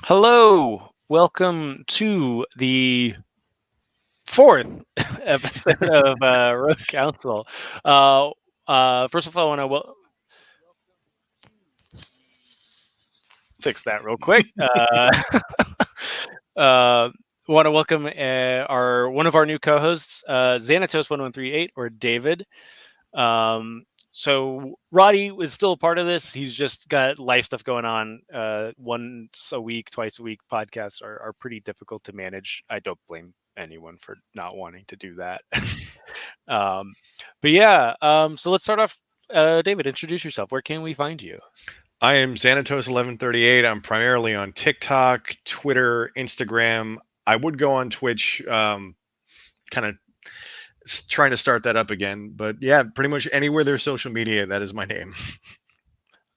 Hello, welcome to the fourth episode of Road Council. Uh, First of all, I want to fix that real quick. uh, Want to welcome our one of our new co-hosts, Xanatos1138 or David. So Roddy is still a part of this. He's just got life stuff going on. Once a week, twice a week podcasts are pretty difficult to manage. I don't blame anyone for not wanting to do that. um, but yeah, so let's start off. David, introduce yourself. Where can we find you? I am Xanatos1138. I'm primarily on TikTok, Twitter, Instagram. I would go on Twitch, kind of trying to start that up again. But yeah, pretty much anywhere there's social media, that is my name.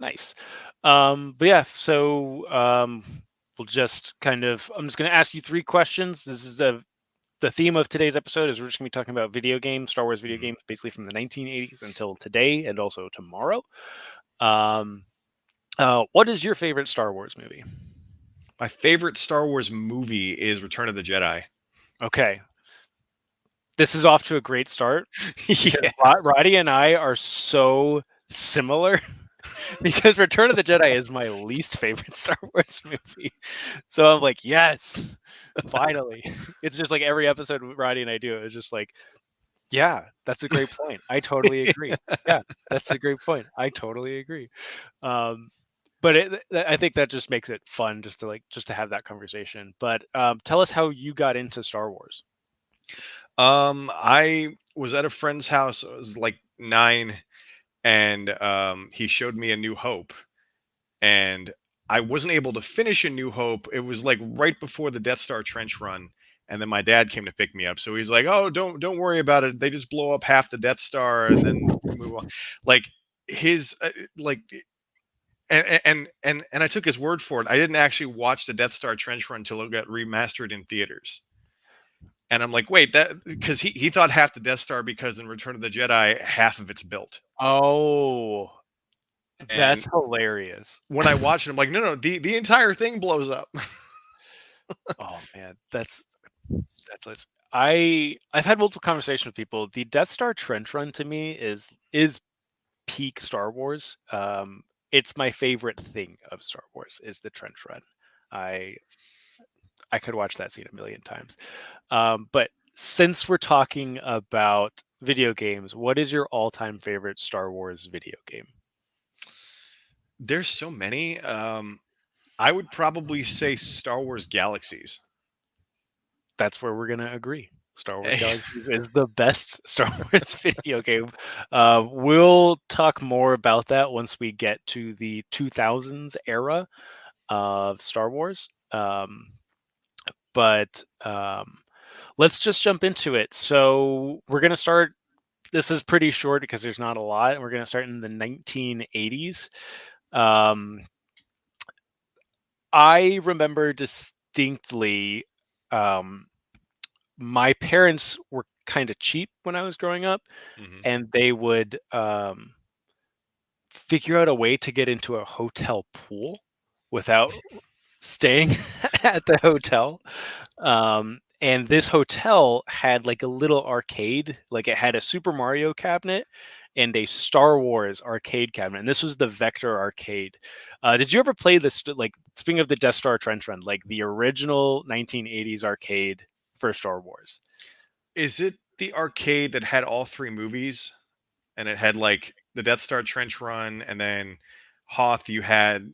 Nice. But yeah, so we'll just kind of. I'm just going to ask you three questions. This is the theme of today's episode is we're just going to be talking about video games, Star Wars video Mhm. games, basically from the 1980s until today and also tomorrow. Um, what is your favorite Star Wars movie? My favorite Star Wars movie is Return of the Jedi. Okay, this is off to a great start because Yeah. Roddy and I are so similar. Because Return of the Jedi is my least favorite Star Wars movie. So I'm like, yes, finally. It's just like every episode Roddy and I do, it's just like, yeah, that's a great point. I totally agree. Yeah, that's a great point. I totally agree. Um, but I think that just makes it fun just to have that conversation. But tell us how you got into Star Wars. I was at a friend's house. I was like 9, and he showed me A New Hope, and I wasn't able to finish A New Hope. It was like right before the Death Star trench run, and then my dad came to pick me up. So he's like, "Oh, don't worry about it. They just blow up half the Death Star and then move on." Like his like and I took his word for it. I didn't actually watch the Death Star trench run until it got remastered in theaters. And I'm like, wait, that because he thought half the Death Star because in Return of the Jedi half of it's built. Oh, And that's hilarious. when I watched it, I'm like, no, the entire thing blows up. Oh man, that's I've had multiple conversations with people. The Death Star trench run to me is peak Star Wars. It's my favorite thing of Star Wars is the trench run. I I could watch that scene a million times. But since we're talking about video games, what is your all-time favorite Star Wars video game? There's so many. I would probably say Star Wars Galaxies. That's where we're gonna agree. Star Wars Galaxies is the best Star Wars video game. We'll talk more about that once we get to the 2000s era of Star Wars. But let's just jump into it. So we're gonna start. This is pretty short because there's not a lot. We're gonna start in the 1980s. Um, I remember distinctly. Um, my parents were kind of cheap when I was growing up, Hmm. and they would figure out a way to get into a hotel pool without staying at the hotel. And this hotel had like a little arcade, like it had a Super Mario cabinet and a Star Wars arcade cabinet. And this was the Vector arcade. Did you ever play this? Like, speaking of the Death Star Trench Run, like the original 1980s arcade for Star Wars? Is it the arcade that had all three movies, and it had like the Death Star trench run, and then Hoth? You had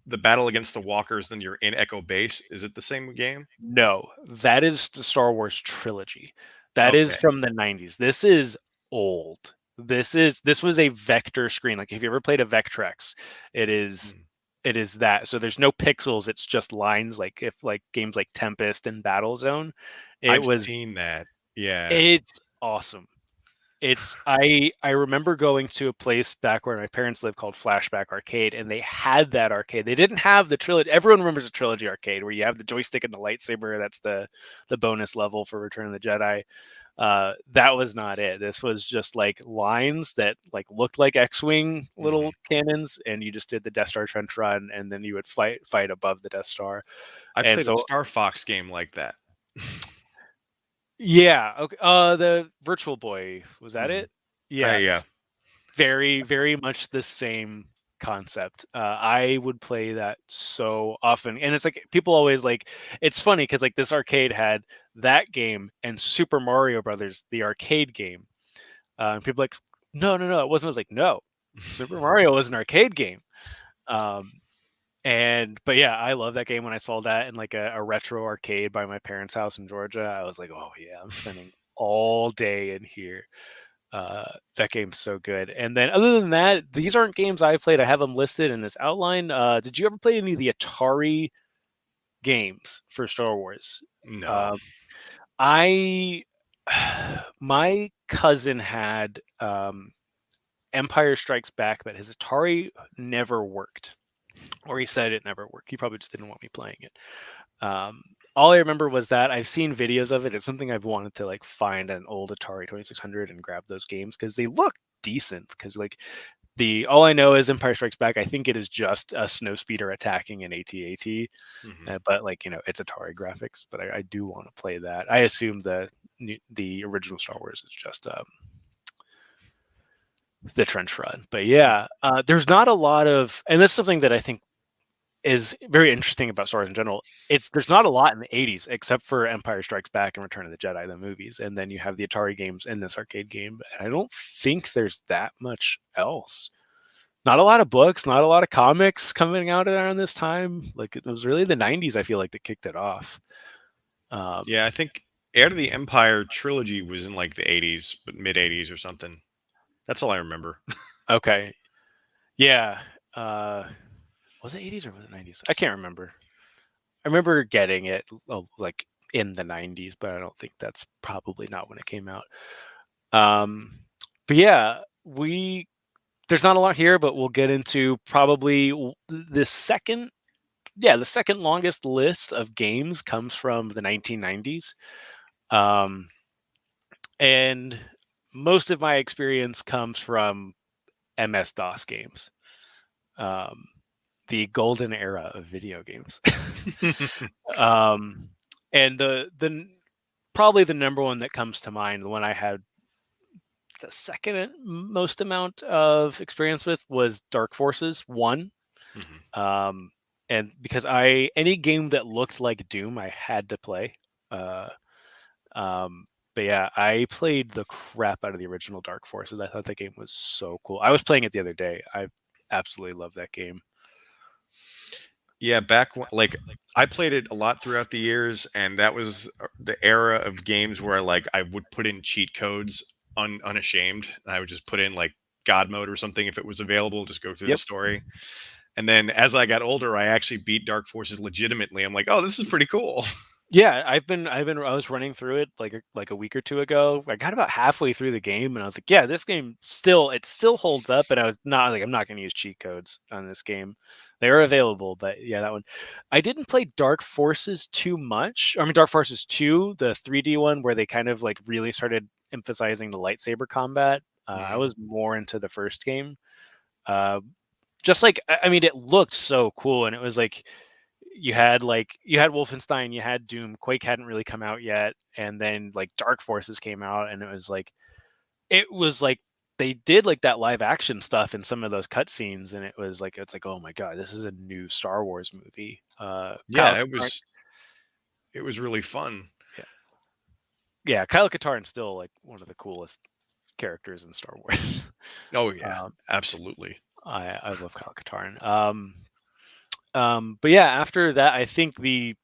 the battle against the Walkers, then you're in Echo Base. Is it the same game? No, that is the Star Wars trilogy. That is Okay. from the 90s. This is old. This was a vector screen. Like if you ever played a Vectrex, it is Mm. it is that. So there's no pixels, it's just lines like if like games like Tempest and Battlezone. It I've was seen that. Yeah. it's awesome. I remember going to a place back where my parents lived called Flashback Arcade, and they had that arcade. They didn't have the trilogy. Everyone remembers the trilogy arcade where you have the joystick and the lightsaber. That's the bonus level for Return of the Jedi. That was not it. This was just like lines that like looked like X-wing little cannons, and you just did the Death Star trench run, and then you would fight above the Death Star. I And played a so Star Fox game like that. yeah, okay. The Virtual Boy, was that Mhm. it? Yeah, Yeah. very, very much the same concept. I would play that so often, and it's like people always like. It's funny because like this arcade had that game and Super Mario Brothers, the arcade game. And people are like, no, no, no, it wasn't. I was like, no, Super Mario was an arcade game. Um, but yeah, I love that game. When I saw that in like a retro arcade by my parents' house in Georgia, I was like, oh yeah, I'm spending all day in here. That game's so good. And then other than that, these aren't games I played. I have them listed in this outline. Did you ever play any of the Atari games for Star Wars? No. Um, I my cousin had Empire Strikes Back, but his Atari never worked, or he said it never worked. He probably just didn't want me playing it. Um, all I remember was that I've seen videos of it. It's something I've wanted to like find an old Atari 2600 and grab those games because they look decent. Because like the all I know is Empire Strikes Back. I think it is just a snowspeeder attacking an AT-AT, but like it's Atari graphics. But I do want to play that. I assume the original Star Wars is just the trench run. But yeah, there's not a lot of, and that's something that I think is very interesting about Star Wars in general. There's not a lot in the 80s except for Empire Strikes Back and Return of the Jedi, the movies, and then you have the Atari games and this arcade game. And I don't think there's that much else. Not a lot of books, not a lot of comics coming out around this time. Like it was really the 90s, I feel like, that kicked it off. Yeah, I think Heir to the Empire trilogy was in like the 80s, but mid 80s or something. That's all I remember. Okay. Yeah. Was it 80s or was it 90s? I can't remember. I remember getting it like in the 90s, but I don't think that's probably not when it came out. But yeah, there's not a lot here, but we'll get into probably the second longest list of games comes from the 1990s. And most of my experience comes from MS-DOS games. The golden era of video games. And the probably the number one that comes to mind, the one I had the second most amount of experience with, was Dark Forces 1. And because any game that looked like Doom, I had to play. But yeah, I played the crap out of the original Dark Forces. I thought that game was so cool. I was playing it the other day. I absolutely love that game. Yeah, back when, like, I played it a lot throughout the years, and that was the era of games where I would put in cheat codes unashamed. And I would just put in like God mode or something if it was available, just go through the story. And then as I got older, I actually beat Dark Forces legitimately. I'm like, oh, this is pretty cool. Yeah, I was running through it like a week or two ago. I got about halfway through the game and I was like, yeah, this game still holds up. And I was not like, I'm not going to use cheat codes on this game. They are available, but yeah, that one. I didn't play Dark Forces too much. I mean, Dark Forces 2, the 3D one, where they kind of like really started emphasizing the lightsaber combat. I was more into the first game. Just like, I mean, it looked so cool, and it was like you had Wolfenstein, you had Doom, Quake hadn't really come out yet, and then like Dark Forces came out, and it was like they did like that live action stuff in some of those cutscenes, and it's like, oh my god, this is a new Star Wars movie. Yeah, it was really fun. Yeah, Kyle Katarn's still like one of the coolest characters in Star Wars. Oh yeah, absolutely. I love Kyle Katarn. But yeah, after that, I think the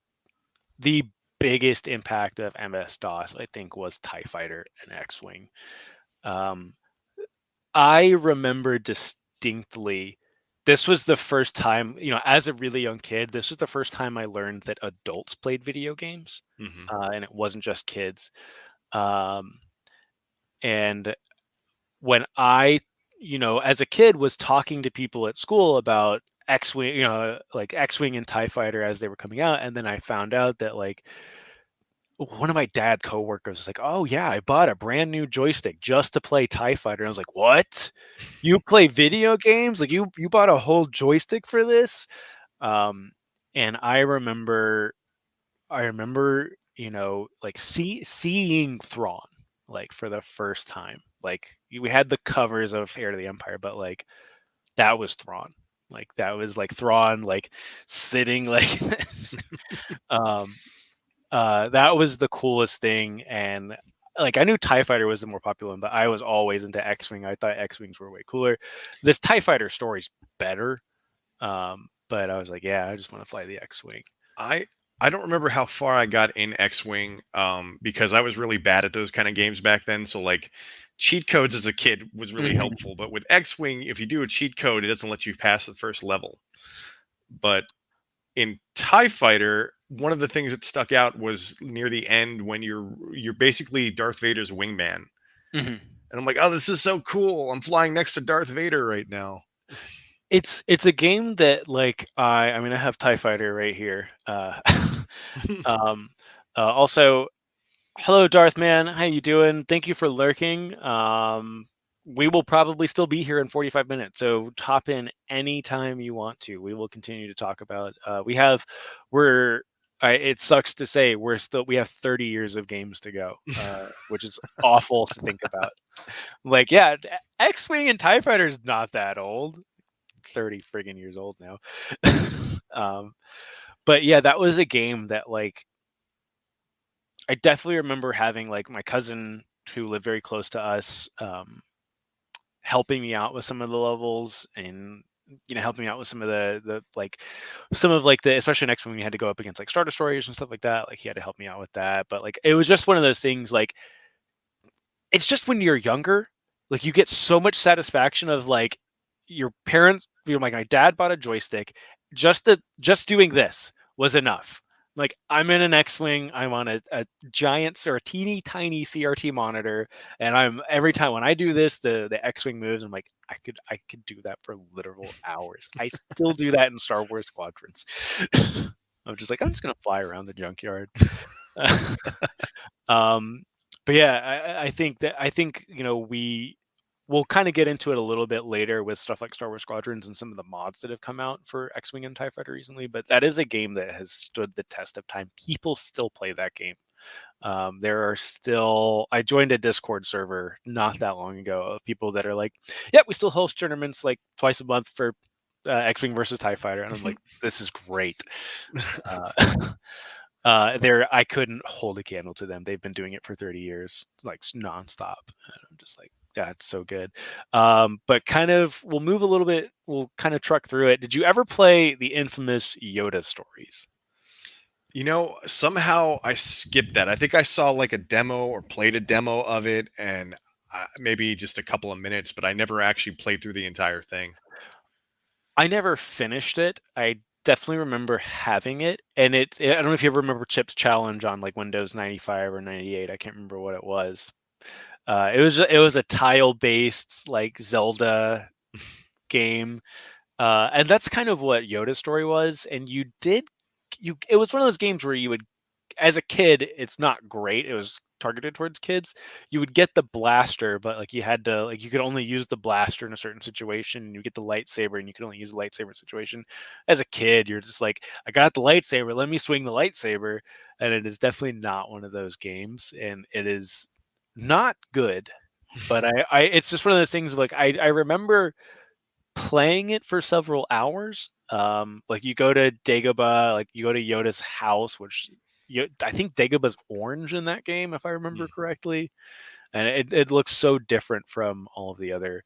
biggest impact of MS-DOS, I think, was TIE Fighter and X-Wing. I remember distinctly, this was the first time, as a really young kid, this was the first time I learned that adults played video games, and it wasn't just kids. And when I, as a kid, was talking to people at school about X-Wing, like X-Wing and TIE Fighter as they were coming out, and then I found out that like one of my dad coworkers was like, "Oh yeah, I bought a brand new joystick just to play TIE Fighter." And I was like, "What? You play video games? Like you bought a whole joystick for this?" Um, and I remember, like seeing Thrawn like for the first time. Like we had the covers of Heir to the Empire, but like that was Thrawn. Like that was like Thrawn like sitting like this. Um that was the coolest thing. And like I knew TIE Fighter was the more popular one, but I was always into X-Wing. I thought X-Wings were way cooler. This TIE Fighter story's better. But I was like, yeah, I just want to fly the X-Wing. I I don't remember how far I got in X-Wing, because I was really bad at those kind of games back then. So like cheat codes as a kid was really Mhm. helpful. But with X-Wing, if you do a cheat code, it doesn't let you pass the first level. But in TIE Fighter, one of the things that stuck out was near the end when you're basically Darth Vader's wingman. Mhm. And I'm like, oh, this is so cool. I'm flying next to Darth Vader right now. It's a game that like I mean I have TIE Fighter right here. Um, also, hello Darth Man, how you doing? Thank you for lurking. We will probably still be here in 45 minutes, so hop in anytime you want to. We will continue to talk about. We're. It sucks to say we have 30 years of games to go, which is awful to think about. Like, yeah, X-Wing and TIE Fighter is not that old. 30 friggin' years old now. um, but yeah, that was a game that like I definitely remember having like my cousin who lived very close to us, helping me out with some of the levels and helping me out with some of the like some of like the especially next when we had to go up against like Star Destroyers and stuff like that. Like he had to help me out with that. But like it was just one of those things like it's just when you're younger, like you get so much satisfaction of like your parents, like my dad bought a joystick, just doing this was enough. Like I'm in an X-wing, I'm on a giant or a teeny tiny CRT monitor, and I'm every time when I do this, the X-wing moves. I'm like, I could do that for literal hours. I still do that in Star Wars Squadrons. I'm just like, I'm just gonna fly around the junkyard. um, but yeah, I think we'll kind of get into it a little bit later with stuff like Star Wars Squadrons and some of the mods that have come out for X-Wing and TIE Fighter recently. But that is a game that has stood the test of time. People still play that game. There are still. I joined a Discord server not that long ago of people that are like, "Yeah, we still host tournaments like twice a month for X-Wing versus TIE Fighter," and I'm like, "This is great." Uh, there, I couldn't hold a candle to them. They've been doing it for 30 years, like nonstop. And I'm just like, yeah, it's so good. But kind of, we'll move a little bit. We'll kind of truck through it. Did you ever play the infamous Yoda stories? Somehow I skipped that. I think I saw like a demo or played a demo of it, and maybe just a couple of minutes, but I never actually played through the entire thing. I never finished it. I definitely remember having it, and I don't know if you ever remember Chip's Challenge on like Windows 95 or 98. I can't remember what it was. It was a tile based like Zelda game. And that's kind of what Yoda's story was. And it was one of those games where you would, as a kid, it's not great. It was targeted towards kids. You would get the blaster, but like you had to, like you could only use the blaster in a certain situation. And you get the lightsaber, and you could only use the lightsaber situation. As a kid, you're just like, I got the lightsaber. Let me swing the lightsaber. And it is definitely not one of those games, and it is not good. But it's just one of those things. Of like I remember playing it for several hours. Like you go to Dagobah, like you go to Yoda's house, which I think Dagobah's orange in that game, if I remember Hmm. correctly, and it looks so different from all of the other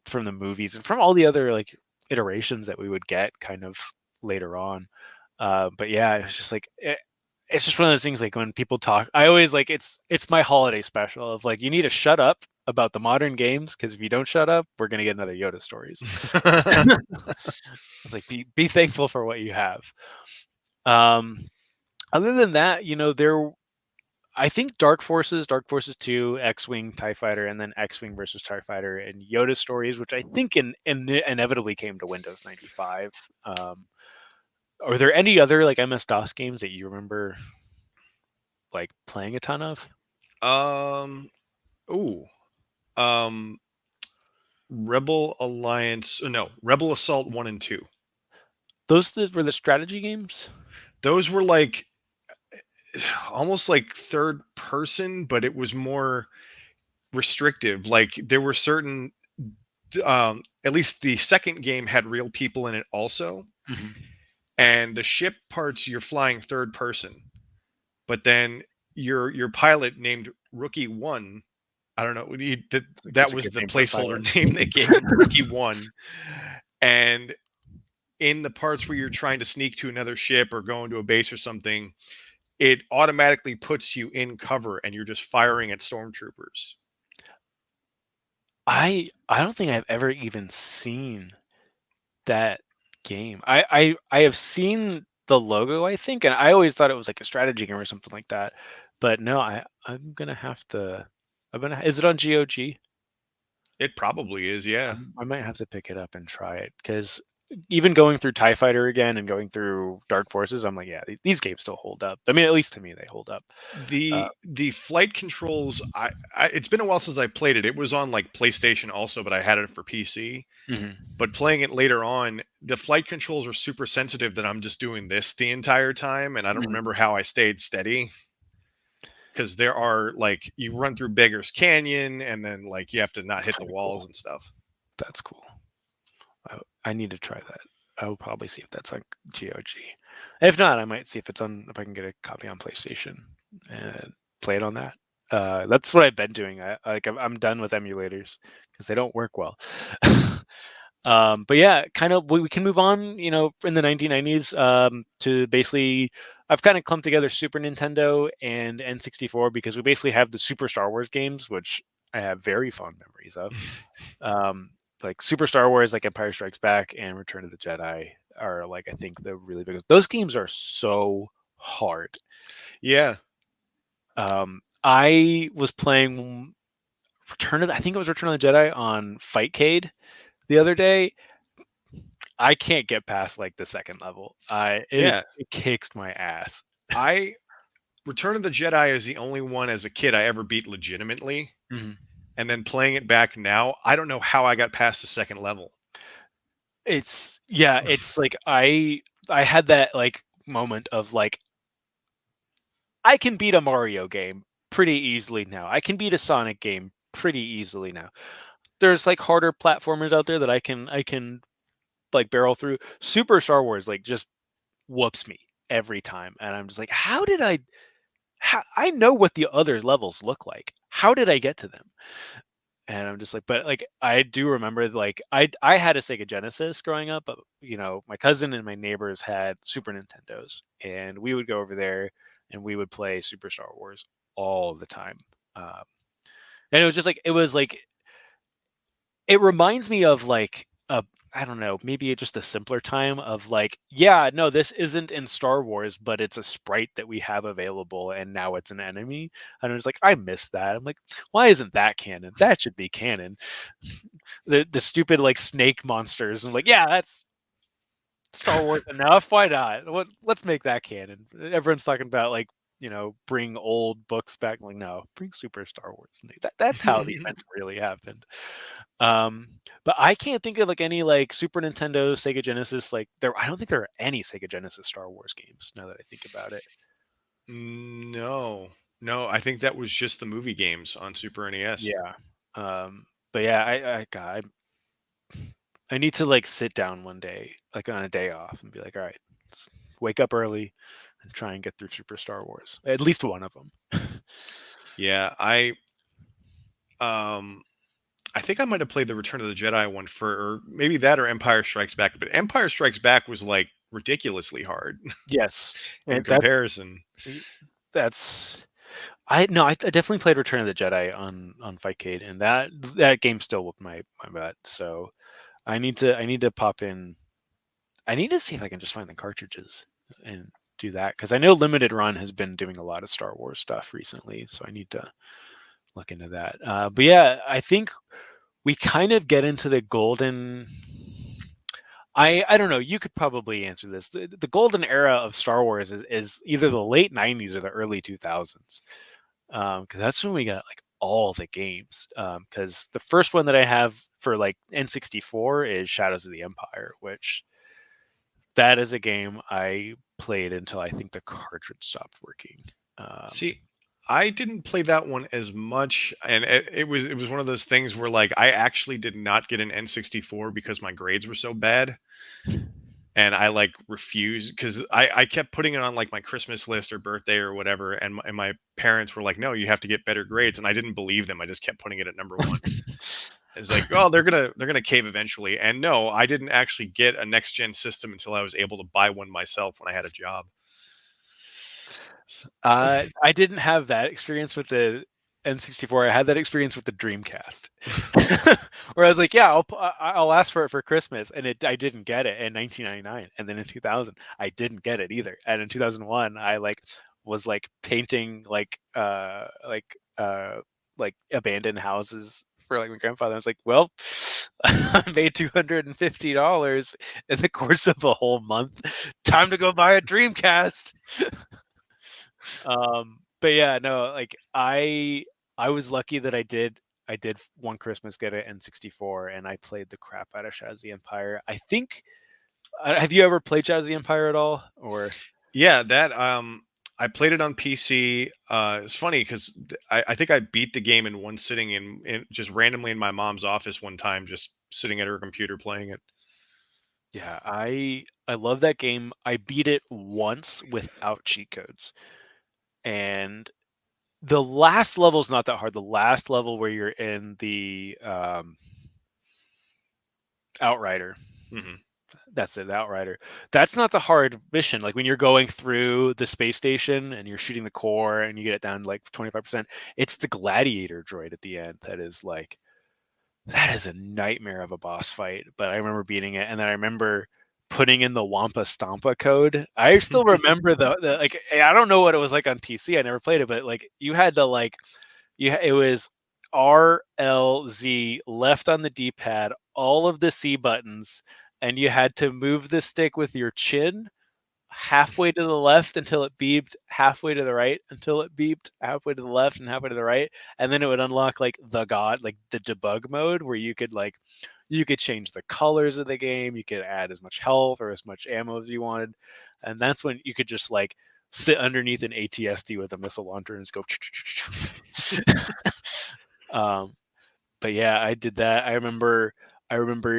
from the movies and from all the other like iterations that we would get kind of later on. But yeah, it's just like it's just one of those things like when people talk, I always like it's my holiday special of like you need to shut up about the modern games because if you don't shut up, we're gonna get another Yoda stories. It's like be thankful for what you have. Um, other than that, I think Dark Forces 2, X-Wing, TIE Fighter, and then X-Wing versus TIE Fighter and Yoda stories, which I think inevitably came to Windows 95. Are there any other like MS-DOS games that you remember? like playing a ton of? Um. Ooh. Um. Rebel Alliance. No, Rebel Assault 1 and 2. Were the strategy games? Those were like almost like third person, but it was more restrictive. Like there were certain at least the second game had real people in it also, Mhm. and the ship parts you're flying third person, but then your pilot named Rookie One. I don't know. That It's a was good the name for a pilot. placeholder name they gave him, Rookie One. And in the parts where you're trying to sneak to another ship or go into a base or something, it automatically puts you in cover and you're just firing at stormtroopers. I don't think I've ever even seen that game. I have seen the logo, I think, and I always thought it was like a strategy game or something like that. But no, I'm gonna have to. Is it on GOG? It probably is, yeah. I might have to pick it up and try it because even going through TIE Fighter again and going through Dark Forces, I'm like, yeah, these games still hold up. I mean, at least to me, they hold up. The flight controls, it's been a while since I played it. It was on like PlayStation also, but I had it for PC. Mhm. But playing it later on, the flight controls are super sensitive that I'm just doing this the entire time, and I don't Mhm. remember how I stayed steady. Because there are like you run through Beggar's Canyon, and then like you have to not That's hit the kind of walls cool. and stuff. That's cool. I need to try that. I will probably see if that's on GOG. If not, I might see if I can get a copy on PlayStation and play it on that. That's what I've been doing. I'm done with emulators because they don't work well. But yeah, kind of we can move on. In the 1990s, to basically, I've kind of clumped together Super Nintendo and N64 because we basically have the Super Star Wars games, which I have very fond memories of. Um, like Super Star Wars, like Empire Strikes Back and Return of the Jedi are like I think the really big. Those games are so hard. Yeah, I was playing I think it was Return of the Jedi on Fightcade the other day. I can't get past like the second level. yeah. It kicks my ass. I Return of the Jedi is the only one as a kid I ever beat legitimately, Mhm. and then playing it back now, I don't know how I got past the second level. It's like I had that like moment of like I can beat a Mario game pretty easily now. I can beat a Sonic game pretty easily now. There's like harder platformers out there that I can like barrel through. Super Star Wars like just whoops me every time, and I'm just like, I know what the other levels look like. How did I get to them? And I'm just like, but like I do remember like I had a Sega Genesis growing up, but my cousin and my neighbors had Super Nintendos, and we would go over there and we would play Super Star Wars all the time. Um, and it reminds me of like a I don't know, maybe just a simpler time of like, yeah, no, this isn't in Star Wars, but it's a sprite that we have available, and now it's an enemy. And I was like, I miss that. I'm like, why isn't that canon? That should be canon. The stupid like snake monsters. I'm like, yeah, that's Star Wars enough. Why not? Let's make that canon. Everyone's talking about like bring old books back. I'm like, no, bring Super Star Wars. That's how the events really happened. Um, but I can't think of like any like Super Nintendo, Sega Genesis. Like I don't think there are any Sega Genesis Star Wars games now that I think about it. No, no, I think that was just the movie games on Super NES. Yeah. But yeah, God, I need to like sit down one day, like on a day off, and be like, all right, let's wake up early and try and get through Super Star Wars, at least one of them. Yeah, um I think I might have played the Return of the Jedi one for, or maybe that or Empire Strikes Back, but Empire Strikes Back was like ridiculously hard Yes, in and comparison. that's I no, I definitely played Return of the Jedi on Fightcade, and that game still whooped my butt. So I need to pop in. I need to see if I can just find the cartridges and do that because I know Limited Run has been doing a lot of Star Wars stuff recently, so I need to look into that. But yeah, I think we kind of get into the golden. I don't know. You could probably answer this. The golden era of Star Wars is either the late '90s or the early 2000s, because that's when we got like all the games. Because the first one that I have for like N64 is Shadows of the Empire, which that is a game I played until I think the cartridge stopped working. Um, See, I didn't play that one as much, and it was one of those things where like I actually did not get an N64 because my grades were so bad, and I like refused because I kept putting it on like my Christmas list or birthday or whatever, and my parents were like, no, you have to get better grades, and I didn't believe them. I just kept putting it at number one. It's like, oh, they're gonna cave eventually, and no, I didn't actually get a next gen system until I was able to buy one myself when I had a job. So, I didn't have that experience with the N64. I had that experience with the Dreamcast, where I was like, "Yeah, I'll ask for it for Christmas," and I didn't get it in 1999, and then in 2000, I didn't get it either, and in 2001, I like was like painting like abandoned houses for like my grandfather. I was like, "Well, I made $250 in the course of a whole month. Time to go buy a Dreamcast." But yeah, no, like I was lucky that I did one Christmas get an N64 and I played the crap out of Shadows of the Empire. I think have you ever played Shadows of the Empire at all? Or yeah, that I played it on PC. It's funny because I think I beat the game in one sitting in just randomly in my mom's office one time, just sitting at her computer playing it. yeah, I love that game. I beat it once without cheat codes. And the last level's not that hard. The last level where you're in the Outrider. Hmm. That's it, the Outrider. That's not the hard mission. Like when you're going through the space station and you're shooting the core and you get it down to like 25%, it's the gladiator droid at the end that is like that is a nightmare of a boss fight. But I remember beating it, and then I remember putting in the Wampa Stompa code. I still remember the like I don't know what it was like on PC. I never played it, but like you had to like it was RLZ left on the D-pad, all of the C buttons, and you had to move the stick with your chin halfway to the left until it beeped, halfway to the right until it beeped, halfway to the left and halfway to the right, and then it would unlock like like the debug mode where you could change the colors of the game, you could add as much health or as much ammo as you wanted, and that's when you could just like sit underneath an ATSD with a missile launcher and just go. um, but yeah, I did that. I remember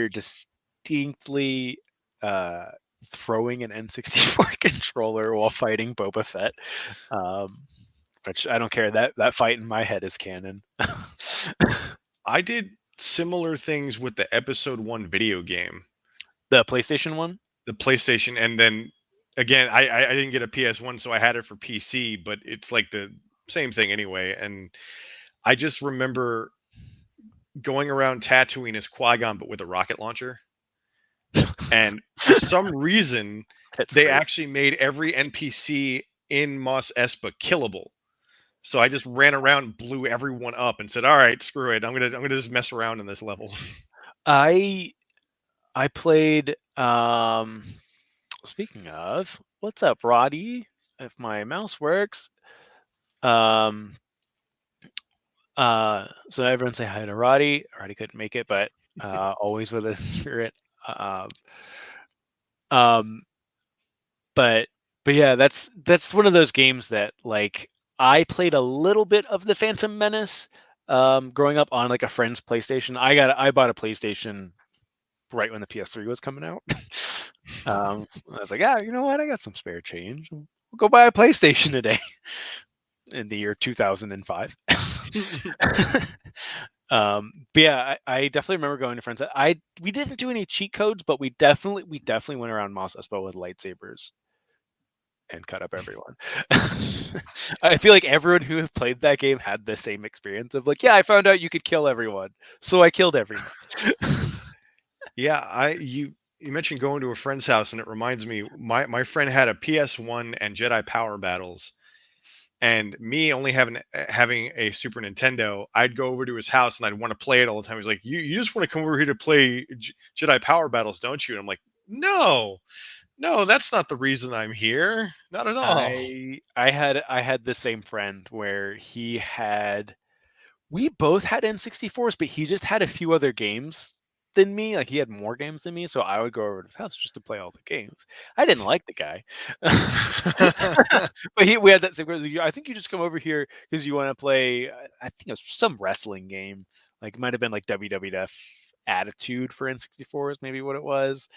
distinctly uh, throwing an N64 controller while fighting Boba Fett. Um, which I don't care. That fight in my head is canon. I did similar things with the Episode One video game, The PlayStation one. the PlayStation, and then again, I didn't get a PS1, so I had it for PC, but it's like the same thing anyway. And I just remember going around Tatooine as Qui-Gon, but with a rocket launcher. And for some reason, That's they great. actually made every NPC in Mos Espa killable. So I just ran around, blew everyone up, and said, "All right, screw it. I'm gonna just mess around in this level." I I played. Speaking of, what's up, Roddy? If my mouse works. Um, so everyone say hi to Roddy. Roddy couldn't make it, but always with his spirit. Um, um, but yeah, that's one of those games that like I played a little bit of the Phantom Menace growing up on like a friend's PlayStation. I bought a PlayStation right when the PS3 was coming out. I was like, yeah, you know what? I got some spare change. We'll go buy a PlayStation today in the year 2005. But yeah, I definitely remember going to friends. We didn't do any cheat codes, but we definitely went around Mos Espa with lightsabers and cut up everyone. I feel like everyone who played that game had the same experience of like, yeah, I found out you could kill everyone, so I killed everyone. Yeah, you mentioned going to a friend's house, and it reminds me, my friend had a PS1 and Jedi Power Battles, and me only having a Super Nintendo, I'd go over to his house and I'd want to play it all the time. He's like, "You just want to come over here to play Jedi Power Battles, don't you?" And I'm like, No, no, that's not the reason I'm here. Not at all. I had the same friend where we both had N64s, but he just had a few other games than me. Like he had more games than me, so I would go over to his house just to play all the games. I didn't like the guy, but we had that same. I think you just come over here because you want to play. I think it was some wrestling game. Like it might have been like WWF Attitude for N64s, maybe what it was.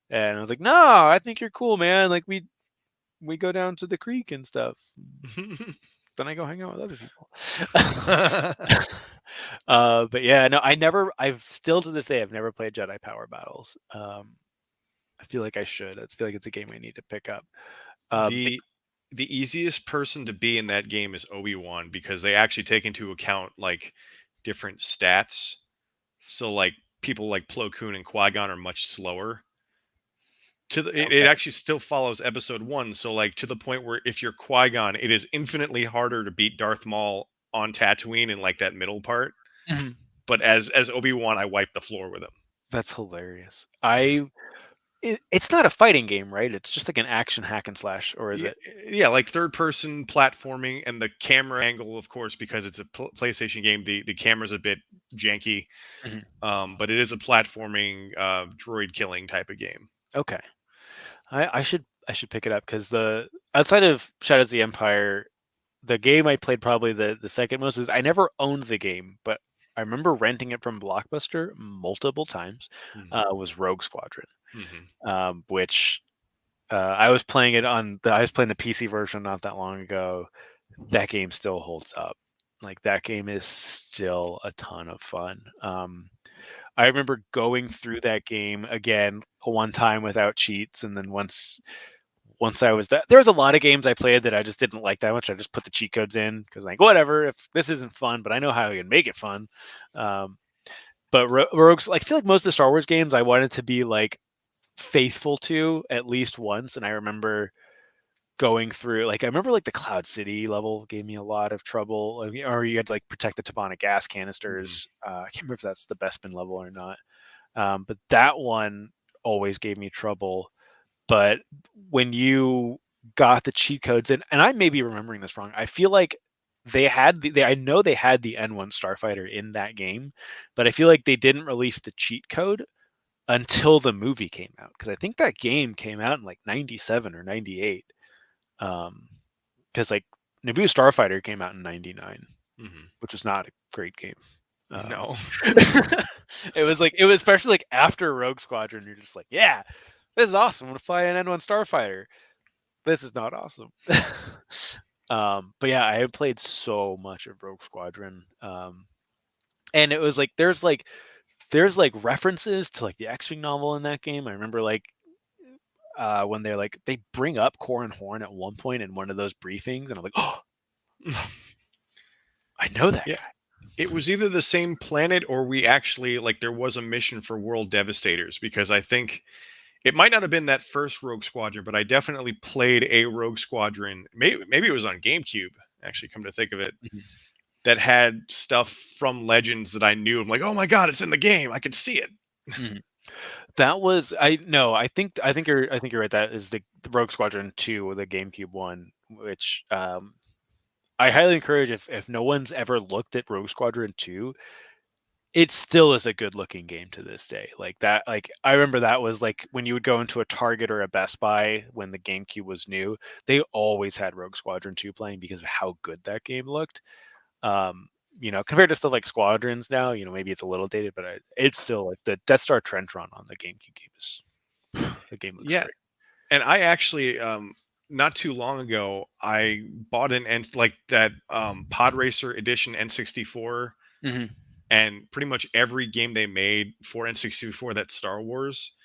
And I was like, no, I think you're cool, man. Like we go down to the creek and stuff. Then I go hang out with other people. But yeah, no, I've still to this day, I've never played Jedi Power Battles. I feel like I should. I feel like it's a game I need to pick up. The, The easiest person to be in that game is Obi-Wan because they actually take into account like different stats. So like people like Plo Koon and Qui-Gon are much slower. It okay. actually still follows episode 1, so like to the point where if you're Qui-Gon, it is infinitely harder to beat Darth Maul on Tatooine in like that middle part. Mhm. But as Obi-Wan, I wipe the floor with him. That's hilarious. It's not a fighting game, right? It's just like an action hack and slash, or is Yeah, it? yeah, like third person platforming and the camera angle, of course, because it's a PlayStation game. The camera's a bit janky, Mhm. but it is a platforming droid killing type of game. Okay. I should pick it up because the outside of Shadows of the Empire, the game I played probably the second most is I never owned the game, but I remember renting it from Blockbuster multiple times. Hmm. Was Rogue Squadron, Hmm. which I was playing the PC version not that long ago. That game still holds up. Like that game is still a ton of fun. I remember going through that game again one time without cheats, and then once I was that, there was a lot of games I played that I just didn't like that much. I just put the cheat codes in because like whatever, if this isn't fun, but I know how I can make it fun. Um, but Rogues, like I feel like most of the Star Wars games I wanted to be like faithful to at least once, and I remember going through like I remember like the Cloud City level gave me a lot of trouble, or you had to like protect the Tabana gas Hmm. canisters. I can't remember if that's the Bespin level or not, but that one always gave me trouble. But when you got the cheat codes, and I may be remembering this wrong, I feel like I know they had the N1 Starfighter in that game, but I feel like they didn't release the cheat code until the movie came out because I think that game came out in like 97 or 98. Because like Naboo Starfighter came out in 99, Hmm. which was not a great game. Um, No. it was especially like after Rogue Squadron, you're just like, yeah, this is awesome. I'm gonna fly an N1 Starfighter. This is not awesome. But yeah, I had played so much of Rogue Squadron, and it was like there's like references to like the X-wing novel in that game. I remember like when they bring up Corran Horn at one point in one of those briefings, and I'm like, oh, I know that Yeah, guy. it was either the same planet or we actually like there was a mission for World Devastators because I think it might not have been that first Rogue Squadron, but I definitely played a Rogue Squadron. Maybe it was on GameCube. Actually, come to think of it, Mhm. that had stuff from Legends that I knew. I'm like, oh my god, it's in the game. I could see it. Mhm. That was I no, I think you're right. That is the Rogue Squadron 2, the GameCube one, which I highly encourage if no one's ever looked at Rogue Squadron 2, it still is a good looking game to this day. Like that, like I remember that was like when you would go into a Target or a Best Buy when the GameCube was new, they always had Rogue Squadron 2 playing because of how good that game looked. Um, compared to stuff like Squadrons now, maybe it's a little dated, but it's still like the Death Star Trench Run on the GameCube game is the game looks Yeah, great. and I actually not too long ago I bought an N like that Pod Racer Edition N64 Hmm. and pretty much every game they made for N64 that's Star Wars.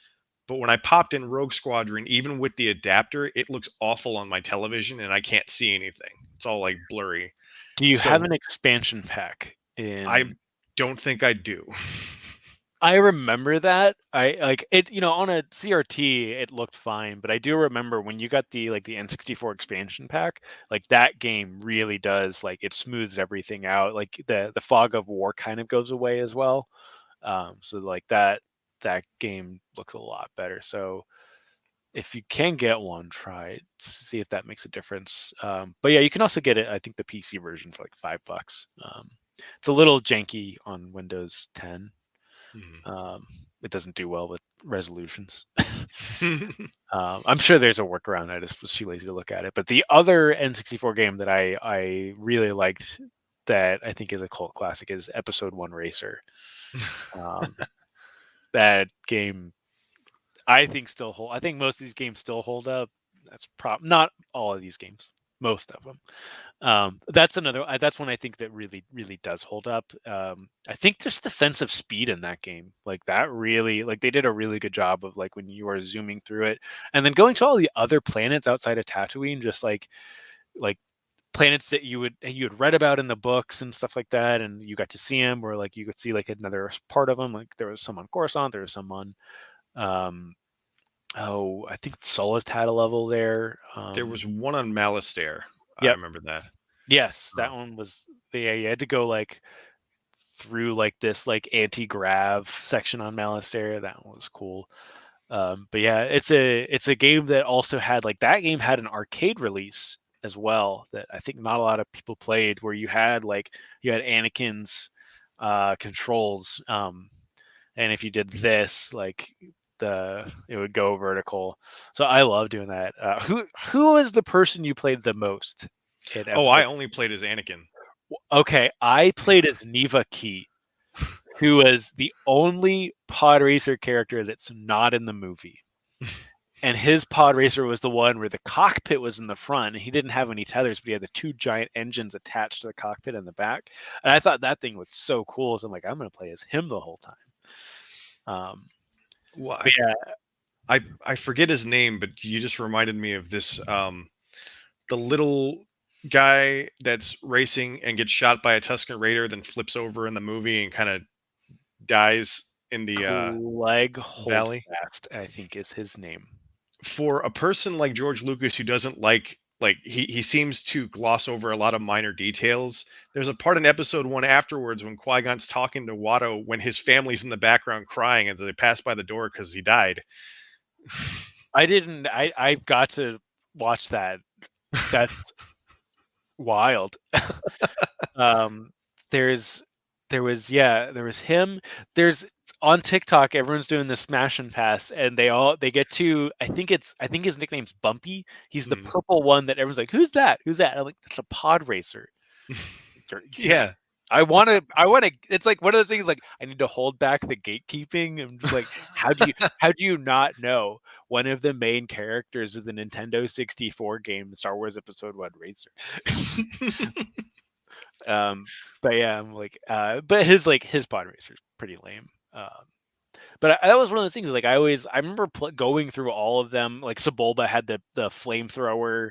But when I popped in Rogue Squadron, even with the adapter, it looks awful on my television and I can't see anything. It's all like blurry. Do you have So an expansion pack I in? don't think I do. I remember that. I like it, on a CRT it looked fine, but I do remember when you got the N64 expansion pack, like that game really does like it smooths everything out. Like the fog of war kind of goes away as well. So like that game looks a lot better. So if you can get one, try it. See if that makes a difference. But yeah, you can also get it. I think the PC version for like $5. It's a little janky on Windows 10. Mhm. It doesn't do well with resolutions. I'm sure there's a workaround. I just was too lazy to look at it. But the other N64 game that I really liked that I think is a cult classic is Episode One Racer. Um, that game I think still hold. I think most of these games still hold up. That's not all of these games, most of them. That's another. That's one I think that really does hold up. I think just the sense of speed in that game, like that, really, like they did a really good job of like when you are zooming through it, and then going to all the other planets outside of Tatooine, just like planets that you had read about in the books and stuff like that, and you got to see them, or like you could see like another part of them. Like there was some on Coruscant, there was some on. Um, oh, I think Solist had a level there. There was one on Malastare. I Yep. remember that. Yes, that Oh. one was. Yeah, you had to go like through like this like anti-grav section on Malastare. That one was cool. But yeah, it's a game that also had like that game had an arcade release as well that I think not a lot of people played, where you had Anakin's controls, and if you did this, like it would go vertical. So I love doing that. Who is the person you played the most in Oh, I episode? only played as Anakin. Okay, I played as Neva Key, who was the only pod racer character that's not in the movie. And his pod racer was the one where the cockpit was in the front and he didn't have any tethers, but he had the two giant engines attached to the cockpit in the back. And I thought that thing looked so cool. So I'm like, I'm going to play as him the whole time. Um, Well, but yeah, I forget his name, but you just reminded me of this. The little guy that's racing and gets shot by a Tusken Raider, then flips over in the movie and kind of dies in the Clegg valley. Holdfast, I think is his name. For a person like George Lucas who doesn't like he seems to gloss over a lot of minor details. There's a part in episode one afterwards when Qui-Gon's talking to Watto when his family's in the background crying as they pass by the door because he died. I didn't, I've got to watch that. That's wild. Um, there's there was him. There's on TikTok, everyone's doing the smash and pass, and they get to I think his nickname's Bumpy. He's the Mm. purple one that everyone's like, who's that? Who's that? And I'm like, that's a pod racer. Yeah. I wanna it's like one of those things like I need to hold back the gatekeeping. I'm just like, how do you not know one of the main characters of the Nintendo 64 game Star Wars Episode 1 Racer? Um, but yeah, I'm like, but his pod racer is pretty lame. But that was one of those things. Like I remember going through all of them. Like Sebulba had the flamethrower.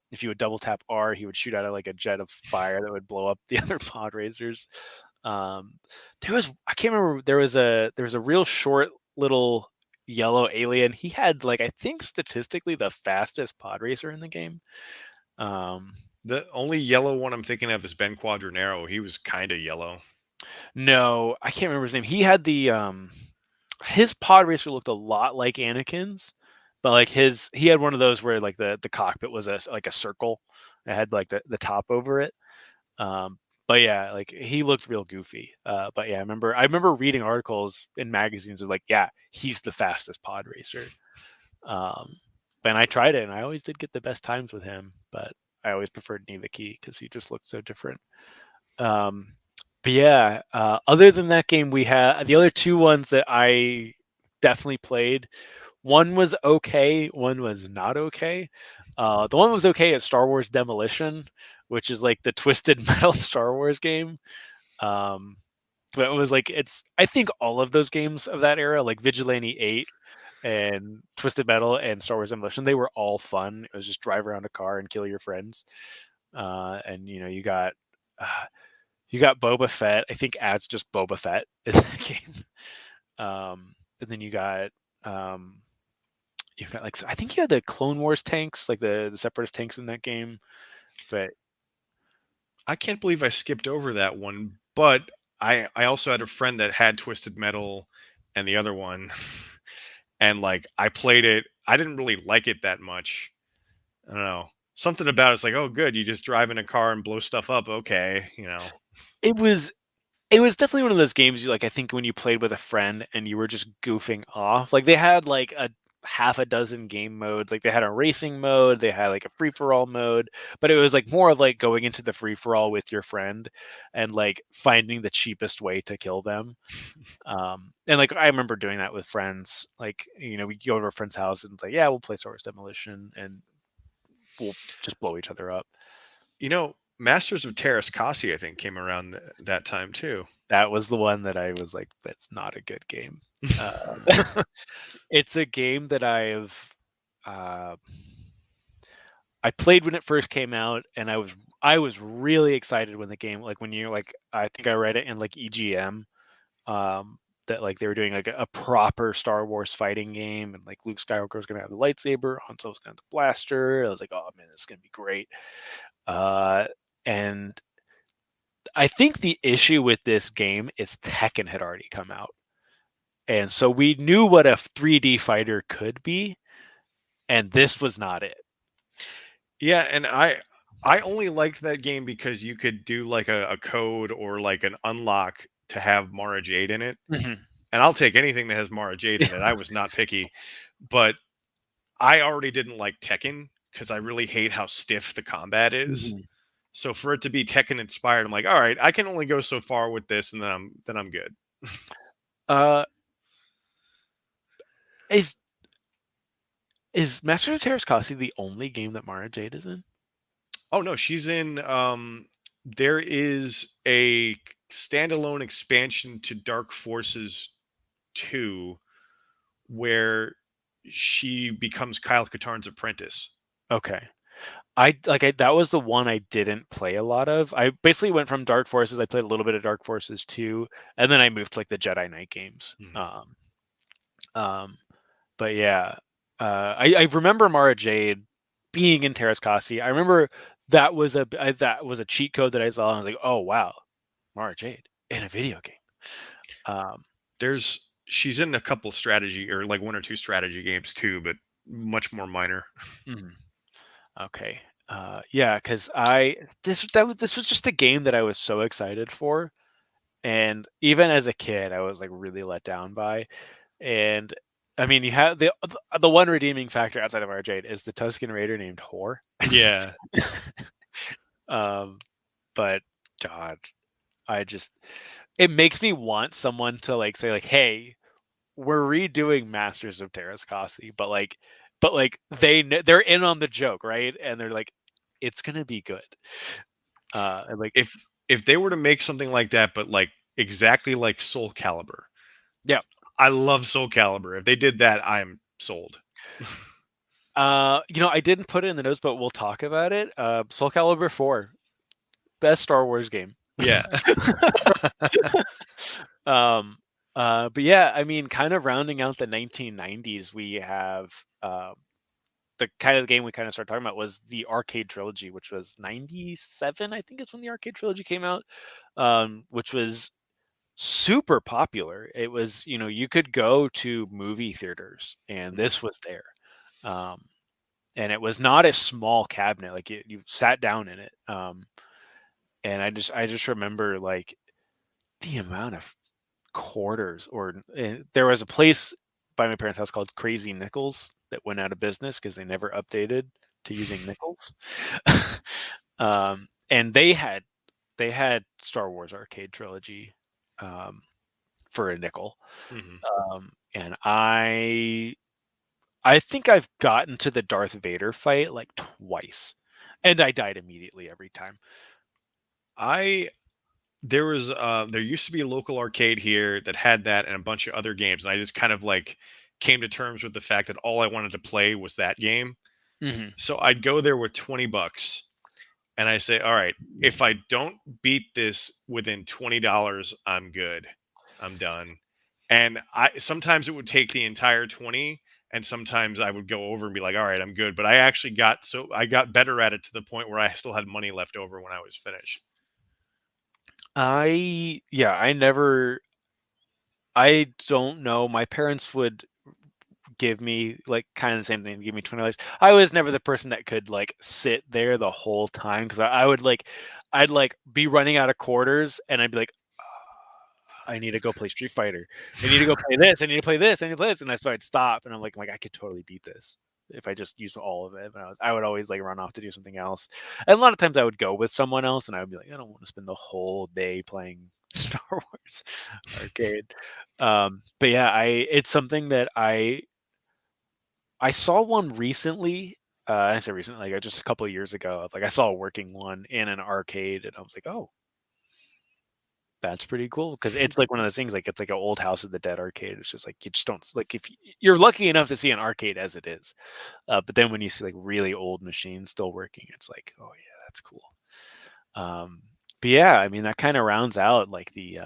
If you would double tap R, he would shoot out like a jet of fire that would blow up the other pod racers. Um, I can't remember. There was a real short little yellow alien. He had like I think statistically the fastest pod racer in the game. Um, The only yellow one I'm thinking of is Ben Quadranero. He was kind of yellow. No, I can't remember his name. He had his pod racer looked a lot like Anakin's, but like he had one of those where like the cockpit was like a circle. It had like the top over it. But yeah, like he looked real goofy. But yeah, I remember reading articles in magazines of like, yeah, he's the fastest pod racer. Um, and I tried it and I always did get the best times with him, but I always preferred Neva Key because he just looked so different. Um, but yeah, other than that game, we had the other two ones that I definitely played. One was okay, one was not okay. The one was okay at Star Wars Demolition, which is like the Twisted Metal Star Wars game. Um, but it was like I think all of those games of that era, like Vigilante 8 and Twisted Metal and Star Wars Demolition, they were all fun. It was just drive around a car and kill your friends. And uh, you got Boba Fett. I think adds just Boba Fett in that game. And then you've got like I think you had the Clone Wars tanks, like the Separatist tanks in that game. But I can't believe I skipped over that one, but I also had a friend that had Twisted Metal and the other one, and like I played it. I didn't really like it that much. I don't know. Something about it's like, oh, good, you just drive in a car and blow stuff up. Okay, you know. It was it was definitely one of those games you like I think when you played with a friend and you were just goofing off. Like they had like a half a dozen game modes. Like they had a racing mode, they had like a free for all mode, but it was like more of like going into the free for all with your friend and like finding the cheapest way to kill them. And like I remember doing that with friends. Like, you know, we go to a friend's house and it's like, yeah, we'll play Star Wars Demolition and we'll just blow each other up. You know, Masters of Terras Kasi, I think, came around that time too. That was the one that I was like, that's not a good game. It's a game that uh, I played when it first came out, and I was really excited when the game like when you like I think I read it in like EGM, that like they were doing like a proper Star Wars fighting game, and like Luke Skywalker was gonna have the lightsaber, Han Solo's gonna have the blaster. I was like, oh man, this is gonna be great. And I think the issue with this game is Tekken had already come out. And so we knew what a 3D fighter could be, and this was not it. Yeah, and I only liked that game because you could do like a code or like an unlock to have Mara Jade in it. Mhm. And I'll take anything that has Mara Jade in it. I was not picky. But I already didn't like Tekken because I really hate how stiff the combat is. Mhm. So for it to be Tekken inspired, I'm like, all right, I can only go so far with this, and then I'm good. Uh, is is Master of Terrace Kasi the only game that Mara Jade is in? Oh no, she's in. There is a standalone expansion to Dark Forces 2 where she becomes Kyle Katarn's apprentice. Okay. I that was the one I didn't play a lot of. I basically went from Dark Forces. I played a little bit of Dark Forces 2, and then I moved to like the Jedi Knight games. Mhm. Um, but yeah, I remember Mara Jade being in Terrace Kasi. I remember that was a cheat code that I saw, and I was like, oh wow, Mara Jade in a video game. Um, She's in a couple strategy or like one or two strategy games too, but much more minor. mhm. Okay. Yeah, because I this was just a game that I was so excited for, and even as a kid, I was like really let down by. And I mean, you have the one redeeming factor outside of Arjade is the Tusken Raider named Hor. Yeah. um, but God, I just it makes me want someone to like say like, hey, we're redoing Masters of Terras Kasi, but like they're in on the joke, right? And they're like, it's gonna be good. And like, If they were to make something like that, but like exactly like Soul Calibur, yeah. I love Soul Calibur. If they did that, I'm sold. You know, I didn't put it in the notes, but we'll talk about it. Soul Calibur 4, best Star Wars game. Yeah. But yeah, I mean, kind of rounding out the 1990s, we have the kind of game we kind of started talking about was the arcade trilogy, which was 97, I think is when the arcade trilogy came out, which was super popular. It was, you know, you could go to movie theaters and this was there. Um, and it was not a small cabinet, like you sat down in it. And I just remember like the amount of quarters there was a place by my parents' house called Crazy Nickels that went out of business because they never updated to using nickels. And they had Star Wars arcade trilogy for a nickel. Mhm. And I think I've gotten to the Darth Vader fight like twice, and I died immediately every time. I there used to be a local arcade here that had that and a bunch of other games. And I just kind of like came to terms with the fact that all I wanted to play was that game. Hmm. So I'd go there with 20 bucks and I say, all right, if I don't beat this within $20, I'm good. I'm done. And I sometimes it would take the entire 20 and sometimes I would go over and be like, all right, I'm good. But I got better at it to the point where I still had money left over when I was finished. I never I don't know. My parents would give me like kind of the same thing, give me $20. I was never the person that could like sit there the whole time because I would like I'd like be running out of quarters and I'd be like, I need to go play Street Fighter. I need to go play this. I need to play this. I need to play this. And so I'd stop and I'm like I could totally beat this if I just used all of it. But I would always like run off to do something else. And a lot of times I would go with someone else and I would be like, I don't want to spend the whole day playing Star Wars arcade. But yeah, it's something that I saw one recently. I say recently, like just a couple of years ago. Like I saw a working one in an arcade, and I was like, "Oh, that's pretty cool." Because it's like one of those things. Like it's like an old House of the Dead arcade. It's just like you just don't like if you're lucky enough to see an arcade as it is, but then when you see like really old machines still working, it's like, oh yeah, that's cool. But yeah, I mean that kind of rounds out like the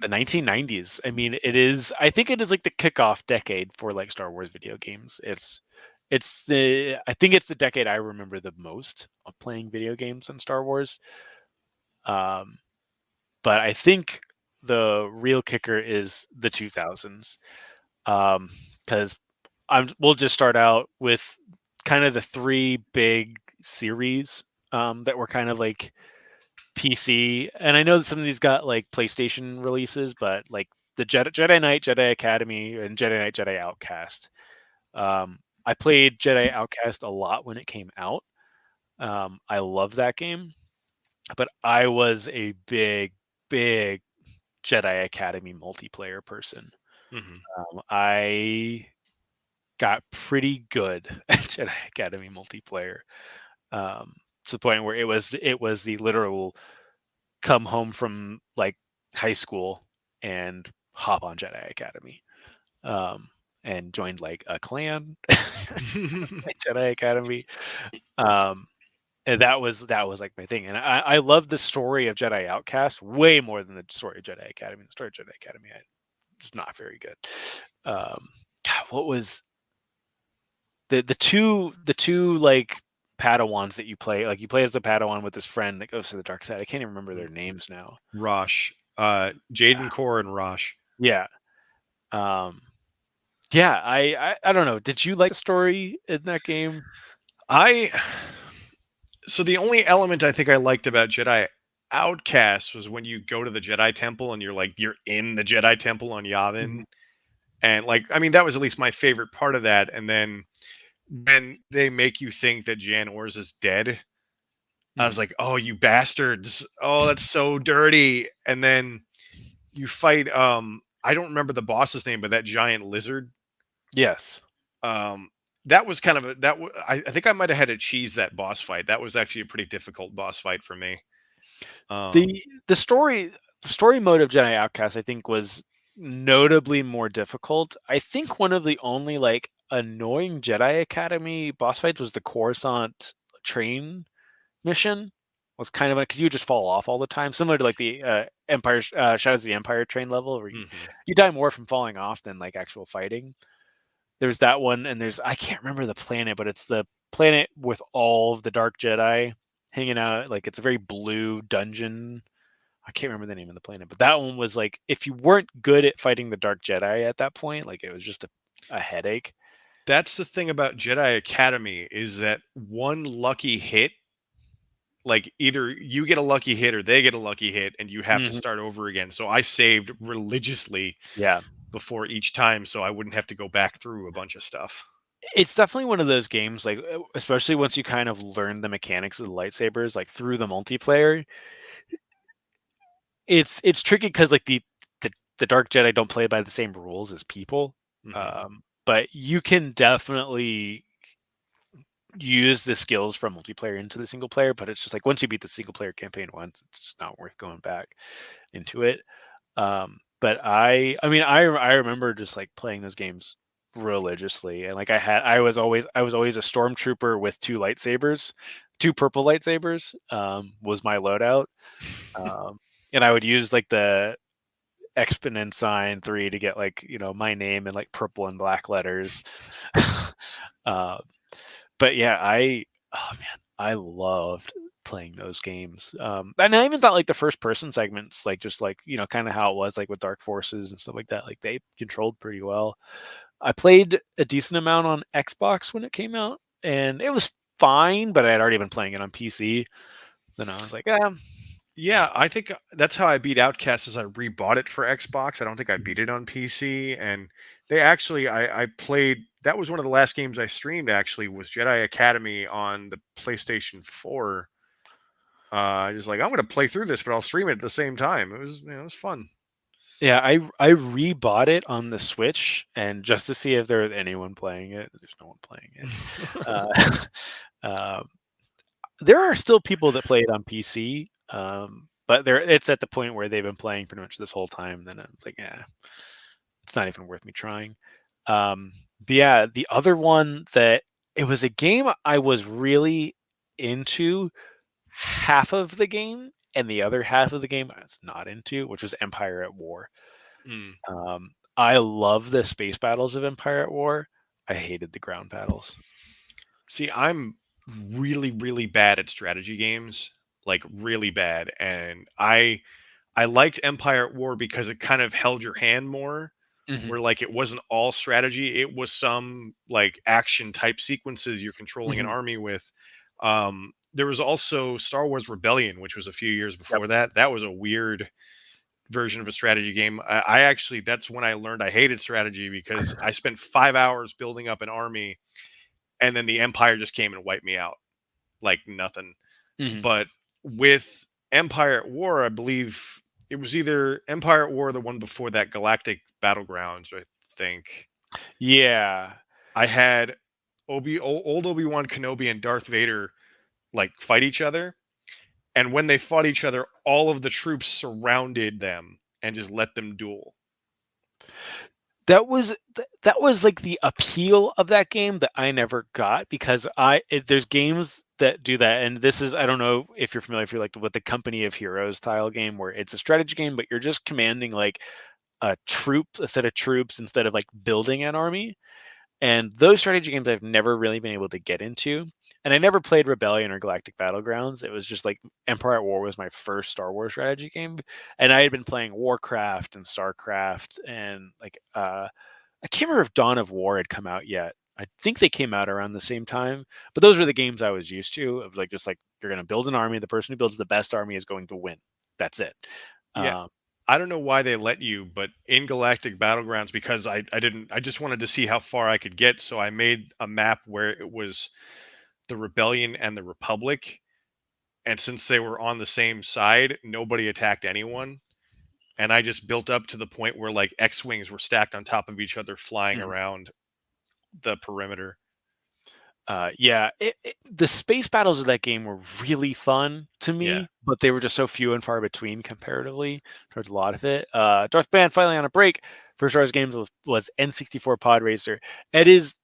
1990s. I mean, it is. I think it is like the kickoff decade for like Star Wars video games. It's the. I think it's the decade I remember the most of playing video games in Star Wars. Um, but I think the real kicker is the 2000s. Because we'll just start out with kind of the three big series that were kind of like PC, and I know that some of these got like PlayStation releases, but like the Jedi Knight, Jedi Academy, and Jedi Knight, Jedi Outcast. I played Jedi Outcast a lot when it came out. I love that game, but I was a big Jedi Academy multiplayer person. I got pretty good at Jedi Academy multiplayer, to the point where it was the literal come home from like high school and hop on Jedi Academy, and joined like a clan, Jedi Academy, and that was like my thing. And I love the story of Jedi Outcast way more than the story of Jedi Academy. The story of Jedi Academy is not very good. God, what was the two like Padawans that you play? Like you play as the Padawan with this friend that goes to the dark side. I can't even remember their names now. Rosh, Jaden Core and Rosh. Yeah. Yeah, I don't know. Did you like the story in that game? So the only element I think I liked about Jedi Outcast was when you go to the Jedi Temple and you're in the Jedi Temple on Yavin. And like, I mean, that was at least my favorite part of that. And then when they make you think that Jan Ors is dead, I was like, oh, you bastards. Oh, that's so dirty. And then you fight, I don't remember the boss's name, but that giant lizard. Yes. That was kind of I think I might have had to cheese that boss fight. That was actually a pretty difficult boss fight for me. The story mode of Jedi Outcast, I think, was notably more difficult. I think one of the only like annoying Jedi Academy boss fights was the Coruscant train mission. Was kind of because you would just fall off all the time, similar to like the Empire Shadows of the Empire train level, where you die more from falling off than like actual fighting. There's that one, and I can't remember the planet, but it's the planet with all of the Dark Jedi hanging out. Like it's a very blue dungeon. I can't remember the name of the planet, but that one was like if you weren't good at fighting the Dark Jedi at that point, like it was just a headache. That's the thing about Jedi Academy is that one lucky hit, like either you get a lucky hit or they get a lucky hit, and you have to start over again. So I saved religiously, before each time, so I wouldn't have to go back through a bunch of stuff. It's definitely one of those games, like especially once you kind of learn the mechanics of the lightsabers, like through the multiplayer. It's tricky because like the Dark Jedi don't play by the same rules as people, but you can definitely use the skills from multiplayer into the single player. But it's just like once you beat the single player campaign once, it's just not worth going back into it. But I mean, I remember just like playing those games religiously, and like I was always a stormtrooper with two purple lightsabers, was my loadout. And I would use like the exponent sign 3 to get like, my name in like purple and black letters. But yeah, I loved playing those games. And I even thought like the first person segments, like just like kind of how it was like with Dark Forces and stuff like that, like they controlled pretty well. I played a decent amount on Xbox when it came out, and it was fine, but I had already been playing it on PC. Then I was like, Yeah, I think that's how I beat Outcast. Is I rebought it for Xbox. I don't think I beat it on PC. And they actually, I played. That was one of the last games I streamed. Actually, was Jedi Academy on the PlayStation 4. Just like I'm going to play through this, but I'll stream it at the same time. It was fun. yeah, I rebought it on the Switch, and just to see if there was anyone playing it. There's no one playing it. Uh, uh, there are still people that play it on PC, but it's at the point where they've been playing pretty much this whole time. Then I'm like, yeah, it's not even worth me trying. But yeah, the other one that it was a game I was really into half of the game, and the other half of the game I was not into, which was Empire at War. Mm. I love the space battles of Empire at War. I hated the ground battles. See, I'm really, really bad at strategy games, like really bad. And I liked Empire at War because it kind of held your hand more, Hmm. where like it wasn't all strategy, it was some like action type sequences you're controlling an Hmm. army with. There was also Star Wars Rebellion, which was a few years Yep. before that. That was a weird version of a strategy game. I actually that's when I learned I hated strategy because I spent 5 hours building up an army, and then the Empire just came and wiped me out like nothing. Hmm. But with Empire at War, I believe it was either Empire at War, or the one before that, Galactic Battlegrounds, I think. Yeah. I had old Obi-Wan Kenobi and Darth Vader like fight each other, and when they fought each other, all of the troops surrounded them and just let them duel. That was like the appeal of that game that I never got because there's games that do that, and this is I don't know if you're familiar if you're like with the Company of Heroes style game where it's a strategy game but you're just commanding like a set of troops instead of like building an army. And those strategy games I've never really been able to get into. And I never played Rebellion or Galactic Battlegrounds. It was just like Empire at War was my first Star Wars strategy game. And I had been playing Warcraft and StarCraft and like I can't remember if Dawn of War had come out yet. I think they came out around the same time. But those were the games I was used to of like just like you're gonna build an army, the person who builds the best army is going to win. That's it. Yeah, Um, I don't know why they let you, but in Galactic Battlegrounds, because I didn't, I just wanted to see how far I could get, so I made a map where it was the Rebellion and the Republic, and since they were on the same side, nobody attacked anyone, and I just built up to the point where like X-wings were stacked on top of each other, flying mhm. around the perimeter. Yeah, the space battles of that game were really fun to Yeah, me, but they were just so few and far between comparatively towards a lot of it. Darth Band finally on a break for Star Wars games was N64 Pod Racer. It is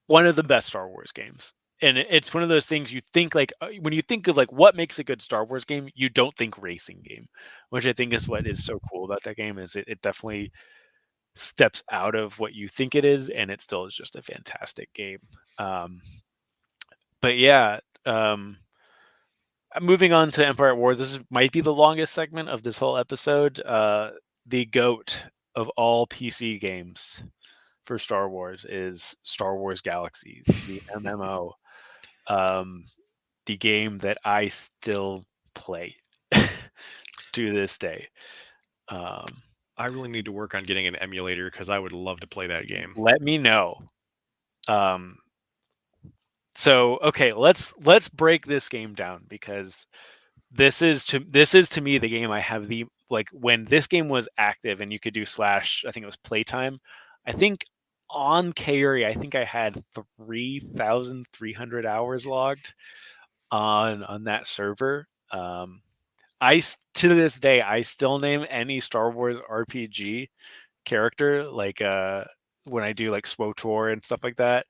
one of the best Star Wars games. And it's one of those things you think like when you think of like what makes a good Star Wars game, you don't think racing game, which I think is what is so cool about that game is it definitely steps out of what you think it is, and it still is just a fantastic game. Um, but yeah, moving on to Empire at War. Might be the longest segment of this whole episode. The goat of all PC games for Star Wars is Star Wars Galaxies, the MMO, um, the game that I still play to this day. Um, I really need to work on getting an emulator because I would love to play that game. Let me know. Um, so okay, let's break this game down because this is to me the game I have the like when this game was active and you could do slash I think it was playtime. I think on Kayuri I think I had 3,300 hours logged on that server. To this day I still name any Star Wars RPG character like when I do like SWOTOR and stuff like that.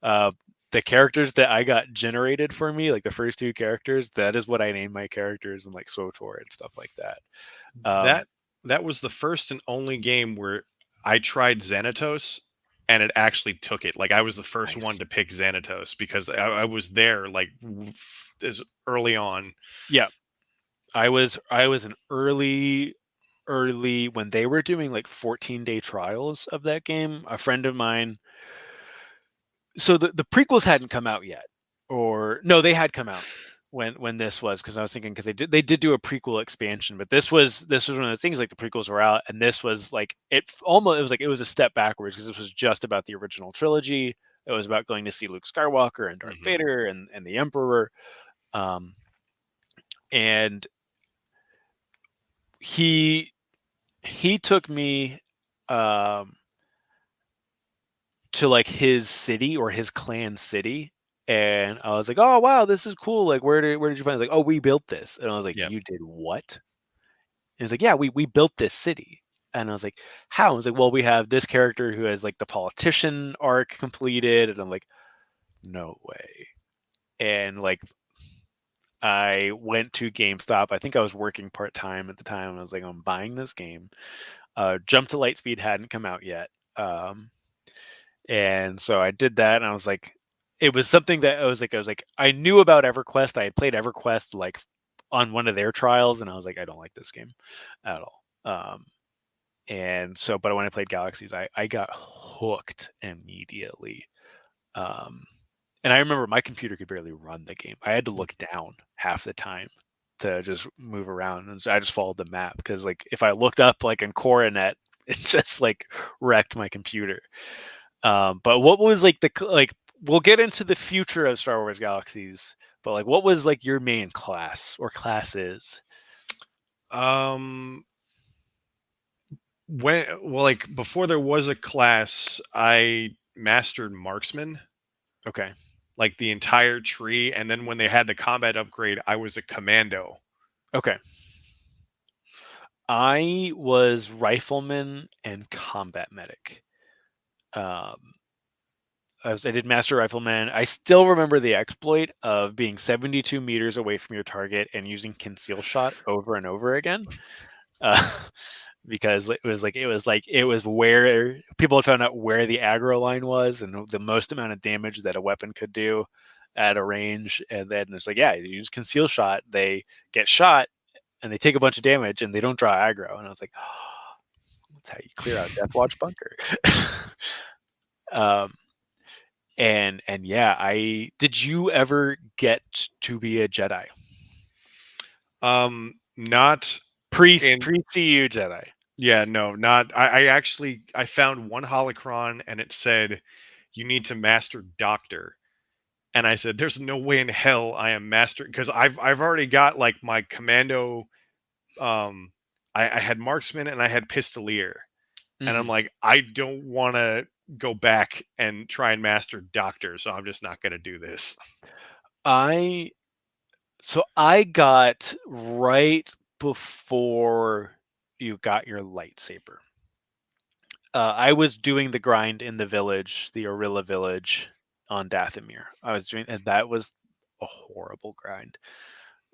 Uh, the characters that I got generated for me, like the first two characters, that is what I name my characters in like SWOTOR and stuff like that. Um, That that was the first and only game where I tried Xanatos and it actually took it. Like I was the first one Nice. to pick Xanatos because I was there like as early on. Yeah, I was an early when they were doing like 14-day trials of that game. A friend of mine, so the prequels hadn't come out yet, or no, they had come out when this was, because I was thinking, because they did do a prequel expansion, but this was one of the things, like the prequels were out, and this was like it was like it was a step backwards, because this was just about the original trilogy. It was about going to see Luke Skywalker and Darth Hmm. Vader and the Emperor, um, and he he took me um, to like his city, or his clan city, and I was like, "Oh wow, this is cool! Like, where did you find it?" Like, "Oh, we built this," and I was like, Yeah. "You did what?" And he's like, "Yeah, we built this city." And I was like, "How?" I was like, "Well, we have this character who has like the politician arc completed," and I'm like, "No way!" And like, I went to GameStop. I think I was working part time at the time. I was like, "I'm buying this game." Jump to Lightspeed hadn't come out yet. Um, And so I did that, and I was like, it was something that I was like, I knew about EverQuest. I had played EverQuest like on one of their trials, and I was like, I don't like this game at all. And so, but when I played Galaxies, I got hooked immediately. Um, and I remember my computer could barely run the game. I had to look down half the time to just move around, and so I just followed the map, because like if I looked up like in Coronet, it just like wrecked my computer. But what was like like we'll get into the future of Star Wars Galaxies, but like what was like your main class or classes? Um, like before there was a class, I mastered marksman, Okay. like the entire tree, and then when they had the combat upgrade, I was a commando. Okay. I was rifleman and combat medic. Um, I did master rifleman. I still remember the exploit of being 72 meters away from your target and using conceal shot over and over again. Uh, because it was where people found out where the aggro line was and the most amount of damage that a weapon could do at a range. And then it's like, yeah, you use conceal shot, they get shot and they take a bunch of damage and they don't draw aggro. And I was like, oh, that's how you clear out Death Watch Bunker. um, and yeah, I did you ever get to be a Jedi? Not Pre in pre CU Jedi. Yeah, no, not I actually I found one holocron and it said you need to master doctor. And I said, there's no way in hell I am master because I've already got like my commando. um I had marksman and I had pistolier. And I'm Hmm. like, I don't wanna go back and try and master doctor, so I'm just not gonna do this. I So I got right before you got your lightsaber. I was doing the grind in the village, the Orilla village on Dathomir. I was doing, and that was a horrible grind.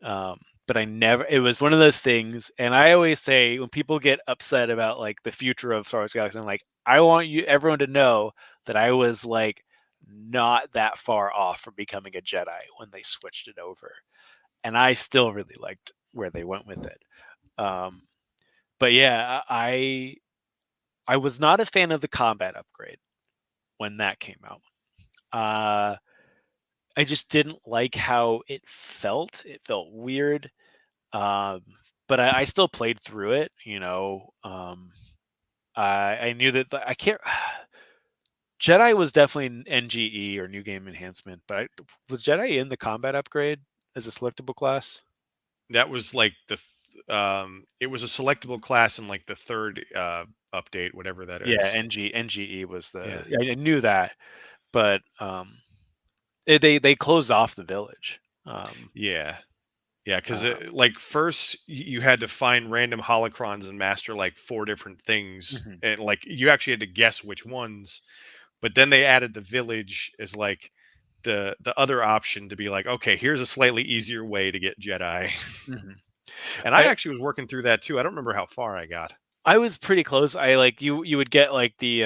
But I never, it was one of those things. And I always say, when people get upset about like the future of Star Wars Galaxy, I'm like, I want everyone to know that I was like not that far off from becoming a Jedi when they switched it over, and I still really liked where they went with it. Um, but yeah, I was not a fan of the combat upgrade when that came out. Uh, I just didn't like how it felt. It felt weird. Um, but I still played through it. I knew that I can't. Jedi was definitely an NGE, or New Game Enhancement, but was Jedi in the combat upgrade as a selectable class? That was like it was a selectable class in like the third update, whatever that Yeah, is. NGE was Yeah. I knew that, but they closed off the village. Yeah. Yeah, because Uh, like first you had to find random holocrons and master like four different things, mhm, and like you actually had to guess which ones. But then they added the village as like the other option to be like, okay, here's a slightly easier way to get Jedi. mhm. And I I actually was working through that too. I don't remember how far I got. I was pretty close. I like you would get like the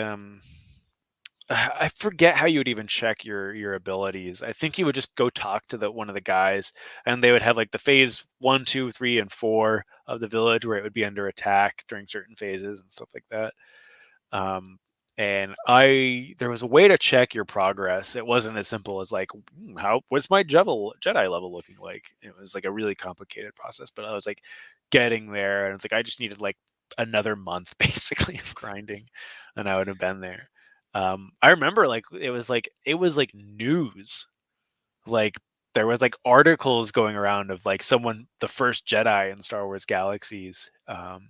I forget how you would even check your abilities. I think you would just go talk to the one of the guys, and they would have like the phase 1, 2, 3, and 4 of the village where it would be under attack during certain phases and stuff like that. Um, and there was a way to check your progress. It wasn't as simple as like, what's my Jedi level looking like? It was like a really complicated process, but I was like getting there, and it's like I just needed like another month basically of grinding, and I would have been there. I remember like it was like news, like there was like articles going around of like someone the first Jedi in Star Wars Galaxies. Um,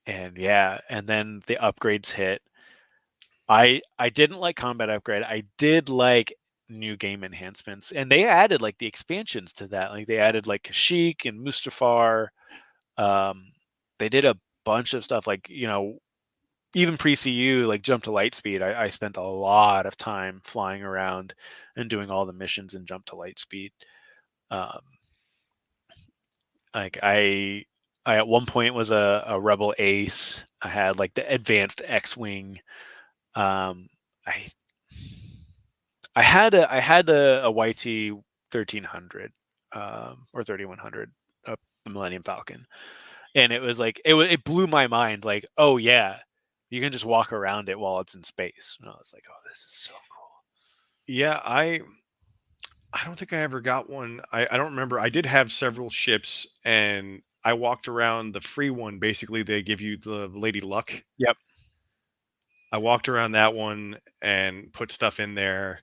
and yeah, and then the upgrades hit. I didn't like combat upgrade. I did like new game enhancements, and they added like the expansions to that. Like they added like Kashyyyk and Mustafar. Um, they did a bunch of stuff like even pre-CU, like Jump to Lightspeed. I spent a lot of time flying around and doing all the missions in Jump to Lightspeed. Um, like I at one point was a rebel ace. I had like the advanced X-wing. Um, I I had a YT 1300 or 3100, the Millennium Falcon, and it was like it blew my mind. Like, oh yeah, you can just walk around it while it's in space. And I was like, oh, this is so cool. Yeah, I don't think I ever got one. I don't remember. I did have several ships, and I walked around the free one. Basically, they give you the Lady Luck. Yep. I walked around that one and put stuff in there.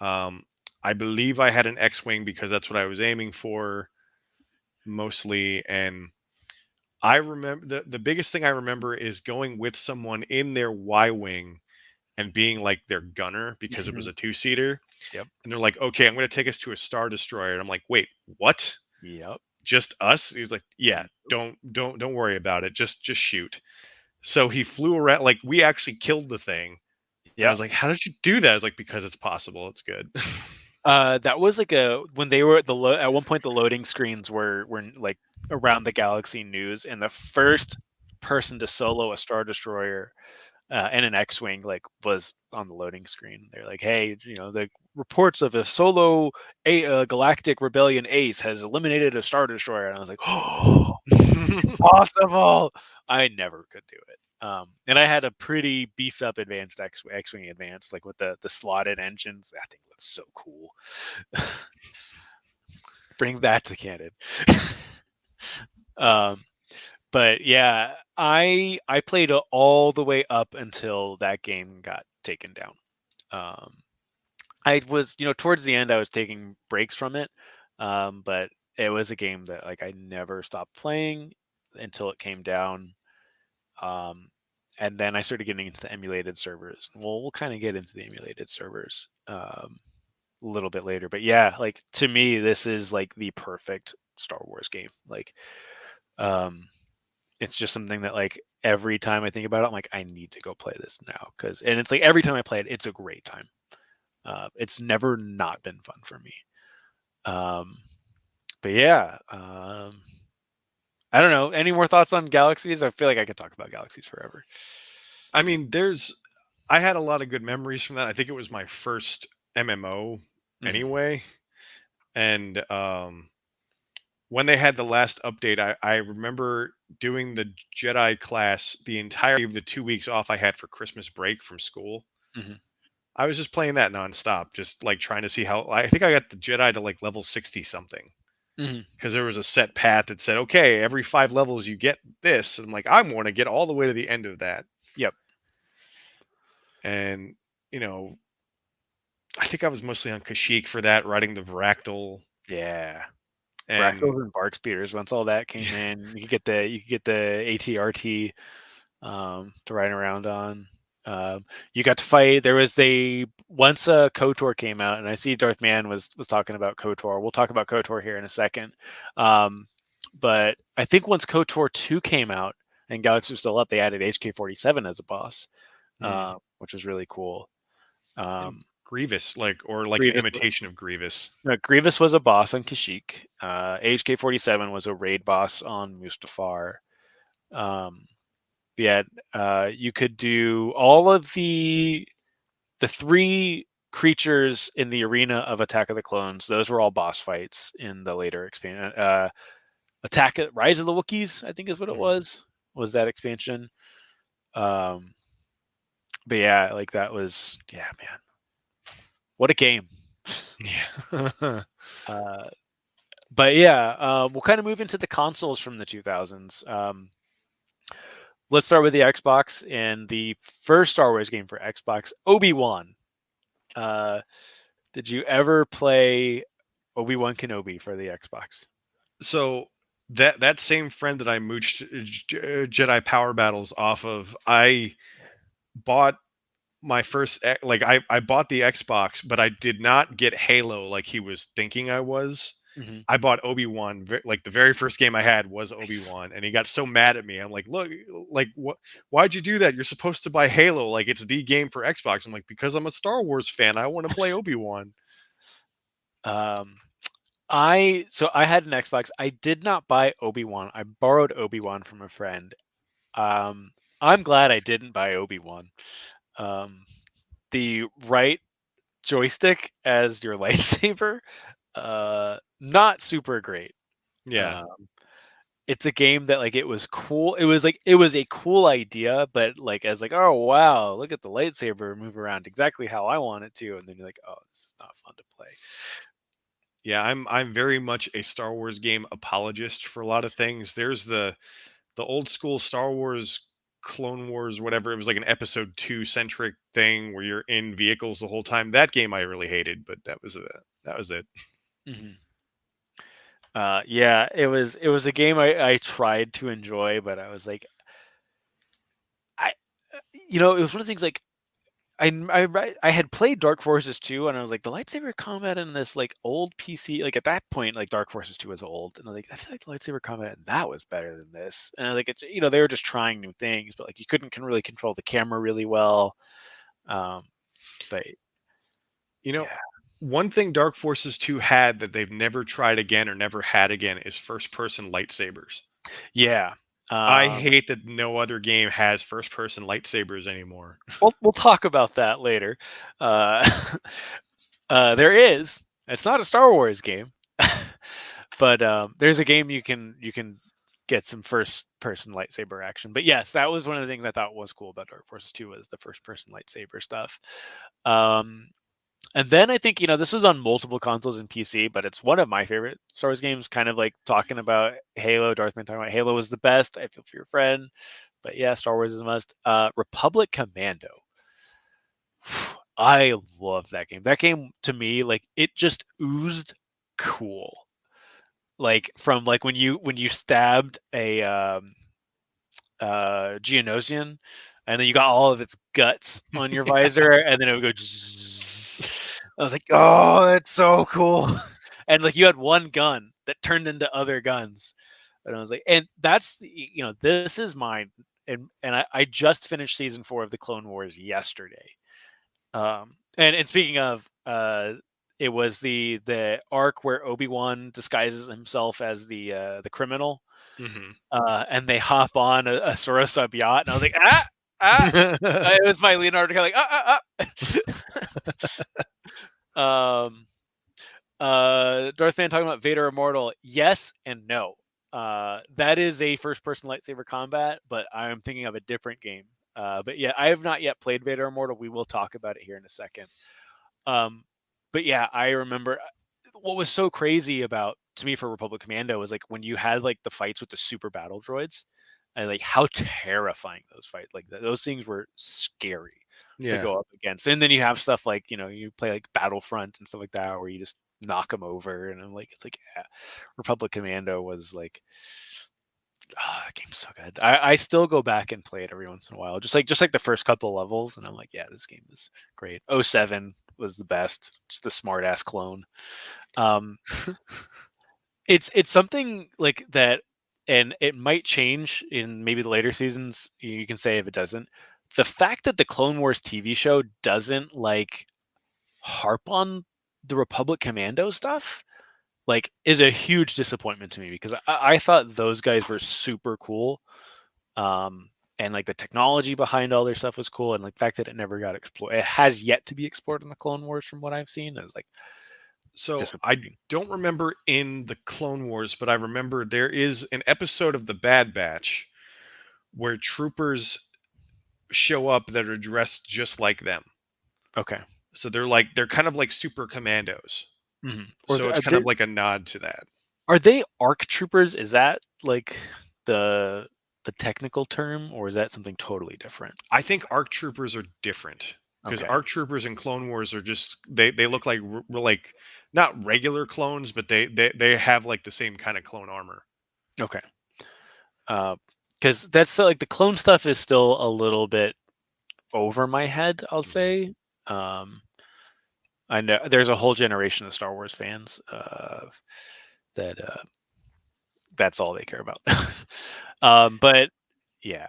Um, I believe I had an X-wing because that's what I was aiming for mostly. And I remember the biggest thing I remember is going with someone in their Y-wing and being like their gunner because it was Mhm. a two-seater. Yep. And they're like, "Okay, I'm going to take us to a star destroyer." And I'm like, "Wait, what? Yep. Just us?" He's like, "Yeah, don't worry about it. Just shoot." So he flew around, like we actually killed the thing. And I Yep. was like, "How did you do that?" I was like, "Because it's possible. It's good." That was like when they were at one point the loading screens were like around the galaxy news, and the first person to solo a star destroyer and an X-wing like was on the loading screen. They're like, hey, the reports of a solo galactic rebellion ace has eliminated a star destroyer, and I was like, oh, it's possible. I never could do it. And I had a pretty beefed up advanced X-wing advanced, like with the slotted engines. That thing looks so cool. Bring that to canon. um, but yeah, I played all the way up until that game got taken down. Um, I was, towards the end, I was taking breaks from it, but it was a game that like I never stopped playing until it came down. Um, and then I started getting into the emulated servers. We'll kind of get into the emulated servers a little bit later, but yeah, like to me, this is like the perfect Star Wars game. Like, um, it's just something that like every time I think about it, I'm like, I need to go play this now and it's like every time I play it, it's a great time. It's never not been fun for me. Um, but yeah, I don't know. Any more thoughts on Galaxies? I feel like I could talk about Galaxies forever. I mean, I had a lot of good memories from that. I think it was my first MMO Mhm. anyway. And when they had the last update, I remember doing the Jedi class the entirety of the 2 weeks off I had for Christmas break from school. Mhm. I was just playing that nonstop, just like trying to see how. I think I got the Jedi to like level 60 something Mhm. because there was a set path that said, okay, every 5 levels you get this. And I'm like, I want to get all the way to the end of that. Yep. And, you know, I think I was mostly on Kashyyyk for that, riding the Varactyl. Yeah. And Brackles and Bark Speeders. Once all that came in, you could get the ATRT to ride around on. You got to fight. There was once KOTOR came out, and I see Darth Man was talking about KOTOR. We'll talk about KOTOR here in a second. But I think once KOTOR 2 came out and Galaxy was still up, they added HK-47 as a boss, hmm, which was really cool. and Um, Grievous, or like an Grievous, imitation of Grievous. Grievous was a boss on Kashyyyk. HK-47 was a raid boss on Mustafar. Um, But yeah, you could do all of the three creatures in the arena of Attack of the Clones. Those were all boss fights in the later expansion. Rise of the Wookiees, I think is what it Mhm. was that expansion. Um, but yeah, like that was, yeah, man, what a game. Yeah. Uh, but yeah, we'll kind of move into the consoles from the 2000s. Let's start with the Xbox and the first Star Wars game for Xbox, Obi-Wan. Uh, did you ever play Obi-Wan Kenobi for the Xbox? So that same friend that I mooched Jedi Power Battles off of, I bought my first like I bought the Xbox, but I did not get Halo like he was thinking I was. Mm-hmm. I bought Obi-Wan, like the very first game I had was Nice. Obi-Wan, and he got so mad at me. I'm like, "Look, like what why'd you do that? You're supposed to buy Halo, like it's the game for Xbox." I'm like, "Because I'm a Star Wars fan. I want to play Obi-Wan." Um, I had an Xbox. I did not buy Obi-Wan. I borrowed Obi-Wan from a friend. Um, I'm glad I didn't buy Obi-Wan. Um, the right joystick as your lightsaber, not super great. Yeah. Um, it's a game that like it was cool. It was a cool idea, but like as like, oh wow, look at the lightsaber move around exactly how I want it to, and then you're like, oh, this is not fun to play. Yeah, I'm very much a Star Wars game apologist for a lot of things. There's the old school Star Wars Clone Wars, whatever. It was like an episode 2 centric thing where you're in vehicles the whole time. That game I really hated, but that was it. Hmm. Yeah, it was a game I tried to enjoy, but I was like, I it was one of the things like I had played Dark Forces 2, and I was like, the lightsaber combat in this like old PC, like at that point, like Dark Forces 2 was old, and I was like, I feel like the lightsaber combat in that was better than this. And I was like, they were just trying new things, but like you couldn't can really control the camera really well. Um, but You know, yeah, one thing Dark Forces 2 had that they've never tried again or never had again is first person lightsabers. yeah. I Um, hate that no other game has first person lightsabers anymore. we'll talk about that later. Uh, there is. It's not a Star Wars game, but there's a game you can get some first person lightsaber action. But yes, that was one of the things I thought was cool about Dark Forces 2 was the first person lightsaber stuff. Um, and then I think this was on multiple consoles and PC, but it's one of my favorite Star Wars games. Kind of like talking about Halo, Darthman talking about Halo was the best. I feel for your friend, but yeah, Star Wars is a must. Republic Commando. I love that game. That game to me, like it just oozed cool. Like from like when you stabbed a Geonosian, and then you got all of its guts on your visor, and then it would go. Zzz. I was like, oh, that's so cool. And like you had one gun that turned into other guns, and I was like, and this is mine. And I just finished season 4 of the Clone Wars yesterday. And speaking of, it was the arc where Obi-Wan disguises himself as the criminal, Mhm. and they hop on a Sora sub yacht, and I was like, ah, ah. It was my Leonardo like, um, Darth Van talking about Vader Immortal. Yes and no. That is a first-person lightsaber combat, but I'm thinking of a different game. But yeah, I have not yet played Vader Immortal. We will talk about it here in a second. Um, but yeah, I remember what was so crazy about to me for Republic Commando was like when you had like the fights with the super battle droids, and like how terrifying those fights like those things were scary to Yeah. go up against. And then you have stuff like you play like Battlefront and stuff like that where you just knock them over, and I'm like it's like yeah, Republic Commando was like that game's so good. I still go back and play it every once in a while, just like the first couple levels, and I'm like, yeah, this game is great. '07 was the best, just the smart ass clone. Um, it's something like that, and it might change in maybe the later seasons. You can say if it doesn't. The fact that the Clone Wars TV show doesn't like harp on the Republic Commando stuff like is a huge disappointment to me because I thought those guys were super cool. Um, and like the technology behind all their stuff was cool, and like the fact that it never got explored, it has yet to be explored in the Clone Wars from what I've seen. It was like So I disappointing. don't remember in the Clone Wars, but I remember there is an episode of the Bad Batch where troopers show up that are dressed just like them. Okay. So they're kind of like super commandos. Or So it's kind of like a nod to that. are they ARC troopers? Is that like the technical term, or is that something totally different? I think ARC troopers are different because Okay. ARC troopers in Clone Wars are just they look like like not regular clones, but they have like the same kind of clone armor. Okay. Because that's like the clone stuff is still a little bit over my head, I'll say. I know there's a whole generation of Star Wars fans that that's all they care about. But yeah,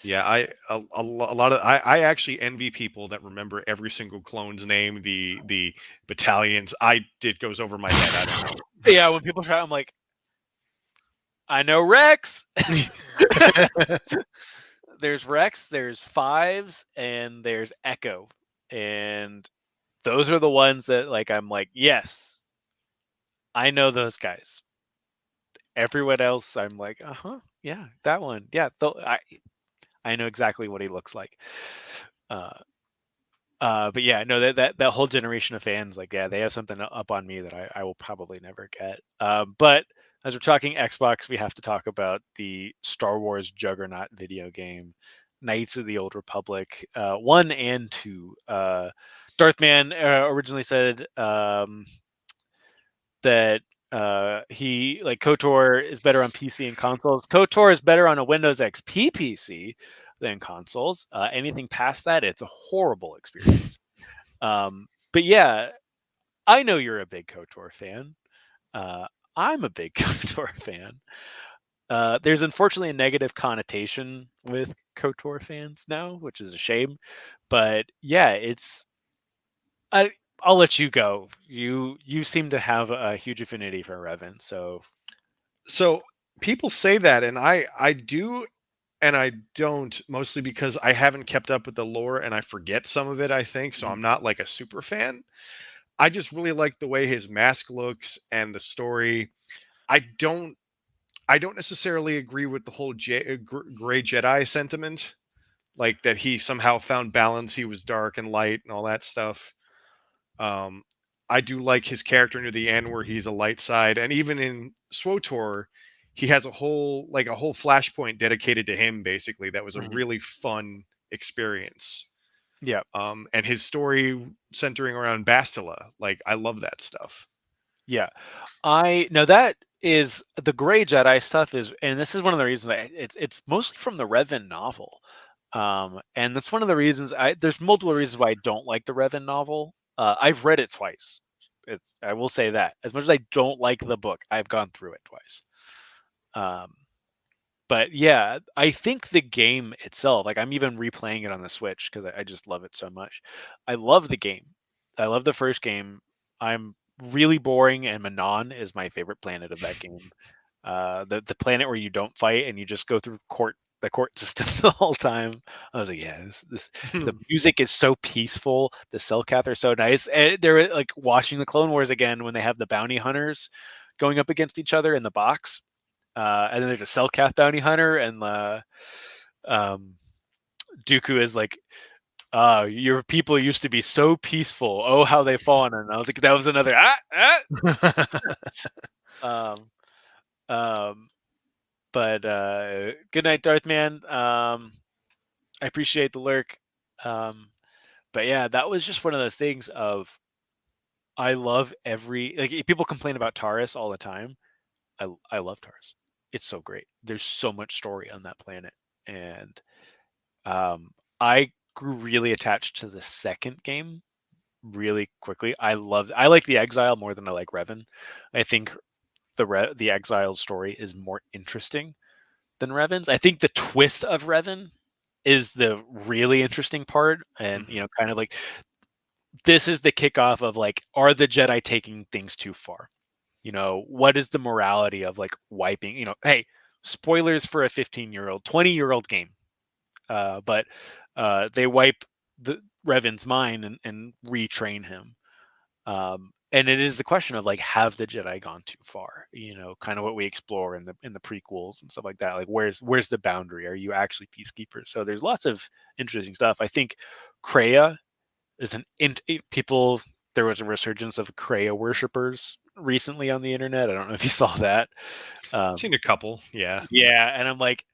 Yeah, a lot of I actually envy people that remember every single clone's name, the battalions. It goes over my head. I don't know. yeah. When people try, I'm like, I know Rex. There's Rex, there's Fives, and there's Echo, and those are the ones that like I'm like, yes, I know those guys. Everyone else, I'm like, yeah, that one, yeah. I know exactly what he looks like. But yeah, no, that whole generation of fans, like, yeah, they have something up on me that I will probably never get. But as we're talking Xbox, we have to talk about the Star Wars Juggernaut video game, Knights of the Old Republic, 1 and 2. Darthman originally said that he like KOTOR is better on PC and consoles. KOTOR is better on a Windows XP PC than consoles. Anything past that, it's a horrible experience. But yeah, I know you're a big KOTOR fan. I'm a big KOTOR fan. There's unfortunately a negative connotation with KOTOR fans now, which is a shame. But yeah, I'll let you go. You seem to have a huge affinity for Revan, so So people say that, and I do and I don't, mostly because I haven't kept up with the lore and I forget some of it, I think, so I'm not like a super fan. I just really like the way his mask looks and the story. I don't I don't necessarily agree with the whole gray Jedi sentiment, like that he somehow found balance, he was dark and light and all that stuff. Um, I do like his character near the end where he's a light side, and even in SWOTOR, he has a whole flashpoint dedicated to him. Basically, that was a mhm. really fun experience. Yeah. And his story centering around Bastila, like I love that stuff. Yeah. I know that is the Gray Jedi stuff is, and this is one of the reasons it's mostly from the Revan novel. And that's one of the reasons there's multiple reasons why I don't like the Revan novel. I've read it twice. I will say that. As much as I don't like the book, I've gone through it twice. Um, but yeah, I think the game itself, like I'm even replaying it on the Switch because I just love it so much. I love the game. I love the first game. I'm really boring, and Manon is my favorite planet of that game. The planet where you don't fight and you just go through the court system the whole time. I was like, yeah, this the music is so peaceful. The Selkath are so nice. And they're like watching the Clone Wars again when they have the bounty hunters going up against each other in the box. And then there's a Selkath bounty hunter, and um, Dooku is like, your people used to be so peaceful. Oh, how they've fallen. And I was like, that was another Um, um, but good night, Darth Man. I appreciate the lurk. But yeah, that was just one of those things of I love every like people complain about Taurus all the time. I love Taurus. It's so great. There's so much story on that planet, and I grew really attached to the second game really quickly. I like the Exile more than I like Revan. I think the Exile's story is more interesting than Revan's. I think the twist of Revan is the really interesting part, and kind of like this is the kickoff of like, are the Jedi taking things too far? What is the morality of like wiping? Hey, spoilers for a 15-year-old, 20-year-old game. but they wipe the Revan's mind and retrain him. And it is the question of like, have the Jedi gone too far? You know, kind of what we explore in the prequels and stuff like that. Like, where's the boundary? Are you actually peacekeepers? So there's lots of interesting stuff. I think Kreia is people. There was a resurgence of Kreia worshippers recently on the internet. I don't know if you saw that. Seen a couple, yeah. Yeah, and I'm like,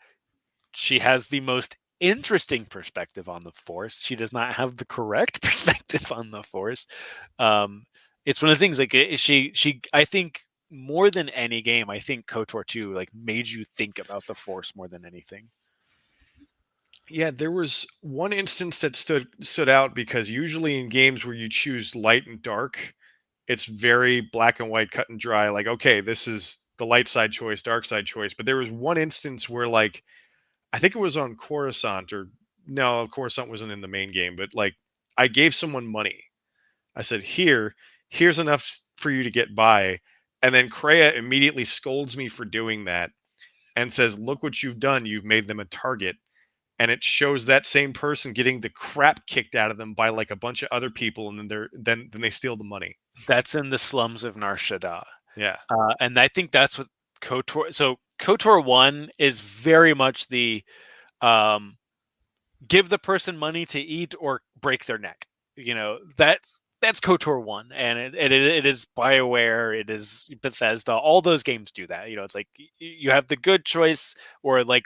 she has the most interesting perspective on the Force. She does not have the correct perspective on the Force. It's one of the things like she. I think more than any game, I think KOTOR 2 like made you think about the Force more than anything. Yeah, there was one instance that stood out because usually in games where you choose light and dark, it's very black and white, cut and dry. Like, okay, this is the light side choice, dark side choice. But there was one instance where, like, I think it was on Coruscant, or no, Coruscant wasn't in the main game, but like, I gave someone money. I said, here's enough for you to get by. And then Kreia immediately scolds me for doing that and says, look what you've done. You've made them a target. And it shows that same person getting the crap kicked out of them by like a bunch of other people, and then they steal the money. That's in the slums of Nar Shaddaa. Yeah. And I think that's what KOTOR. So KOTOR 1 is very much the give the person money to eat or break their neck. You know, that's KOTOR 1, and it is BioWare, it is Bethesda. All those games do that. You know, it's like you have the good choice or like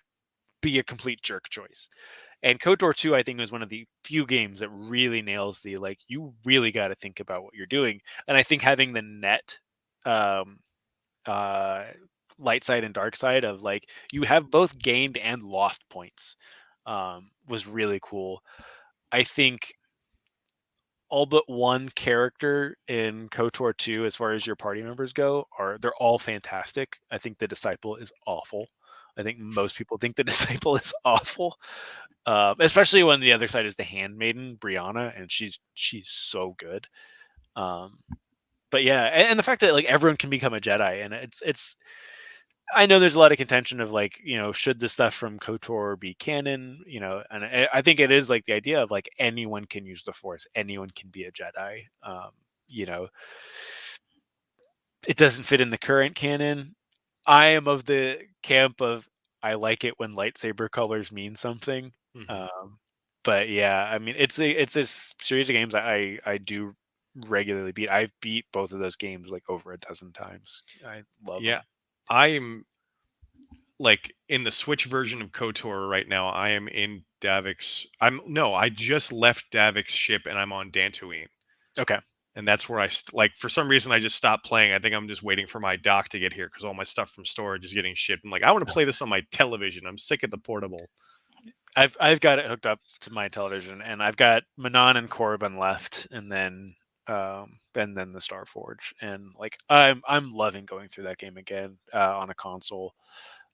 be a complete jerk choice. And KOTOR 2, I think, was one of the few games that really nails the like, you really got to think about what you're doing. And I think having the net light side and dark side of like, you have both gained and lost points was really cool. I think all but one character in KOTOR 2, as far as your party members go, they're all fantastic. I think the Disciple is awful. I think most people think the Disciple is awful, especially when the other side is the Handmaiden, Brianna, and she's so good. But yeah, and the fact that like everyone can become a Jedi, and it's. I know there's a lot of contention of like, you know, should the stuff from KOTOR be canon? You know, and I think it is like the idea of like anyone can use the Force, anyone can be a Jedi. You know, it doesn't fit in the current canon. I am of the camp of I like it when lightsaber colors mean something. But yeah, I mean, it's a series of games I do regularly beat. I've beat both of those games like over a dozen times. I love them. I'm like in the Switch version of KOTOR right now. I am in Davik's. I just left Davik's ship and I'm on Dantooine. Okay. And that's where like for some reason I just stopped playing. I think I'm just waiting for my dock to get here because all my stuff from storage is getting shipped. I'm like, I want to play this on my television. I'm sick of the portable. I've got it hooked up to my television, and I've got Manon and Corbin left, and then the Starforge, and like I'm loving going through that game again on a console.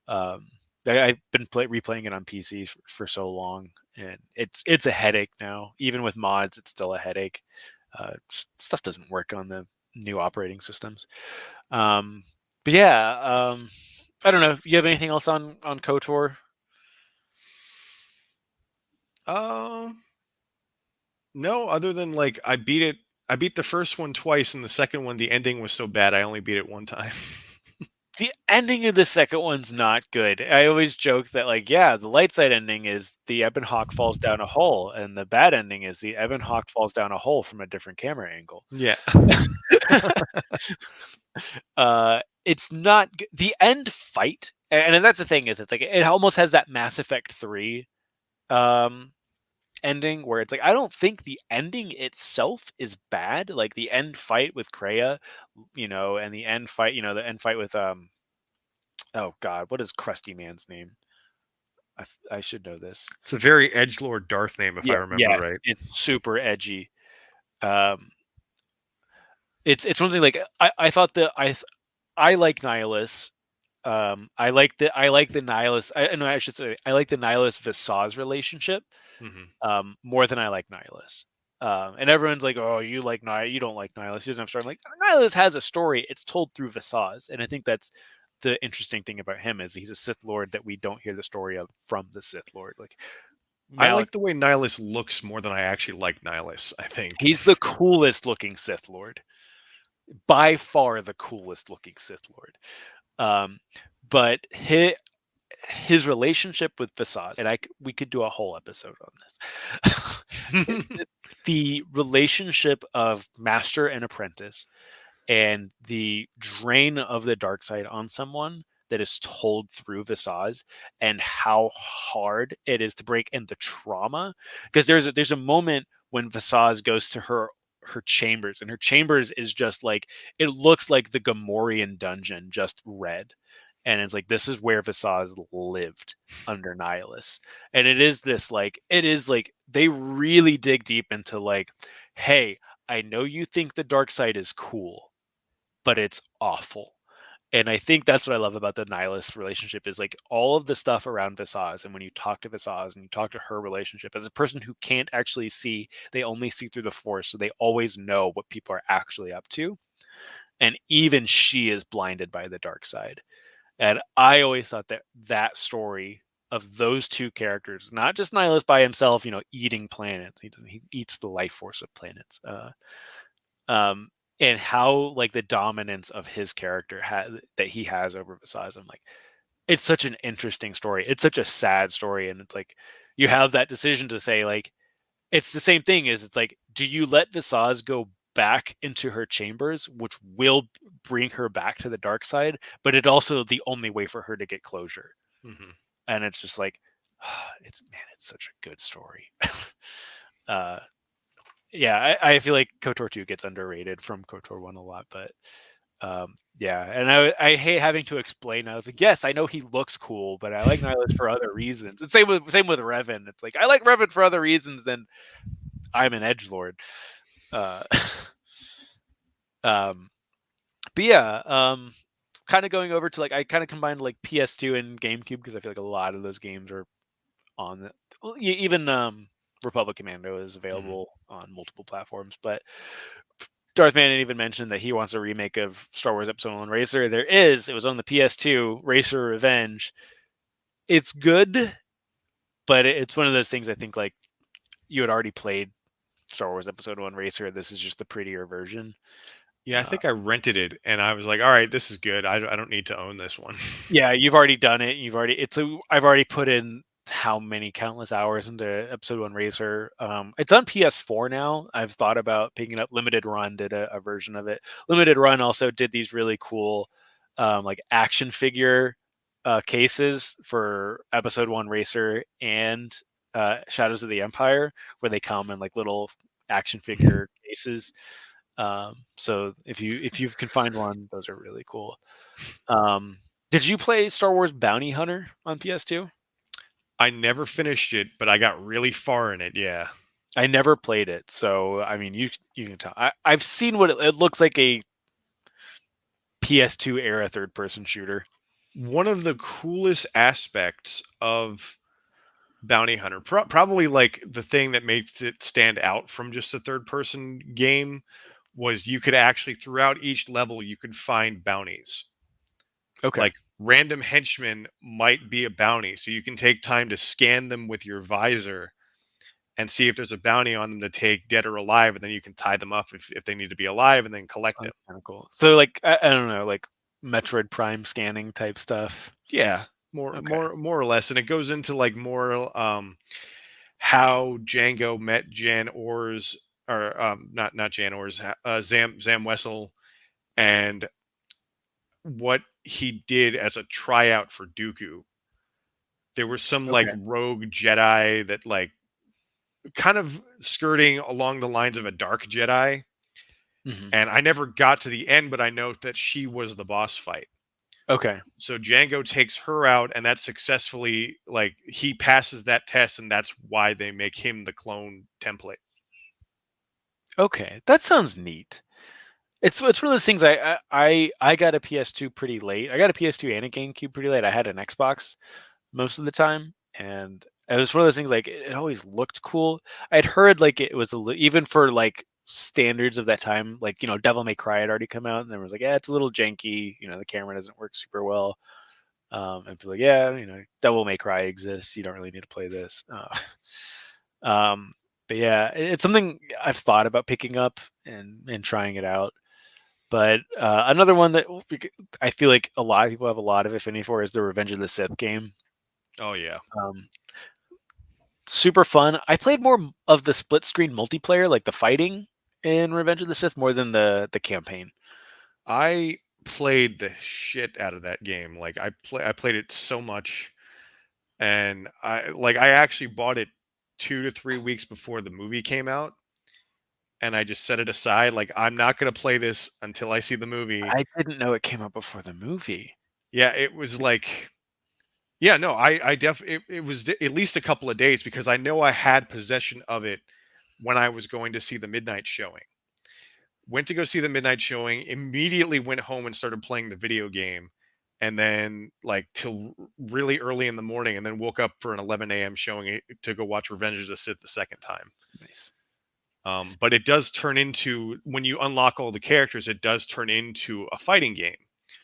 I've been replaying it on PC for so long, and it's a headache now. Even with mods, it's still a headache. Stuff doesn't work on the new operating systems. But yeah, I don't know. You have anything else on KOTOR? No, other than like I beat the first one twice, and the second one, the ending was so bad I only beat it one time. The ending of the second one's not good. I always joke that like, yeah, the light side ending is the Ebon Hawk falls down a hole, and the bad ending is the Ebon Hawk falls down a hole from a different camera angle. Yeah. It's not the end fight, and that's the thing is it's like it almost has that Mass Effect 3 ending where it's like I don't think the ending itself is bad. Like the end fight with Kreia, you know, and the end fight, you know, the end fight with oh god, what is Krusty Man's name? I should know this. It's a very edgelord Darth name, if I remember right. It's super edgy. It's one thing like I thought that I like Nihilus. I like the Nihilus. I should say I like the Nihilus Visage relationship more than I like Nihilus. And everyone's like, "Oh, you like Nihilus? You don't like Nihilus? He doesn't have a story." I'm like, Nihilus has a story. It's told through Visage, and I think that's the interesting thing about him is he's a Sith Lord that we don't hear the story of from the Sith Lord. Like I Malik, like the way Nihilus looks more than I actually like Nihilus, I think. he's the coolest looking Sith Lord, by far the coolest looking Sith Lord. But his relationship with Visage, and we could do a whole episode on this. The relationship of master and apprentice, and the drain of the dark side on someone that is told through Visage, and how hard it is to break, and the trauma. Because there's a moment when Visage goes to her chambers, and her chambers is just like, it looks like the Gamorrean dungeon, just red. And it's like, this is where Visage lived under Nihilus. And it is like they really dig deep into like, hey, I know you think the dark side is cool, but it's awful. And I think that's what I love about the Nihilus relationship, is like all of the stuff around Visage. And when you talk to Visage and you talk to her relationship, as a person who can't actually see, they only see through the Force, so they always know what people are actually up to. And even she is blinded by the dark side. And I always thought that story of those two characters, not just Nihilus by himself, eating planets. He eats the life force of planets. And how like the dominance of his character that he has over Visage. I'm like, it's such an interesting story. It's such a sad story, and it's like you have that decision to say, like, it's the same thing. It's like, do you let Visage go back into her chambers, which will bring her back to the dark side, but it also the only way for her to get closure. Mm-hmm. And it's just like, it's such a good story. Yeah, I feel like KOTOR 2 gets underrated from KOTOR 1 a lot, but yeah, and I hate having to explain. I was like, yes, I know he looks cool, but I like Nihilus for other reasons. And same with Revan. It's like, I like Revan for other reasons than I'm an edgelord. But yeah, kind of going over to like, I kind of combined like PS2 and GameCube, because I feel like a lot of those games are on even Republic Commando is available on multiple platforms. But Darth Mann even mentioned that he wants a remake of Star Wars Episode 1 Racer. It was on the PS2, Racer Revenge. It's good, but it's one of those things, I think, like, you had already played Star Wars Episode 1 Racer. This is just the prettier version. Yeah, I think I rented it, and I was like, all right, this is good. I don't need to own this one. Yeah, you've already done it. I've already put in how many countless hours into Episode 1 Racer. It's on PS4 now. I've thought about picking up. Limited Run did a version of it. Limited Run also did these really cool like action figure cases for Episode 1 Racer and Shadows of the Empire, where they come in like little action figure cases. So if you can find one, those are really cool. Did you play Star Wars Bounty Hunter on PS2? I never finished it, but I got really far in it. Yeah. I never played it, so I mean, you can tell. I've seen what it looks like, a PS2 era third-person shooter. One of the coolest aspects of Bounty Hunter, probably like the thing that makes it stand out from just a third-person game, was you could actually, throughout each level, you could find bounties. Okay. Like random henchmen might be a bounty, so you can take time to scan them with your visor and see if there's a bounty on them to take, dead or alive, and then you can tie them up if they need to be alive, and then collect them. That's kind of cool. So like, I don't know, like Metroid Prime scanning type stuff. Yeah, more or less, and it goes into like more how Django met Jan Ors, or not Jan Ors, Zam Wessel, and what he did as a tryout for Dooku. There was some like rogue Jedi that like kind of skirting along the lines of a dark Jedi. Mm-hmm. And I never got to the end, but I know that she was the boss fight. Okay. So Django takes her out, and that successfully, like, he passes that test, and that's why they make him the clone template. Okay, that sounds neat. It's one of those things. I got a PS2 pretty late. I got a PS2 and a GameCube pretty late. I had an Xbox most of the time, and it was one of those things, like, it always looked cool. I'd heard like it was even for like standards of that time, like, Devil May Cry had alredy come out, and there was like, yeah, it's a little janky. The camera doesn't work super well. And people like, yeah, Devil May Cry exists. You don't really need to play this. Um, but yeah, it's something I've thought about picking up and trying it out. But another one that I feel like a lot of people have a lot of affinity for is the Revenge of the Sith game. Oh yeah. Um, Super fun. I played more of the split screen multiplayer, like the fighting in Revenge of the Sith, more than the campaign. I played the shit out of that game. Like I played it so much, and I actually bought it 2 to 3 weeks before the movie came out, and I just set it aside. Like I'm not gonna play this until I see the movie. I didn't know it came out before the movie. Yeah, it was like, yeah, no, I it was at least a couple of days because I know I had possession of it when I was going to see the midnight showing. Went to go see the midnight showing, immediately went home and started playing the video game, and then like till really early in the morning, and then woke up for an 11 a.m. showing to go watch Revenge of the Sith the second time. Nice. But it does turn into, when you unlock all the characters, it does turn into a fighting game.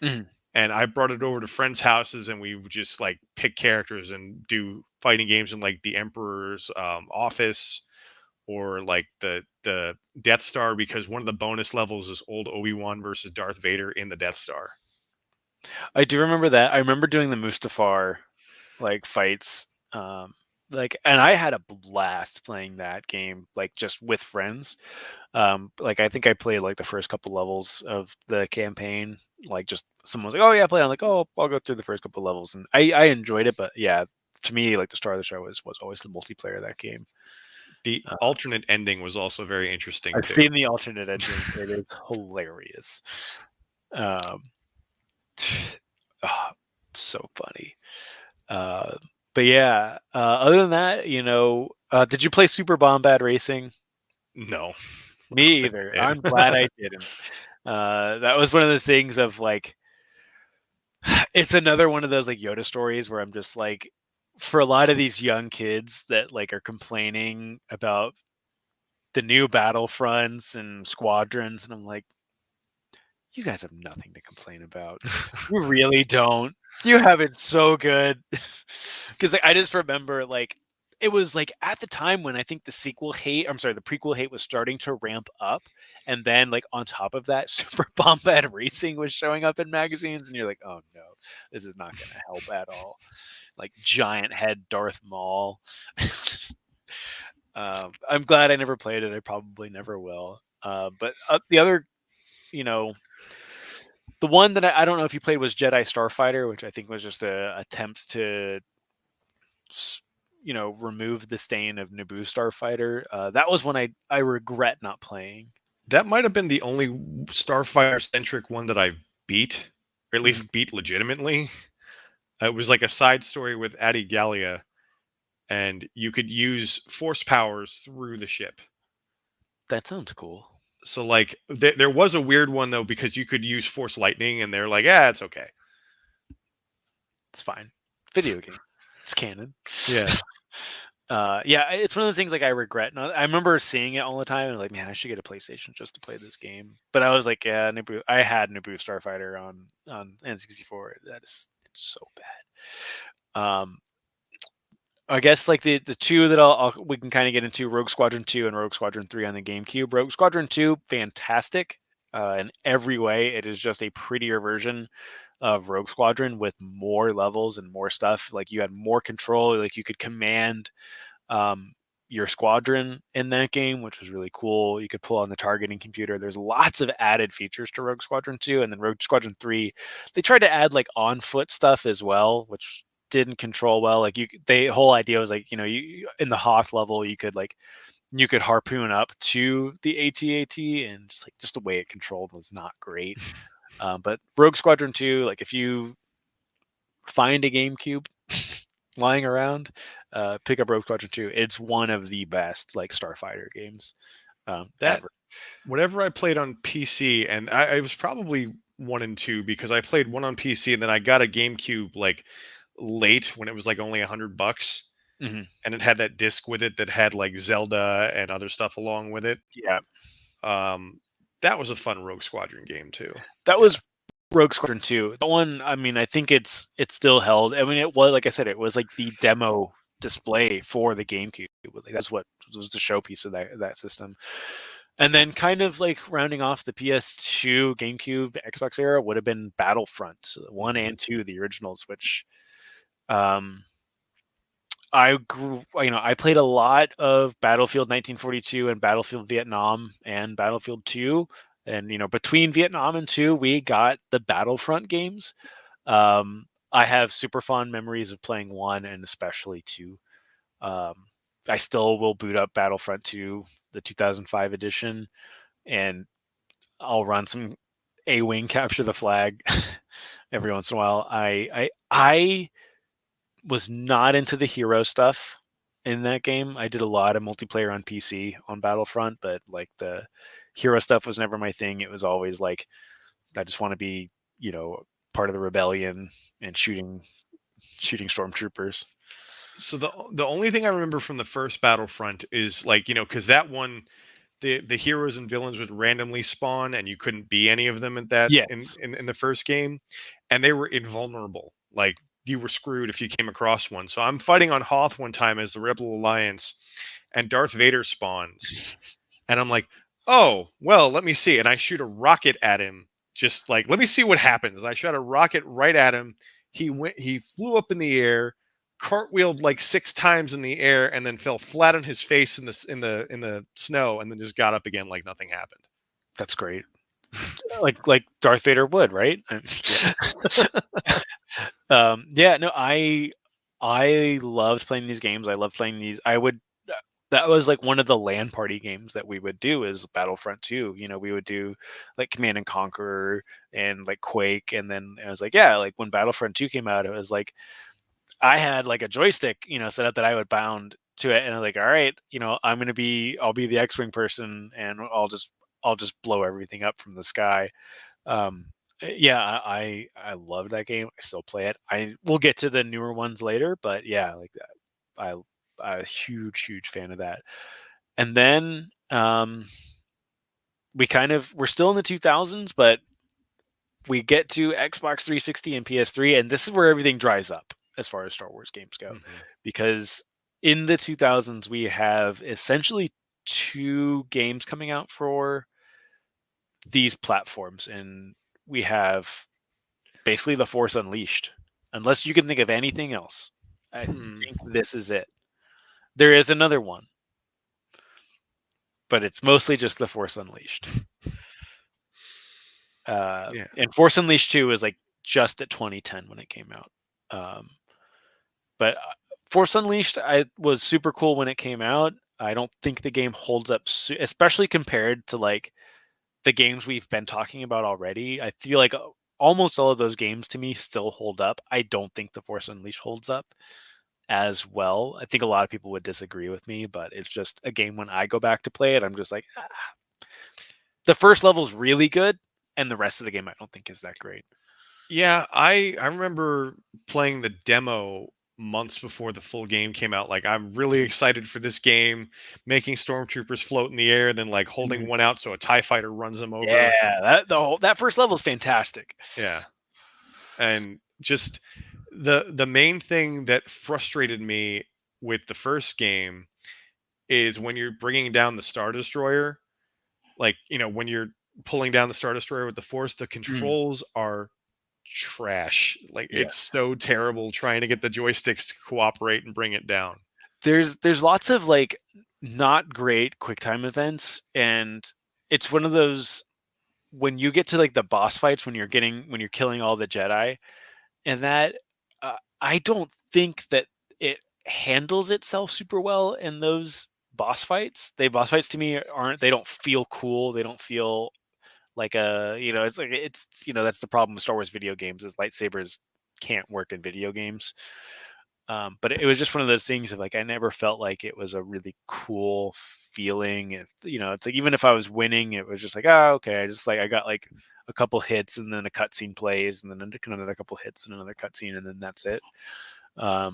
Mhm. And I brought it over to friends' houses, and we would just like pick characters and do fighting games in like the Emperor's office, or like the Death Star, because one of the bonus levels is old Obi-Wan versus Darth Vader in the Death Star. I do remember that. I remember doing the Mustafar like fights. And I had a blast playing that game, like just with friends. Like I think I played like the first couple levels of the campaign. Like just someone was like, "Oh yeah, play." I'm like, "Oh, I'll go through the first couple levels," and I enjoyed it. But yeah, to me, like the star of the show was always the multiplayer of that game. The Uh, alternate ending was also very interesting I've too. seen the alternate ending. It is hilarious. Um, oh, so funny. Uh, but yeah, other than that, did you play Super Bombad Racing? No, I don't Me think either. I I'm did. glad I didn't. That was one of the things of like, it's another one of those like Yoda stories where I'm just like, for a lot of these young kids that like are complaining about the new battlefronts and squadrons, and I'm like, you guys have nothing to complain about. You really don't. You have it so good. Because like, I just remember like it was like at the time when I think the prequel hate was starting to ramp up, and then like on top of that, Super Bombad Racing was showing up in magazines, and you're like, oh no, this is not going to help at all. Like giant head Darth Maul. I'm glad I never played it. I probably never will. But the other, you know, the one that I don't know if you played was Jedi Starfighter, which I think was just a attempt to, remove the stain of Naboo Starfighter. That was one I regret not playing. That might have been the only Starfighter centric one that I beat, or at Mhm. least beat legitimately. It was like a side story with Adi Gallia, and you could use force powers through the ship. That sounds cool. So like there was a weird one though, because you could use force lightning, and they're like, yeah, it's okay. It's fine. Video game. It's canon. Yeah. Yeah, it's one of those things like I regret. I remember seeing it all the time and like, man, I should get a PlayStation just to play this game. But I was like, yeah, Naboo. I had Naboo Starfighter on N64. It's so bad. I guess like the two that we can kind of get into, Rogue Squadron 2 and Rogue Squadron 3 on the GameCube. Rogue Squadron 2, fantastic in every way. It is just a prettier version of Rogue Squadron with more levels and more stuff. Like you had more control, like you could command um, your squadron in that game, which was really cool. You could pull on the targeting computer. There's lots of added features to Rogue Squadron 2, and then Rogue Squadron 3. They tried to add like on foot stuff as well, which didn't control well. Like the whole idea was like, you in the Hoth level, you could harpoon up to the AT-AT, and just the way it controlled was not great. But Rogue Squadron 2, like if you find a GameCube lying around, pick up Rogue Squadron 2. It's one of the best like Starfighter games That ever. whatever I played on PC, and I was probably 1 and 2, because I played one on PC, and then I got a GameCube like late when it was like only $100, Hmm. and it had that disc with it that had like Zelda and other stuff along with it. Yeah, Um, that was a fun Rogue Squadron game too. that Yeah. was Rogue Squadron 2. That one, I mean, I think it's still held. I mean, it was, like I said, it was like the demo display for the GameCube. Like, that's what was the showpiece of that system. And then kind of like rounding off the PS2, GameCube, Xbox era would have been Battlefront 1 and 2, the originals, which um I grew, I played a lot of Battlefield 1942 and Battlefield Vietnam and Battlefield 2. And, between Vietnam and 2, we got the Battlefront games. I have super fond memories of playing 1 and especially 2. Um, I still will boot up Battlefront 2, the 2005 edition, and I'll run some A-Wing capture the flag every once in a while. I was not into the hero stuff in that game. I did a lot of multiplayer on PC on Battlefront, but like the hero stuff was never my thing. It was always like, I just want to be, part of the rebellion and shooting stormtroopers. So the only thing I remember from the first Battlefront is like, because that one, the heroes and villains would randomly spawn and you couldn't be any of them at that Yes. in the first game, and they were invulnerable. Like, you were screwed if you came across one. So I'm fighting on Hoth one time as the Rebel Alliance, and Darth Vader spawns, and I'm like, oh well, let me see, and I shoot a rocket at him. Just like, let me see what happens. I shot a rocket right at him. He flew up in the air, cartwheeled like 6 times in the air, and then fell flat on his face in the snow, and then just got up again like nothing happened. That's great. like Darth Vader would, right? Yeah, no, I loved playing these games. I loved playing these. That was like one of the LAN party games that we would do is Battlefront 2. We would do like Command and Conquer and like Quake, and then I was like, yeah, like when Battlefront 2 came out, it was like I had like a joystick, set up that I would bound to it, and I'm like, all right, I'll be the X-wing person, and I'll just blow everything up from the sky. Um, yeah, I love that game. I still play it. I will get to the newer ones later, but yeah, like that. I'm a huge fan of that. And then we're still in the 2000s, but we get to Xbox 360 and PS3, and this is where everything dries up as far as Star Wars games go, because in the 2000s we have essentially 2 games coming out for these platforms, and we have basically The Force Unleashed. Unless you can think of anything else, I think this is it. There is another one, but it's mostly just The Force Unleashed. And Force Unleashed 2 was like just at 2010 when it came out. But Force Unleashed, I was super cool when it came out. I don't think the game holds up, especially compared to like the games we've been talking about already. I feel like almost all of those games to me still hold up. I don't think The Force Unleashed holds up as well. I think a lot of people would disagree with me, but it's just a game when I go back to play it, I'm just like, the first level is really good, and the rest of the game I don't think is that great. Yeah, I remember playing the demo months before the full game came out. Like, I'm really excited for this game, making stormtroopers float in the air, then like holding one out so a TIE fighter runs them over. Yeah, that first level is fantastic. Yeah. And just the main thing that frustrated me with the first game is when you're bringing down the Star Destroyer, like, when you're pulling down the Star Destroyer with the Force, the controls are trash. Like, it's so terrible trying to get the joysticks to cooperate and bring it down. There's lots of like not great QuickTime events, and it's one of those when you get to like the boss fights when you're killing all the Jedi, and that I don't think that it handles itself super well in those boss fights. Boss fights to me they don't feel cool. They don't feel like that's the problem with Star Wars video games is lightsabers can't work in video games. But it was just one of those things of like, I never felt like it was a really cool feeling. It's like, even if I was winning, it was just like, oh, okay. I got like a couple hits and then a cutscene plays and then another couple hits and another cutscene and then that's it. But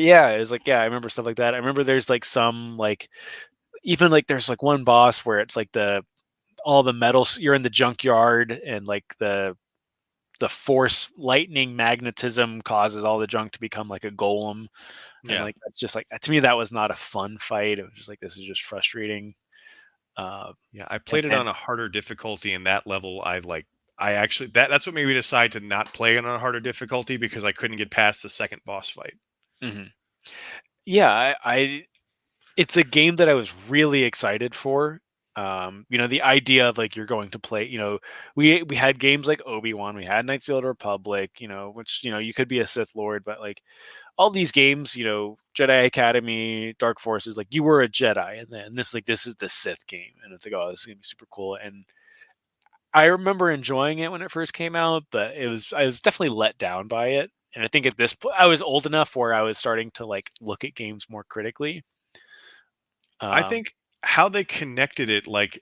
yeah, it was like, yeah, I remember stuff like that. I remember there's like some like, even like there's like one boss where it's like all the metals, you're in the junkyard and like the force lightning magnetism causes all the junk to become like a golem, and Yeah. like that's just like to me that was not a fun fight. It was just like this is just frustrating. Uh, Yeah, I and played it then on a harder difficulty, and that level I actually that's what made me decide to not play it on a harder difficulty because I couldn't get past the second boss fight. mhm. Yeah, I it's a game that I was really excited for. The idea of like you're going to play, we had games like Obi-Wan, we had Knights of the Old Republic, which you could be a Sith Lord, but like all these games, Jedi Academy, Dark Forces, like you were a Jedi, and then this is the Sith game, and it's like, oh, this is gonna be super cool. And I remember enjoying it when it first came out, but I was definitely let down by it. And I think at this point, I was old enough where I was starting to like look at games more critically. I Um, think how they connected it, like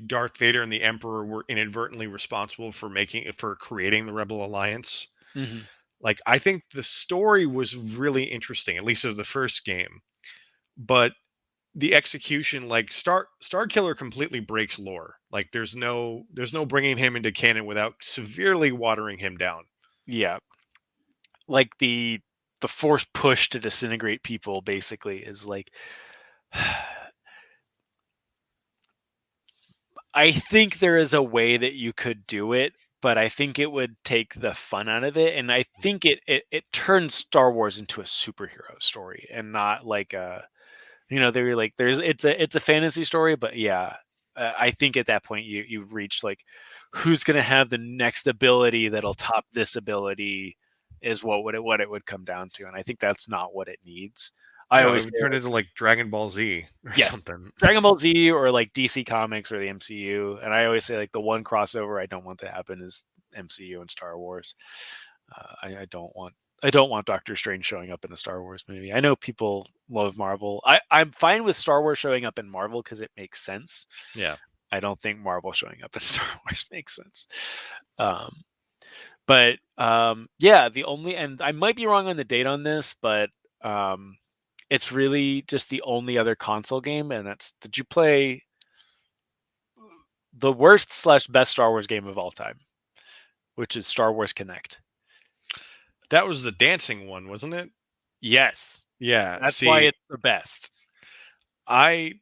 Darth Vader and the Emperor were inadvertently responsible for creating the Rebel Alliance. mhm. Like I think the story was really interesting, at least of the first game, but the execution, like Star Killer completely breaks lore. Like there's no bringing him into canon without severely watering him down. Yeah, like the force push to disintegrate people basically is like I think there is a way that you could do it, but I think it would take the fun out of it, and I think it turns Star Wars into a superhero story and not like a they're like it's a fantasy story, but yeah, I think at that point you've reached like who's gonna have the next ability that'll top this ability is what it would come down to, and I think that's not what it needs. I No, it always would say turn like into like Dragon Ball Z or yes, something. Dragon Ball Z or like DC Comics or the MCU, and I always say like the one crossover I don't want to happen is MCU and Star Wars. I don't want Doctor Strange showing up in a Star Wars movie. I know people love Marvel. I'm fine with Star Wars showing up in Marvel because it makes sense. Yeah. I don't think Marvel showing up in Star Wars makes sense. Um, but yeah, the only and I might be wrong on the date on this, but um, it's really just the only other console game, and that's did you play the worst slash best Star Wars game of all time, which is Star Wars Connect? That was the dancing one, wasn't it? Yes, Yeah. that's why See, it's the best. I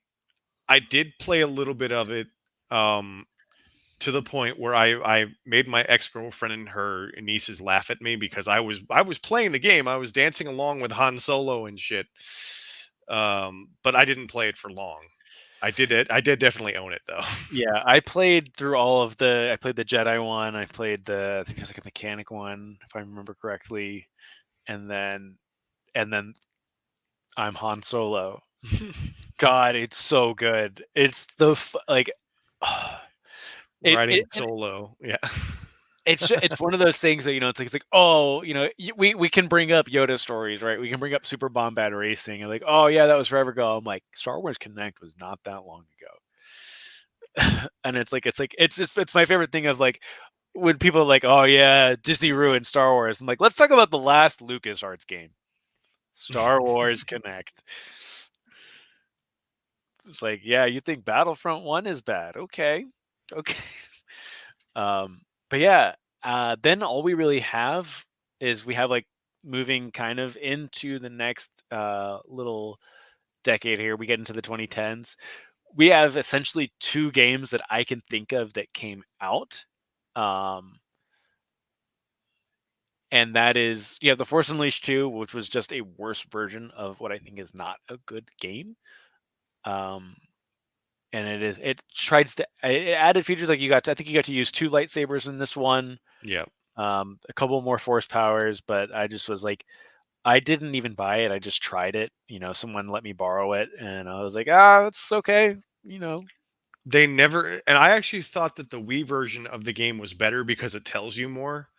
I did play a little bit of it, um, to the point where I made my ex-girlfriend and her nieces laugh at me because I was playing the game. I was dancing along with Han Solo and shit. But I didn't play it for long. I did definitely own it though. Yeah, I played through all of the. I played the Jedi one. I played I think it was like a mechanic one, if I remember correctly, and then I'm Han Solo. God, it's so good. It's like Riding and solo. Yeah. it's one of those things that it's like oh we can bring up Yoda stories, right? We can bring up Super Bombad Racing and like oh yeah, that was forever ago. I'm like Star Wars Connect was not that long ago. And it's my favorite thing of like when people are like, "Oh yeah, Disney ruined Star Wars," I'm like, "Let's talk about the last LucasArts game, Star Wars Connect." It's like, yeah, you think Battlefront One is bad? Okay, okay. But yeah, then all we really have is we have like moving kind of into the next little decade here. We get into the 2010s. We have essentially two games that I can think of that came out. Um, and that is you have The Force Unleashed 2, which was just a worse version of what I think is not a good game. Um, and it tries to it added features like I think you got to use two lightsabers in this one, Yeah. a couple more force powers, but I just was like, I didn't even buy it. I just tried it. Someone let me borrow it, and I was like, it's okay. You know, They never and I actually thought that the Wii version of the game was better because it tells you more.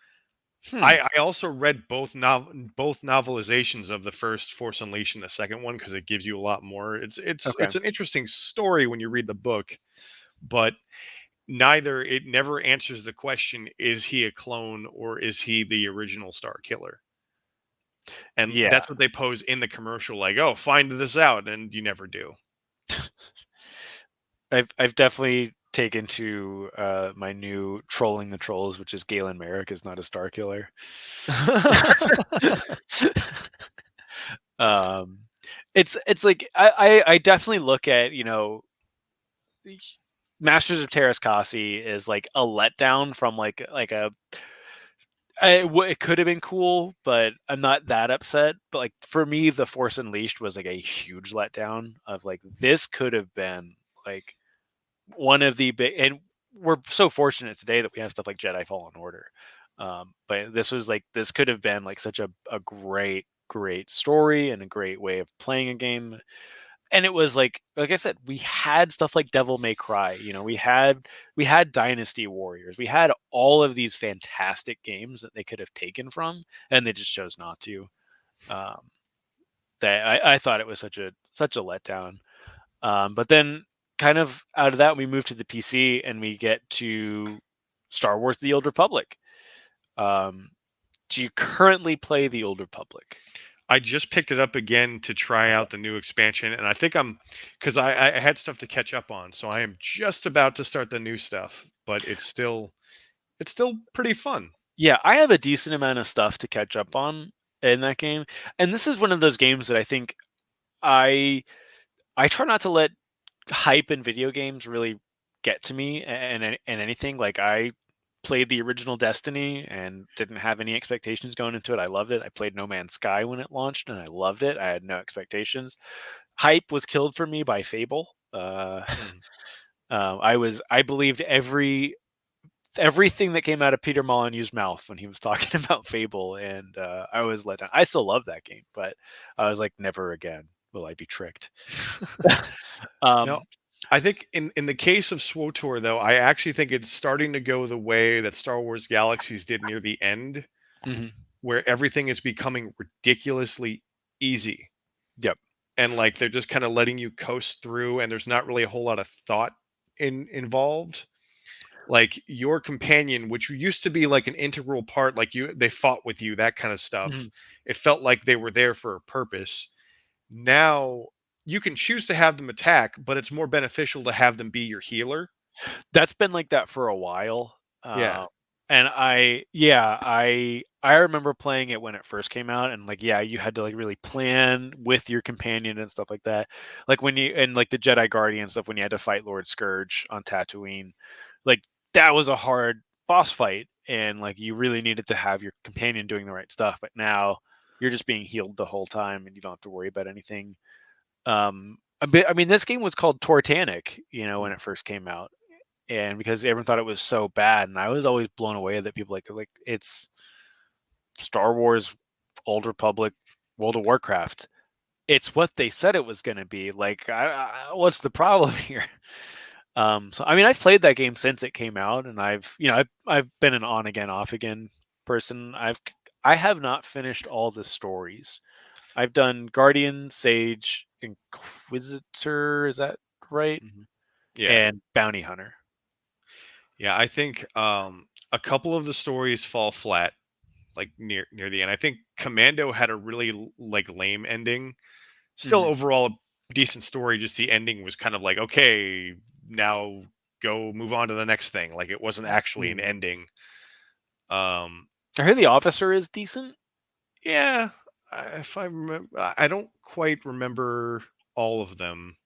hmm, I also read both novelizations of the first Force Unleashed and the second one because it gives you a lot more. okay, It's an interesting story when you read the book, but it never answers the question, is he a clone or is he the original Star Killer? And yeah. that's what they pose in the commercial, like, oh, find this out, and you never do. I've definitely. taken to my new trolling the trolls, which is Galen Merrick is not a star killer. um, it's like I definitely look at Masters of Terrascasi is like a letdown from like a it could have been cool, but I'm not that upset. But like for me, The Force Unleashed was like a huge letdown of like this could have been like one of the big, and we're so fortunate today that we have stuff like Jedi Fallen Order. But this could have been like such a great story and a great way of playing a game. And it was like I said, we had stuff like Devil May Cry. We had Dynasty Warriors. We had all of these fantastic games that they could have taken from, and they just chose not to. Um, that I thought it was such a letdown. But then, kind of out of that, we move to the PC and we get to Star Wars: The Old Republic. Um, do you currently play The Old Republic? I just picked it up again to try out the new expansion, and I think because I had stuff to catch up on, so I am just about to start the new stuff, but it's still pretty fun. Yeah, I have a decent amount of stuff to catch up on in that game, and this is one of those games that I think I I try not to let hype in video games really get to me and anything. Like I played the original Destiny and didn't have any expectations going into it. I loved it. I played No Man's Sky when it launched and I loved it. I had no expectations. Hype was killed for me by Fable. Mm. I believed everything that came out of Peter Molyneux's mouth when he was talking about Fable, and I was let down. I still love that game, but I was like, never again will I be tricked. No, um, I think in the case of SWOTOR though, I actually think it's starting to go the way that Star Wars Galaxies did near the end, mhm. where everything is becoming ridiculously easy. Yep. And like they're just kind of letting you coast through and there's not really a whole lot of thought involved. Like your companion, which used to be like an integral part, like they fought with you, that kind of stuff. Mhm. It felt like they were there for a purpose. Now you can choose to have them attack, but it's more beneficial to have them be your healer. That's been like that for a while. Yeah. And I remember playing it when it first came out, and like yeah, you had to like really plan with your companion and stuff like that. Like when you and like the Jedi Guardian stuff when you had to fight Lord Scourge on Tatooine, like that was a hard boss fight, and like you really needed to have your companion doing the right stuff. But now you're just being healed the whole time, and you don't have to worry about anything. I mean, this game was called Tortanic, when Mm. it first came out, and because everyone thought it was so bad, and I was always blown away that people like it's Star Wars, Old Republic, World of Warcraft. It's what they said it was going to be. Like, what's the problem here? So I mean, I've played that game since it came out, and I've been an on again, off again person. I have not finished all the stories. I've done Guardian, Sage, Inquisitor. Is that right? Mhm. Yeah. And Bounty Hunter. Yeah, I think a couple of the stories fall flat like near the end. I think Commando had a really like lame ending. Still Mhm. overall a decent story, just the ending was kind of like, okay, now go move on to the next thing. Like it wasn't actually an Mhm. ending. Um I heard the officer is decent. yeah, if I remember, I don't quite remember all of them.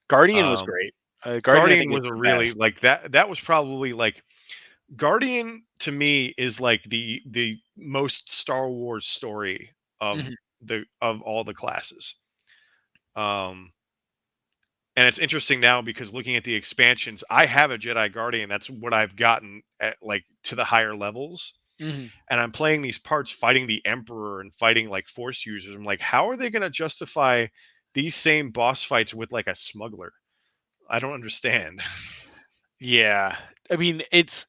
Guardian was Um great. Guardian, I Guardian think, is was a the really best. like that was probably like Guardian to me is like the most Star Wars story Mhm. of all the classes. Um and it's interesting now because looking at the expansions, I have a Jedi Guardian. That's what I've gotten at like to the higher levels. Mhm. And I'm playing these parts fighting the Emperor and fighting like Force users. I'm like, how are they going to justify these same boss fights with like a smuggler? I don't understand. Yeah, I mean, that's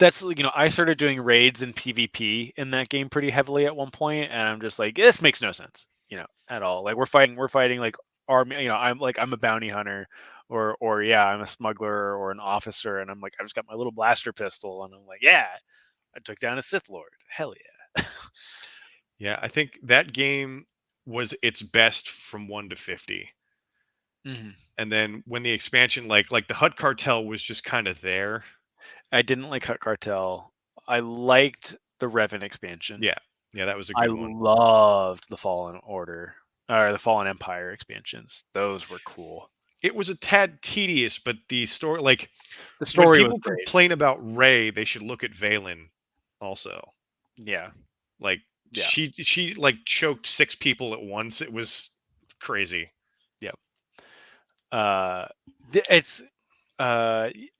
I started doing raids and PvP in that game pretty heavily at one point, and I'm just like, this makes no sense, at all. Like we're fighting like army. I'm a bounty hunter, or yeah, I'm a smuggler or an officer, and I'm like, I just got my little blaster pistol, and I'm like, yeah, I took down a Sith Lord. Hell yeah. Yeah, I think that game was its best from 1 to 50. Mhm. And then when the expansion, like the Hut Cartel was just kind of there. I didn't like Hut Cartel. I liked the Revan expansion. Yeah, yeah, that was a I good one. loved the Fallen Order or the Fallen Empire expansions. Those were cool. It was a tad tedious, but the story, like The when story was people great. complain about Ray, they should look at Valen also. Yeah. Like Yeah. she like choked 6 people at once. It was crazy. Yep. It's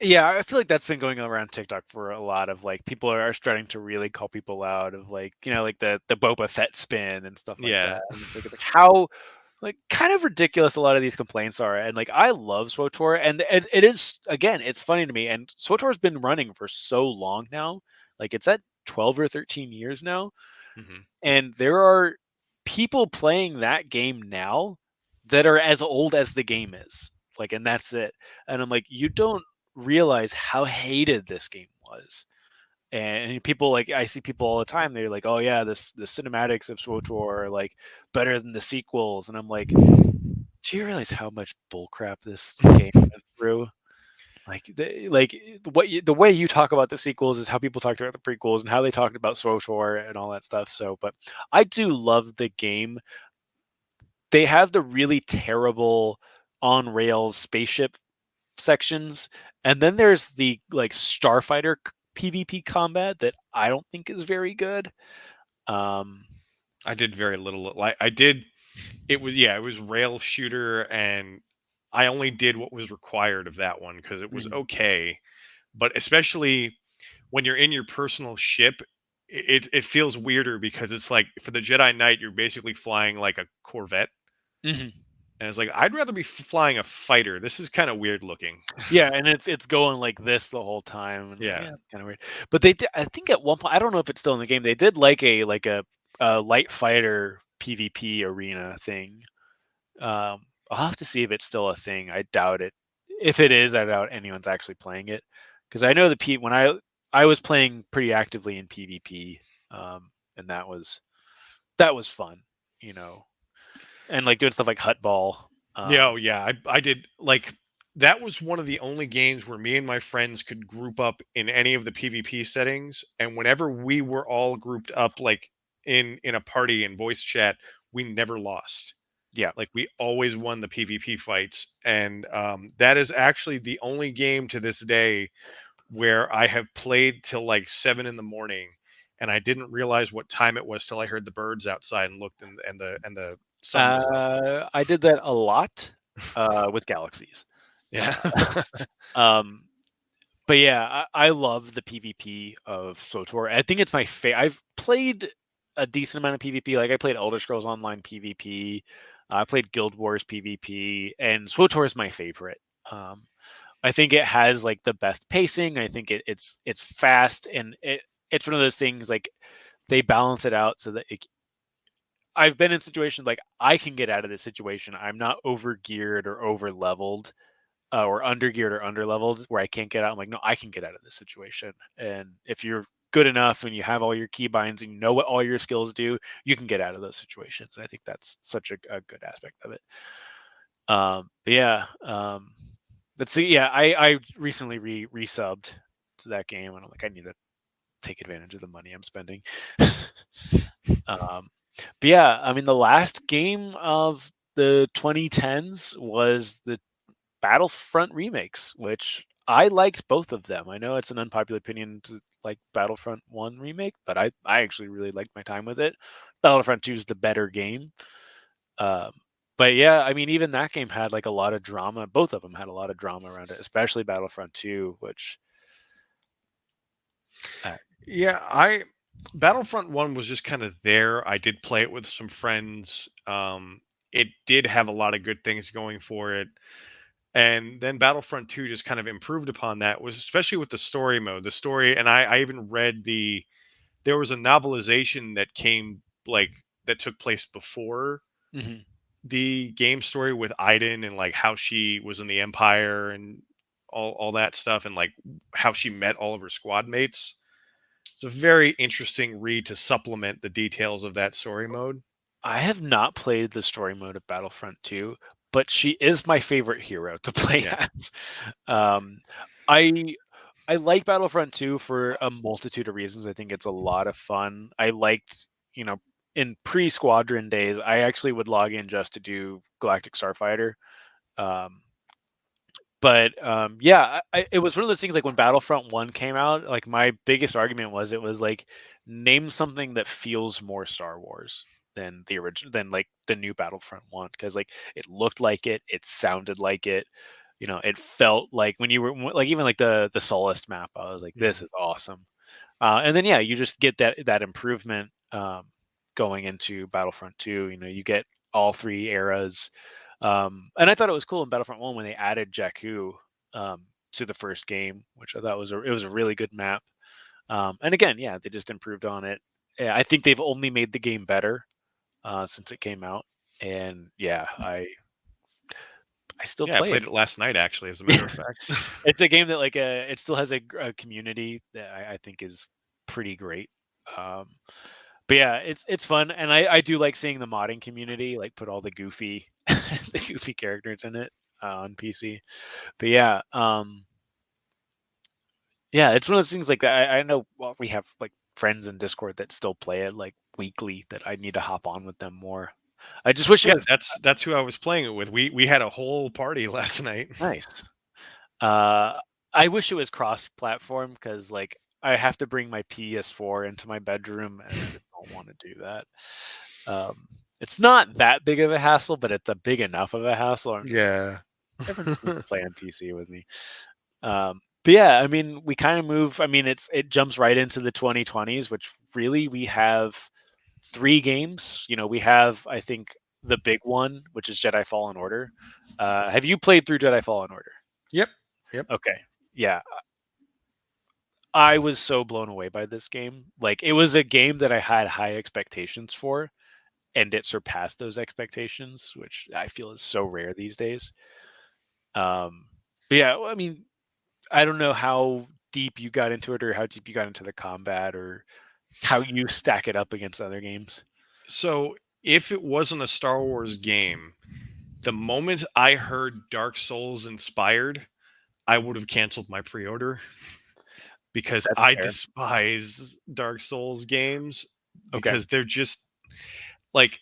yeah, I feel like that's been going around TikTok for a lot of like people are starting to really call people out of like, like the Boba Fett spin and stuff like that. Yeah. And it's like how like kind of ridiculous a lot of these complaints are. And like I love SWTOR and it is again, it's funny to me. And SWTOR's been running for so long now. Like it's at 12 or 13 years now. Hmm. And there are people playing that game now that are as old as the game is. Like, and that's it. And I'm like, you don't realize how hated this game was. And people like I see people all the time. They're like, "Oh yeah, the cinematics of SWTOR are like better than the sequels." And I'm like, "Do you realize how much bullcrap this game went through?" The way you talk about the sequels is how people talked about the prequels and how they talked about SWTOR and all that stuff. So, but I do love the game. They have the really terrible on rails spaceship sections, and then there's the like starfighter PvP combat that I don't think is very good. Um, I did very little. Like I did, it was, yeah, it was rail shooter, and I only did what was required of that one because it was mhm, okay. But especially when you're in your personal ship, it feels weirder because it's like for the Jedi Knight, you're basically flying like a Corvette, mhm. and it's like I'd rather be flying a fighter. This is kind of weird looking. Yeah, and it's going like this the whole time, and like, Yeah. yeah, it's kind of weird. But they did, I think at one point, I don't know if it's still in the game. They did like a light fighter PvP arena thing. I'll have to see if it's still a thing. I doubt it. If it is, I doubt anyone's actually playing it because I know the P when I was playing pretty actively in PvP, and that was fun, you know, and like doing stuff like Hutball. Yeah, oh Um, yeah, I did like that was one of the only games where me and my friends could group up in any of the PvP settings, and whenever we were all grouped up like in a party in voice chat, we never lost. yeah. Like we always won the PvP fights, and that is actually the only game to this day where I have played till like 7 in the morning, and I didn't realize what time it was till I heard the birds outside and looked, and the sun was up. I did that a lot with Galaxies. Yeah. Um, but yeah, I love the PvP of SWTOR. I think it's my favorite. I've played a decent amount of PvP. Like I played Elder Scrolls Online PvP. I played Guild Wars PvP, and SWTOR is my favorite. Um, I think it has like the best pacing. I think it's fast and it's one of those things like they balance it out so that I've been in situations like I can get out of this situation. I'm not over geared or over leveled or under geared or under leveled where I can't get out. I'm like, no, I can get out of this situation. And if you're good enough and you have all your keybinds and you know what all your skills do, you can get out of those situations. And I think that's such a good aspect of it. But yeah, let's see. Yeah, I recently resubbed to that game, and I'm like, I need to take advantage of the money I'm spending. um, but yeah, I mean, the last game of the 2010s was the Battlefront remakes, which I liked both of them. I know it's an unpopular opinion to like Battlefront 1 remake, but I actually really liked my time with it. Battlefront 2 is the better game. Um, but yeah, I mean, even that game had like a lot of drama. Both of them had a lot of drama around it, especially Battlefront 2, which uh, Yeah, I Battlefront 1 was just kind of there. I did play it with some friends. It did have a lot of good things going for it. And then Battlefront 2 just kind of improved upon that, was especially with the story mode. The story, and I even read there was a novelization that came like that took place before mhm. the game story with Aiden and like how she was in the Empire and all that stuff, and like how she met all of her squad mates. It's a very interesting read to supplement the details of that story mode. I have not played the story mode of Battlefront 2, but she is my favorite hero to play Yeah. as. Um, I I like Battlefront 2 for a multitude of reasons. I think it's a lot of fun. I liked, in pre-Squadron days, I actually would log in just to do Galactic Starfighter. Um, but yeah, it was one of those things like when Battlefront 1 came out, like my biggest argument was it was like name something that feels more Star Wars than the original than like the new Battlefront 1 because like it looked like it sounded like it, it felt like when you were like even like the Solist map, I was like this Mhm. is awesome. And then yeah, you just get that improvement going into Battlefront 2. You get all three eras, and I thought it was cool in Battlefront 1 when they added Jakku to the first game, which I thought it was a really good map. And again, yeah, they just improved on it. Yeah, I think they've only made the game better since it came out, and yeah, I still Yeah, I play it. played it last night actually, as a matter of fact. It's a game that like it still has a community that I think is pretty great. Um, but yeah, it's fun, and I do like seeing the modding community like put all the goofy the goofy characters in it on PC. But yeah, it's one of those things like that. I know we have like friends in Discord that still play it like weekly that I need to hop on with them more. I just wish it Yeah, was that's who I was playing it with. We had a whole party last night. nice. Uh, I wish it was cross-platform because like I have to bring my PS4 into my bedroom, and I just don't want to do that. It's not that big of a hassle, but it's a big enough of a hassle. I'm just Yeah. everyone just needs to play on PC with me. But yeah, I mean, we kind of move. I mean, it jumps right into the 2020s, which really we have three games. We have I think the big one, which is Jedi Fallen Order. Have you played through Jedi Fallen Order? Yep. Yep. Okay, yeah, I was so blown away by this game. Like it was a game that I had high expectations for, and it surpassed those expectations, which I feel is so rare these days. But yeah, I mean, I don't know how deep you got into it or how deep you got into the combat or how you stack it up against other games. So if it wasn't a Star Wars game, the moment I heard Dark Souls inspired, I would have canceled my pre-order because That's I fair. despise Dark Souls games Okay. because they're just like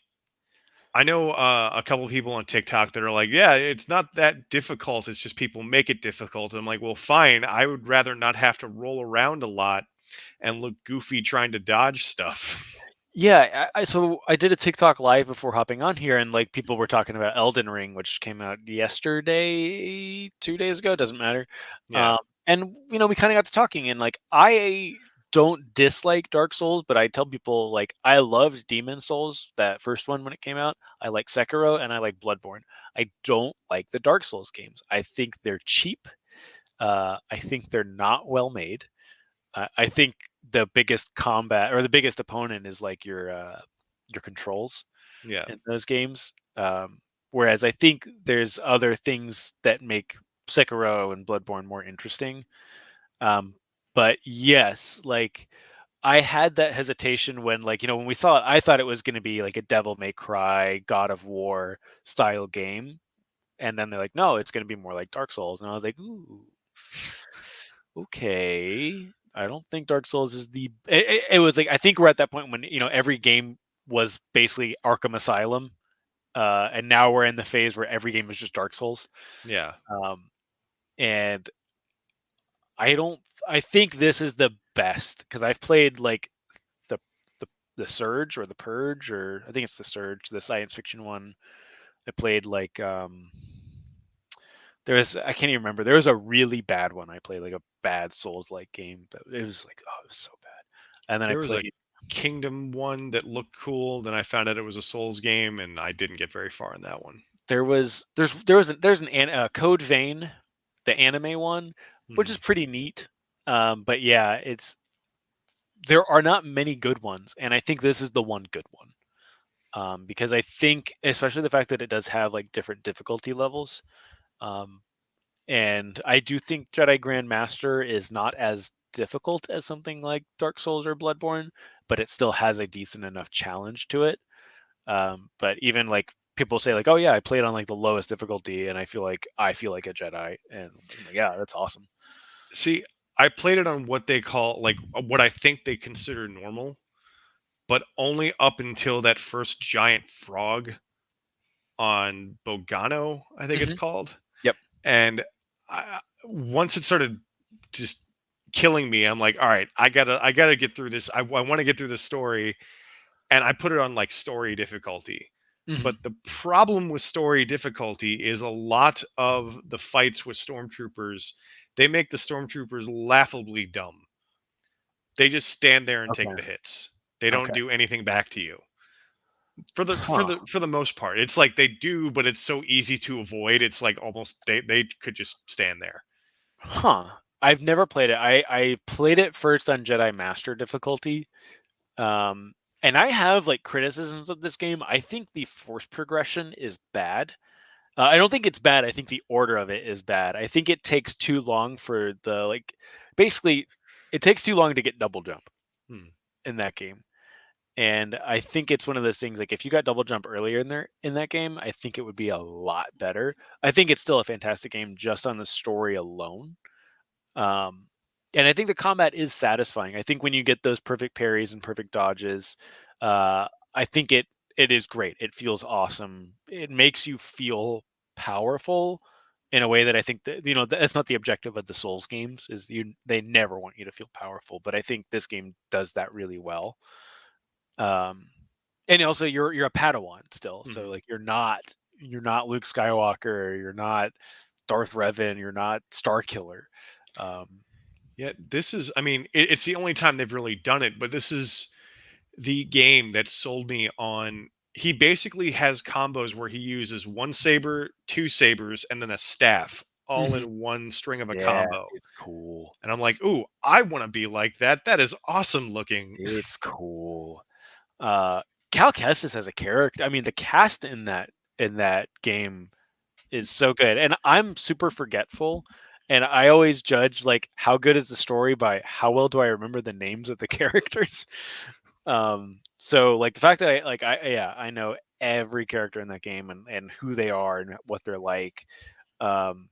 I know a couple of people on TikTok that are like, yeah, it's not that difficult. It's just people make it difficult. I'm like, well, fine. I would rather not have to roll around a lot and look goofy trying to dodge stuff. Yeah, so I did a TikTok live before hopping on here, and like people were talking about Elden Ring, which came out yesterday, 2 days ago, doesn't matter. Yeah. Um, and we kind of got to talking, and like I don't dislike Dark Souls, but I tell people like I loved Demon Souls, that first one when it came out. I like Sekiro, and I like Bloodborne. I don't like the Dark Souls games. I think they're cheap. I think they're not well made. I think the biggest combat or the biggest opponent is like your controls Yeah. in those games. Whereas I think there's other things that make Sekiro and Bloodborne more interesting. Um, but yes, like I had that hesitation when like when we saw it, I thought it was going to be like a Devil May Cry, God of War style game, and then they're like, no, it's going to be more like Dark Souls, and I was like, ooh, okay. I don't think Dark Souls is it was like I think we're at that point when every game was basically Arkham Asylum, and now we're in the phase where every game is just Dark Souls. Yeah. Um, and I don't. I think this is the best because I've played like the the the Surge or the Purge or I think it's the Surge, the science fiction one. I played like there was I can't even remember. There was a really bad one I played, like a bad Souls like game, but it was like it was so bad. And then I There was a played Kingdom one that looked cool. Then I found out it was a Souls game, and I didn't get very far in that one. there's Code Vein, the anime one, which is Mhm. pretty neat. But yeah, there are not many good ones, and I think this is the one good one. Because I think especially the fact that it does have like different difficulty levels. Um, And I do think Jedi Grandmaster is not as difficult as something like Dark Souls or Bloodborne, but it still has a decent enough challenge to it. But even like people say like, "Oh yeah, I played on like the lowest difficulty, and I feel like a Jedi." And I'm like, yeah, that's awesome. See, I played it on what they call like what I think they consider normal, but only up until that first giant frog on Bogano, I think it's Hmm. called. Yep. And once it started just killing me, I'm like, all right, I gotta get through this. I want to get through this story, and I put it on like story difficulty. Hmm. But the problem with story difficulty is a lot of the fights with stormtroopers, they make the stormtroopers laughably dumb. They just stand there and take Okay. the hits. They don't Okay. do anything back to you. Huh. For the most part. It's like they do, but it's so easy to avoid. It's like almost they could just stand there. Huh. I've never played it. I played it first on Jedi Master difficulty. Um, and I have like criticisms of this game. I think the force progression is bad. I don't think it's bad. I think the order of it is bad. I think it takes too long for the like basically it takes too long to get double jump Hmm. in that game. And I think it's one of those things like if you got double jump earlier in that game, I think it would be a lot better. I think it's still a fantastic game just on the story alone. Um, and I think the combat is satisfying. I think when you get those perfect parries and perfect dodges, I think it is great. It feels awesome. It makes you feel powerful in a way that I think that that's not the objective of the Souls games. Is they never want you to feel powerful, but I think this game does that really well. Um, and also you're a Padawan still, so Mhm. like you're not Luke Skywalker, you're not Darth Revan, you're not Starkiller. Um, Yeah, this is. I mean, it's the only time they've really done it, but this is the game that sold me on. He basically has combos where he uses one saber, two sabers, and then a staff, all mhm. in one string of a Yeah, combo. it's cool. And I'm like, ooh, I want to be like that. That is awesome looking. It's cool. Uh, Cal Kestis as a character. I mean, the cast in that game is so good, and I'm super forgetful, and I always judge like how good is the story by how well do I remember the names of the characters. So like the fact that I know every character in that game and who they are and what they're like. Um,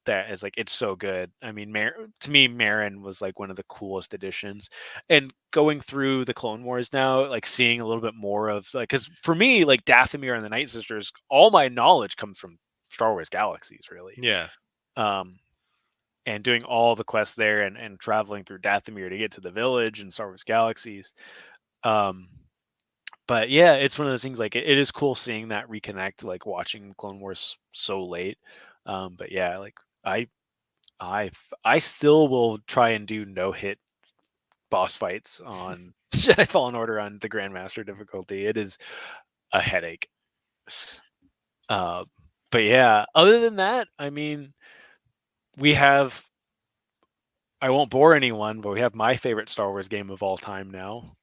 that is like it's so good. I mean, to me, Marin was like one of the coolest additions. And going through the Clone Wars now, like seeing a little bit more of like, because for me, like Dathomir and the Night Sisters, all my knowledge comes from Star Wars Galaxies, really. Yeah. Um, and doing all the quests there and traveling through Dathomir to get to the village and Star Wars Galaxies. Um, but yeah, it's one of those things like it is cool seeing that reconnect, like watching Clone Wars so late. But yeah, like I I still will try and do no hit boss fights on Jedi Fallen Order on the Grandmaster difficulty. It is a headache. Uh, but yeah, other than that, I mean, we have. I won't bore anyone, but we have my favorite Star Wars game of all time now,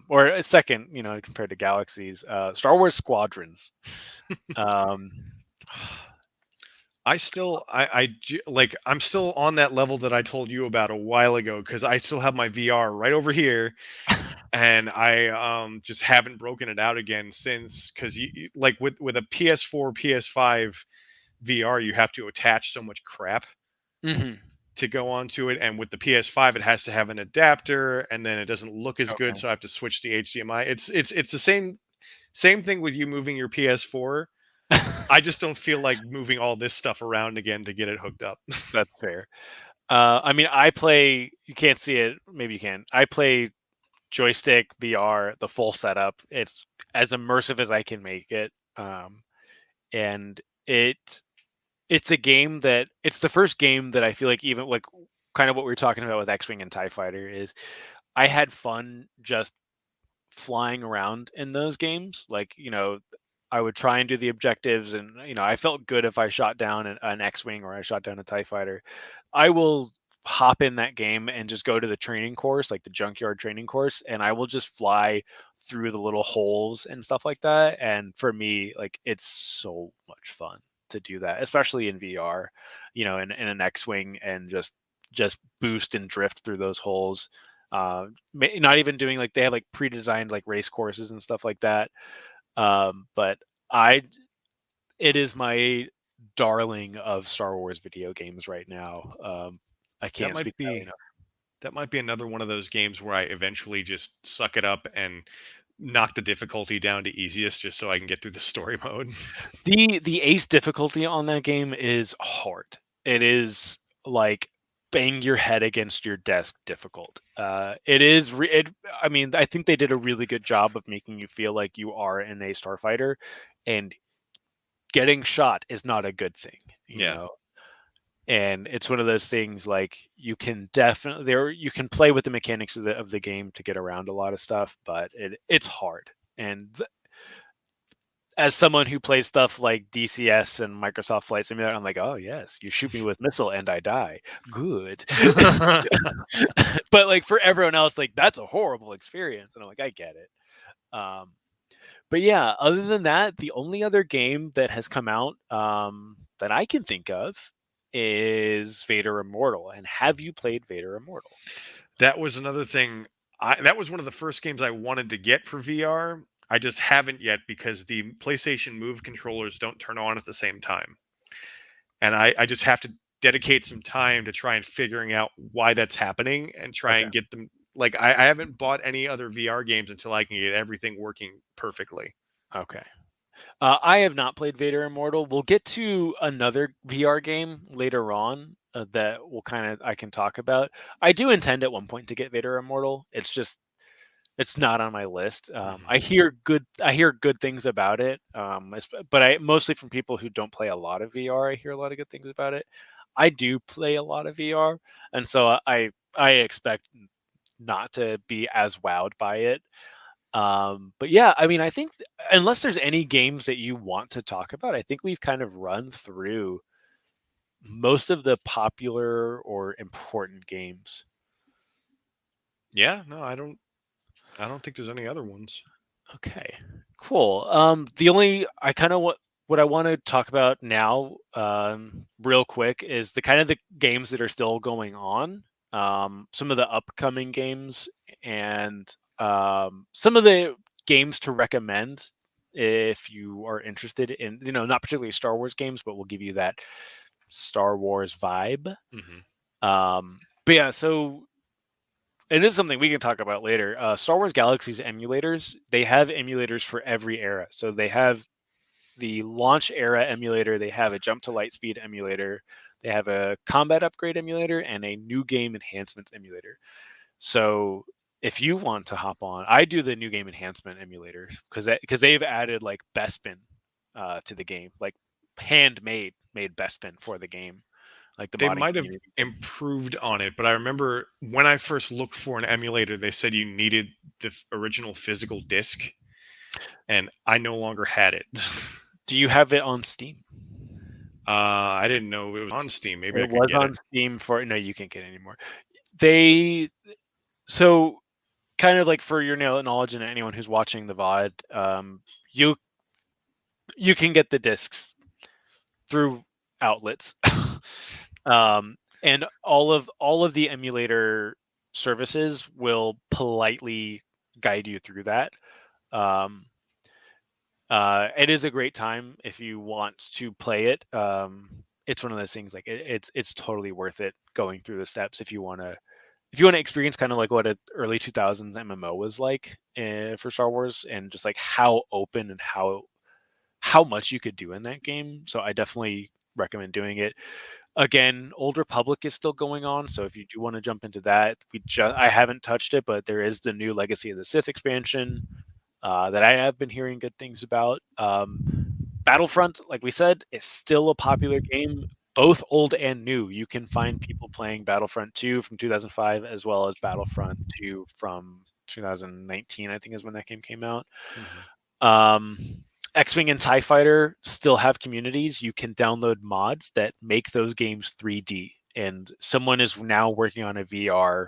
or a second, compared to Galaxies. Star Wars Squadrons. Um, Like I'm still on that level that I told you about a while ago because I still have my VR right over here, and I just haven't broken it out again since. Because like with a PS4, PS5 VR, you have to attach so much crap mhm. to go onto it, and with the PS5, it has to have an adapter, and then it doesn't look as good, Okay. so I have to switch to HDMI. It's the same thing with you moving your PS4. I just don't feel like moving all this stuff around again to get it hooked up. That's fair. I mean, I play. You can't see it. Maybe you can. I play joystick VR, the full setup. It's as immersive as I can make it. And it's a game that it's the first game that I feel like even like kind of what we were talking about with X-Wing and TIE Fighter is I had fun just flying around in those games. Like, I would try and do the objectives and I felt good if I shot down an X-Wing or I shot down a TIE Fighter. I will hop in that game and just go to the training course, like the junkyard training course, and I will just fly through the little holes and stuff like that. And for me, like it's so much fun to do that, especially in VR, in an X-Wing and just boost and drift through those holes. Not even doing like they have like pre-designed like race courses and stuff like that. But I It is my darling of Star Wars video games right now. I That can't might speak highly be enough. that might be another one of those games where I eventually just suck it up and knock the difficulty down to easiest just so I can get through the story mode. The ace difficulty on that game is hard. It is like bang your head against your desk difficult. It is. I mean, I think they did a really good job of making you feel like you are in a starfighter, and getting shot is not a good thing. You Yeah. know, and it's one of those things like you can definitely there you can play with the mechanics of the game to get around a lot of stuff, but it's hard. And as someone who plays stuff like DCS and Microsoft Flight Simulator, I'm like, oh yes, you shoot me with missile and I die. Good. But like for everyone else, like that's a horrible experience, and I'm like, I get it. Um, but yeah, other than that, the only other game that has come out that I can think of is Vader Immortal. And have you played Vader Immortal? That was another thing. That was one of the first games I wanted to get for VR. I just haven't yet because the PlayStation Move controllers don't turn on at the same time. And I just have to dedicate some time to try and figuring out why that's happening and try Okay. and get them like I haven't bought any other VR games until I can get everything working perfectly. Okay. I have not played Vader Immortal. We'll get to another VR game later on that will I can talk about. I do intend at one point to get Vader Immortal. It's just it's not on my list. Mhm. I hear good things about it. But I mostly from people who don't play a lot of VR. I hear a lot of good things about it. I do play a lot of VR, and so I expect not to be as wowed by it. But yeah, I mean, I think unless there's any games that you want to talk about, I think we've kind of run through most of the popular or important games. Yeah, no, I don't think there's any other ones. Okay, cool. The only I kind of what I want to talk about now, real quick, is the kind of the games that are still going on. Some of the upcoming games and some of the games to recommend if you are interested in, not particularly Star Wars games, but will give you that Star Wars vibe. Mhm. But yeah, so and this is something we can talk about later. Star Wars Galaxy's emulators, they have emulators for every era. So they have the launch era emulator, they have a jump to lightspeed emulator, they have a combat upgrade emulator, and a new game enhancements emulator. So if you want to hop on, I do the new game enhancement emulator because they've added like Bespin to the game, like handmade made Bespin for the game, like the They modding might have community did. improved on it, but I remember when I first looked for an emulator, they said you needed the original physical disc, and I no longer had it. Do you have it on Steam? I didn't know it was on Steam. Maybe I It could was get it. on Steam for no, you can't get it anymore. They so kind of like for your knowledge and anyone who's watching the VOD, you you can get the discs through outlets. And all of the emulator services will politely guide you through that. Um, it is a great time if you want to play it. It's one of those things like it's totally worth it going through the steps if you want to experience kind of like what an early 2000s MMO was like for Star Wars, and just like how open and how much you could do in that game. So I definitely recommend doing it. Again, Old Republic is still going on, so if you do want to jump into that, I haven't touched it, but there is the new Legacy of the Sith expansion that I have been hearing good things about. Battlefront, like we said, is still a popular game, both old and new. You can find people playing Battlefront 2 from 2005 as well as Battlefront 2 from 2019, I think is when that game came out. Mhm. Um, X-Wing and TIE Fighter still have communities. You can download mods that make those games 3D. And someone is now working on a VR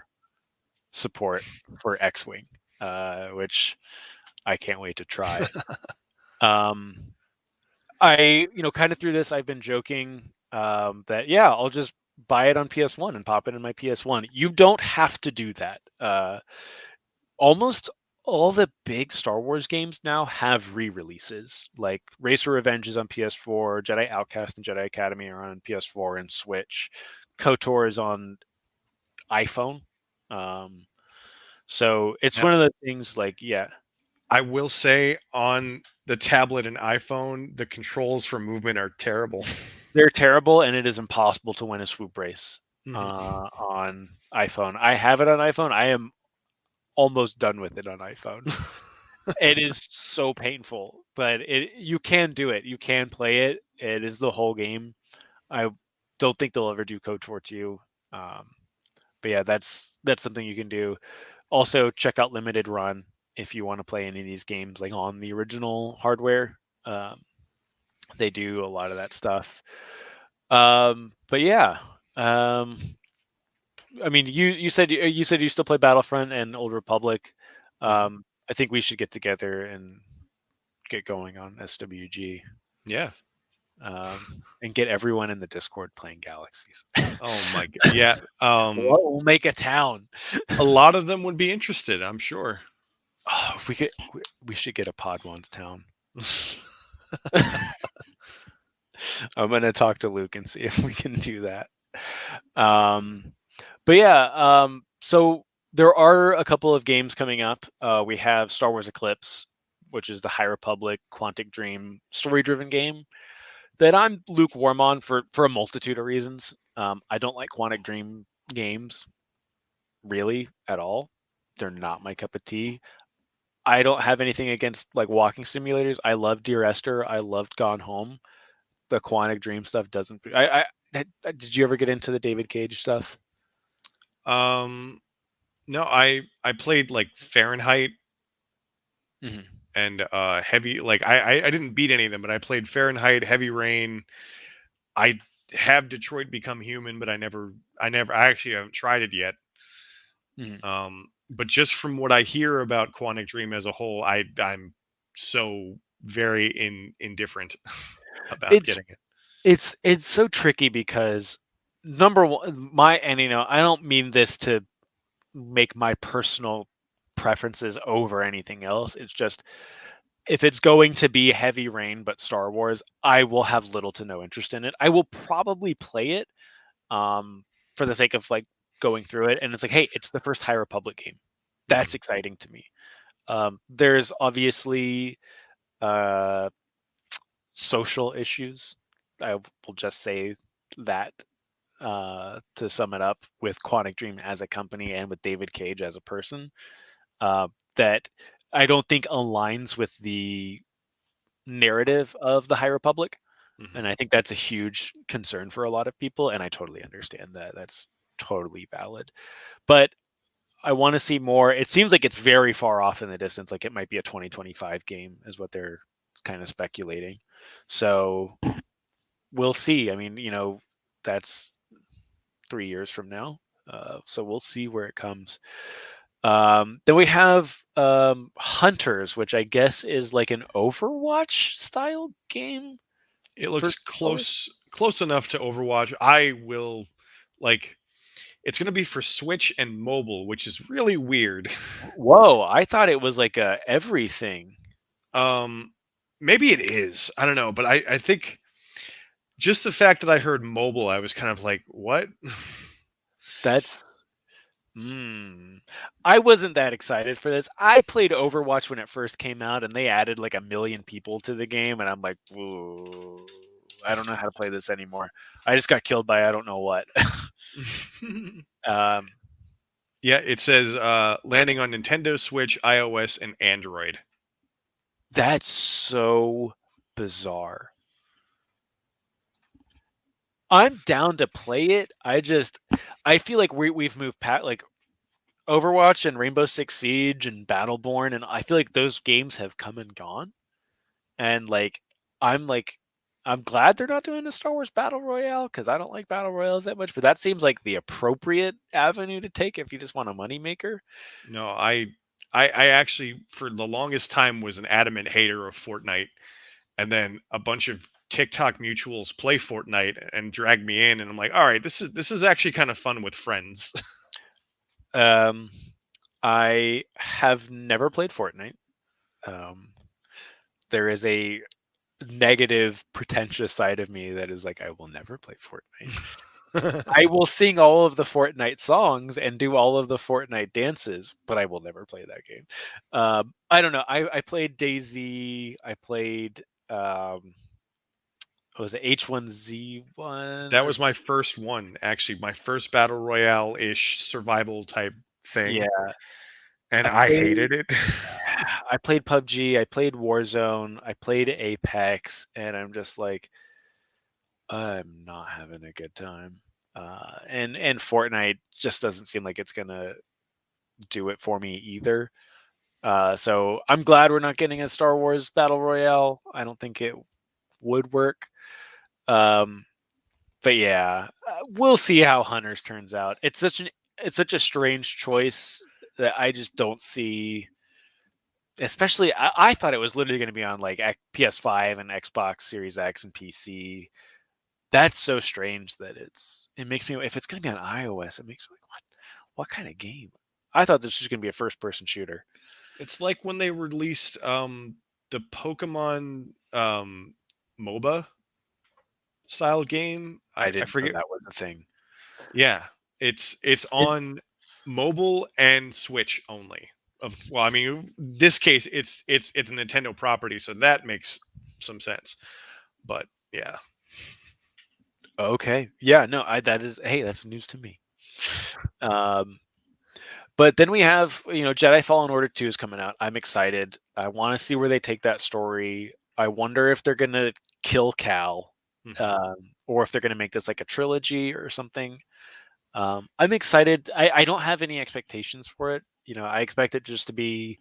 support for X-Wing, which I can't wait to try. Um, kind of through this, I've been joking that, yeah, I'll just buy it on PS1 and pop it in my PS1. You don't have to do that. Almost all the big Star Wars games now have re-releases. Like Racer Revenge is on PS4, Jedi Outcast and Jedi Academy are on PS4 and Switch. KOTOR is on iPhone. Um, so it's Now, one of those things like, yeah, I will say on the tablet and iPhone, the controls for movement are terrible. they're terrible and it is impossible to win a swoop race Mhm. on iPhone. I have it on iPhone. I am almost done with it on iPhone. It is so painful, but you can do it. You can play it. It is the whole game. I don't think they'll ever do KOTOR 2. Um, but yeah, that's something you can do. Also, check out Limited Run if you want to play any of these games like on the original hardware. Um, they do a lot of that stuff. But yeah, um, I mean, you said you still play Battlefront and Old Republic. Mhm. I think we should get together and get going on SWG, Yeah. and get everyone in the Discord playing Galaxies. Oh my god. Yeah. We'll make a town. A lot of them would be interested, I'm sure. Oh, if we could, we should get a Pod Ones town. I'm gonna talk to Luke and see if we can do that. Um, but yeah, so there are a couple of games coming up. We have Star Wars Eclipse, which is the High Republic Quantic Dream story-driven game that I'm lukewarm on for a multitude of reasons. I don't like Quantic Dream games really at all. They're not my cup of tea. I don't have anything against like walking simulators. I love Dear Esther. I loved Gone Home. The Quantic Dream stuff doesn't. Did you ever get into the David Cage stuff? um no, I played like Fahrenheit Hmm. and Heavy, like I didn't beat any of them, but I played Fahrenheit, Heavy Rain. I have Detroit Become Human, but I actually haven't tried it yet. Hmm. But just from what I hear about Quantic Dream as a whole, I'm so very indifferent about It's getting it. it's so tricky because number one, I don't mean this to make my personal preferences over anything else. It's just if it's going to be Heavy Rain but Star Wars, I will have little to no interest in it. I will probably play it for the sake of like going through it, and it's like, hey, it's the first High Republic game. That's Mhm. exciting to me. There's obviously uh, social issues. I will just say that to sum it up with Quantic Dream as a company and with David Cage as a person, that I don't think aligns with the narrative of the High Republic. Mhm. And I think that's a huge concern for a lot of people. And I totally understand that. That's totally valid. But I want to see more. It seems like it's very far off in the distance. Like it might be a 2025 game, is what they're kind of speculating. So we'll see. I mean, that's 3 years from now. So we'll see where it comes. Then we have Hunters, which I guess is like an Overwatch style game It for looks Star Wars. close enough to Overwatch. I will like it's going to be for Switch and mobile, which is really weird. Whoa, I thought it was like a everything. Um maybe it is. I don't know, but I think just the fact that I heard mobile, I was kind of like, "What?" That's I wasn't that excited for this. I played Overwatch when it first came out, and they added like 1 million people to the game, and I'm like, whoa, I don't know how to play this anymore. I just got killed by I don't know what. um, Yeah, it says landing on Nintendo Switch, iOS, and Android. that's so bizarre. I'm down to play it. I feel like we've moved past like Overwatch and Rainbow Six Siege and Battleborn, and I feel like those games have come and gone. And like I'm glad they're not doing a Star Wars battle royale because I don't like battle royales that much. But that seems like the appropriate avenue to take if you just want a moneymaker. No, I actually for the longest time was an adamant hater of Fortnite, and then a bunch of TikTok mutuals play Fortnite and drag me in, and I'm like, all right, this is actually kind of fun with friends. Um, I have never played Fortnite. Um, there is a negative, pretentious side of me that is like, I will never play Fortnite. I will sing all of the Fortnite songs and do all of the Fortnite dances, but I will never play that game. I don't know. I played DayZ. I played what was it, H1Z1 That or was my first one, actually, my first battle royale-ish survival type yeah. thing, and I I played hated it. I played PUBG, I played Warzone, I played Apex, and I'm just like, I'm not having a good time. And Fortnite just doesn't seem like it's gonna do it for me either. So I'm glad we're not getting a Star Wars battle royale. I don't think it would work. Um, but yeah, we'll see how Hunters turns out. It's such a strange choice that I just don't see. Especially, I thought it was literally going to be on like PS5 and Xbox Series X and PC. That's so strange that it makes me, if it's going to be on iOS, it makes me like, what kind of game? I thought this was going to be a first person shooter. It's like when they released the Pokemon MOBA style game. I I didn't know forget. that was a thing. Yeah, it's It, on mobile and Switch only. Well, I mean, this case it's a Nintendo property, so that makes some sense. But yeah, okay, yeah, no, I that is, hey, that's news to me. Um, but then we have, Jedi Fallen Order 2 is coming out. I'm excited. I want to see where they take that story. I wonder if they're gonna kill Cal, hmm um, or if they're gonna make this like a trilogy or something. I'm excited. I don't have any expectations for it. I expect it just to be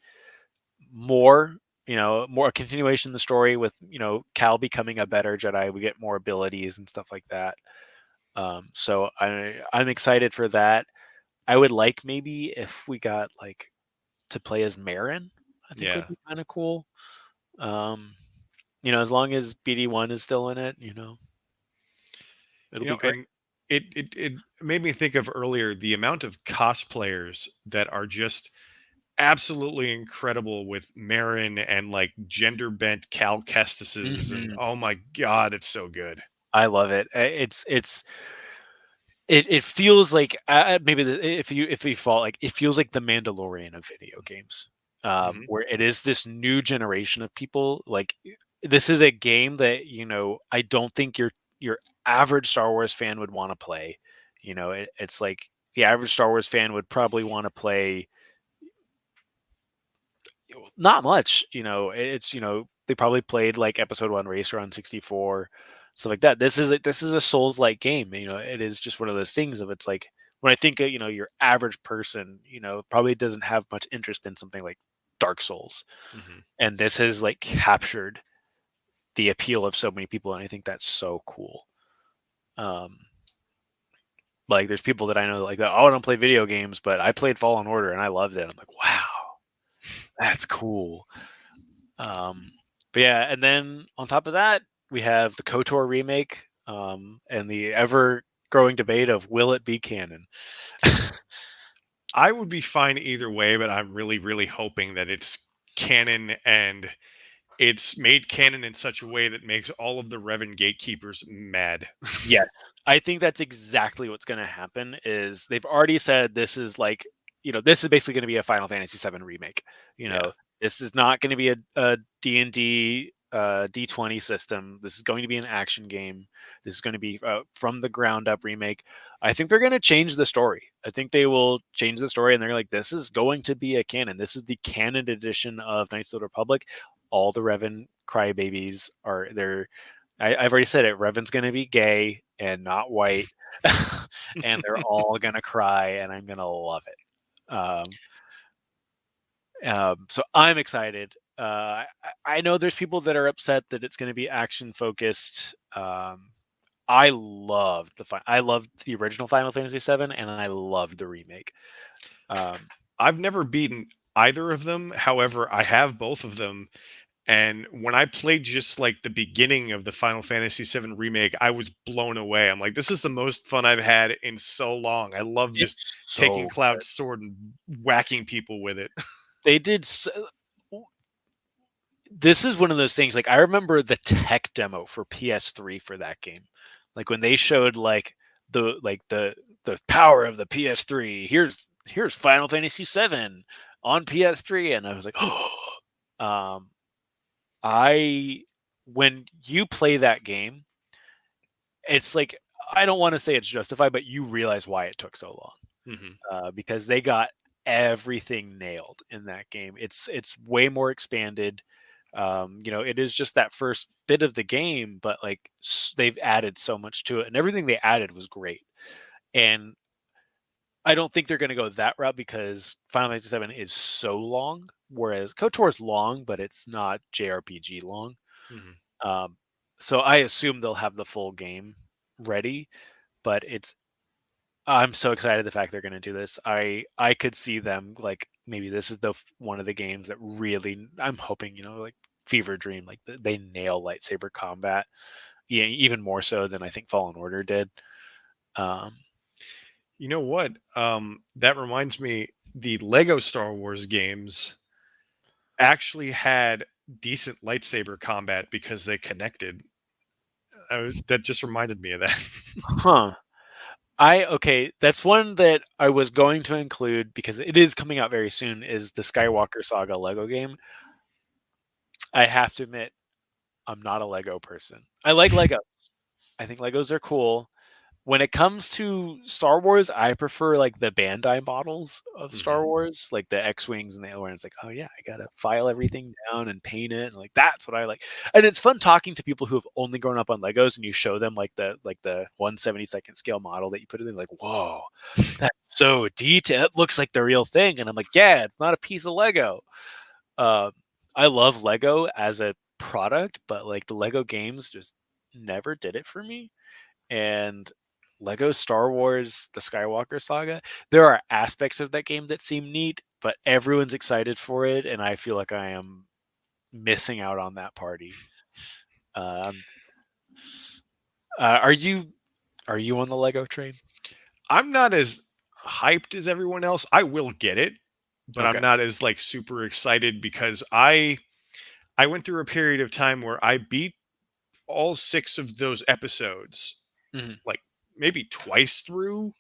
more, more a continuation of the story with, Cal becoming a better Jedi. We get more abilities and stuff like that. So I'm excited for that. I would like maybe if we got like to play as Marin. I think would yeah, be kind of cool. Um, as long as BD1 is still in it, it'll be great. and it made me think of earlier the amount of cosplayers that are just absolutely incredible with Marin and like gender bent Cal Kestises, and Mhm. oh my god, it's so good. I love it. It feels like, maybe if you fall, like, it feels like the Mandalorian of video games, hmm where it is this new generation of people. Like, this is a game that, I don't think your average Star Wars fan would want to play. It's like the average Star Wars fan would probably want to play not much. It's, they probably played like Episode One Racer on 64, stuff like that. This is a Souls like game. It is just one of those things of, it's like, when I think of, your average person, probably doesn't have much interest in something like Dark Souls, hmm and this has like captured the appeal of so many people, and I think that's so cool. Um, like, there's people that I know like that. Oh, I don't play video games, but I played Fallen Order and I loved it. I'm like, wow, that's cool. Um, but yeah, and then on top of that, we have the KOTOR remake, and the ever growing debate of, will it be canon? I would be fine either way, but I'm really, really hoping that it's canon and it's made canon in such a way that makes all of the Revan gatekeepers mad. Yes, I think that's exactly what's going to happen. Is they've already said this is like, this is basically going to be a Final Fantasy VII remake. You Yeah. know, this is not going to be a D&D D20 system. This is going to be an action game. This is going to be from the ground up remake. I think they're going to change the story. I think they will change the story, and they're like, this is going to be a canon. This is the canon edition of Knights of the Republic. All the Revan crybabies are there. I've already said it. Revan's going to be gay and not white, and they're all going to cry, and I'm going to love it. So I'm excited. I know there's people that are upset that it's going to be action focused. I loved the original Final Fantasy VII, and I loved the remake. Um, I've never beaten either of them. However, I have both of them, And when I played just like the beginning of the Final Fantasy VII remake, I was blown away. I'm like, this is the most fun I've had in so long. I love just It's taking so good. Cloud's sword and whacking people with it. They did. This is one of those things. Like I remember the tech demo for PS3 for that game. Like when they showed the power of the PS3. Here's Final Fantasy VII on PS3, and I was like, oh. Um, I when you play that game, it's like I don't want to say it's justified, but you realize why it took so long. Hmm. Because they got everything nailed in that game. It's way more expanded. It is just that first bit of the game, but like they've added so much to it, and everything they added was great. And I don't think they're going to go that route because Final Fantasy VII is so long, whereas KOTOR is long, but it's not JRPG long. Hmm. Um, so I assume they'll have the full game ready, but I'm so excited the fact they're going to do this. I could see them like maybe this is the one of the games that really I'm hoping like Fever Dream like they nail lightsaber combat, yeah, even more so than I think Fallen Order did. Um, You know what? That reminds me, the Lego Star Wars games actually had decent lightsaber combat because they connected. That just reminded me of that. huh. Okay, that's one that I was going to include because it is coming out very soon. Is the Skywalker Saga Lego game? I have to admit, I'm not a Lego person. I like Legos. I think Legos are cool. When it comes to Star Wars, I prefer like the Bandai models of Hmm. Star Wars, like the X-wings and the where it's like, oh yeah, I gotta file everything down and paint it, and like that's what I like. And it's fun talking to people who have only grown up on Legos, and you show them like the 1/72nd scale model that you put it in, like, whoa, that's so detailed. It looks like the real thing, and I'm like, yeah, it's not a piece of Lego. Uh, I love Lego as a product, but like the Lego games just never did it for me. And Lego Star Wars The Skywalker Saga, there are aspects of that game that seem neat, but everyone's excited for it, and I feel like I am missing out on that party. Um, are you on the Lego train? I'm not as hyped as everyone else. I will get it, but I'm Okay. not as like super excited because I went through a period of time where I beat all 6 of those episodes Mhm. like maybe twice through,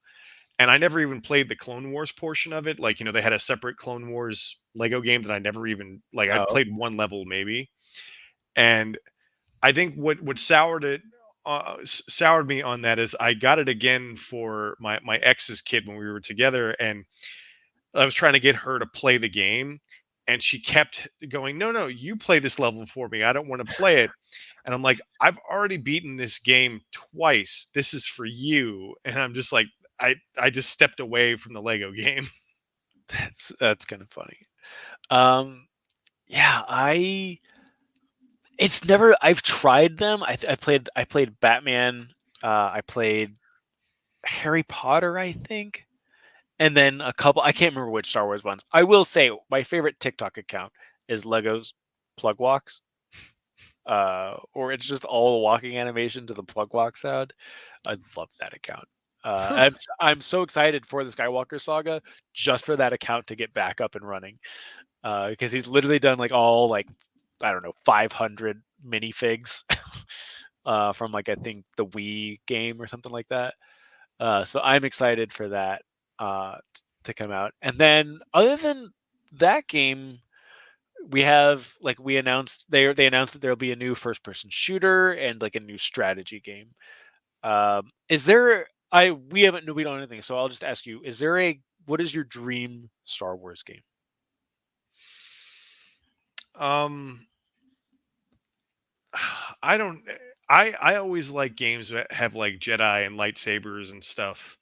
and I never even played the Clone Wars portion of it. Like, they had a separate Clone Wars Lego game that I never even like I Oh, played one level maybe. And I think what soured me on that is I got it again for my ex's kid when we were together, and I was trying to get her to play the game, and she kept going, "No, no, you play this level for me. I don't want to play it." And I'm like, "I've already beaten this game twice. This is for you." And I'm just like, I just stepped away from the Lego game. that's kind of funny. Um, yeah, it's never. I've tried them. I played Batman. I played Harry Potter, I think. And then a couple I can't remember which Star Wars ones. I will say my favorite TikTok account is Legos Plug Walks. Or it's just all the walking animation to the plug walk sound. I love that account. I'm so excited for the Skywalker saga just for that account to get back up and running. Because he's literally done like all like I don't know 500 minifigs from like I think the Wii game or something like that. So I'm excited for that to come out. And then other than that game, we announced they announced that there'll be a new first person shooter and like a new strategy game. Is there I we don't know anything, so I'll just ask you: Is there a what is your dream Star Wars game? um, I don't. I always like games that have like Jedi and lightsabers and stuff.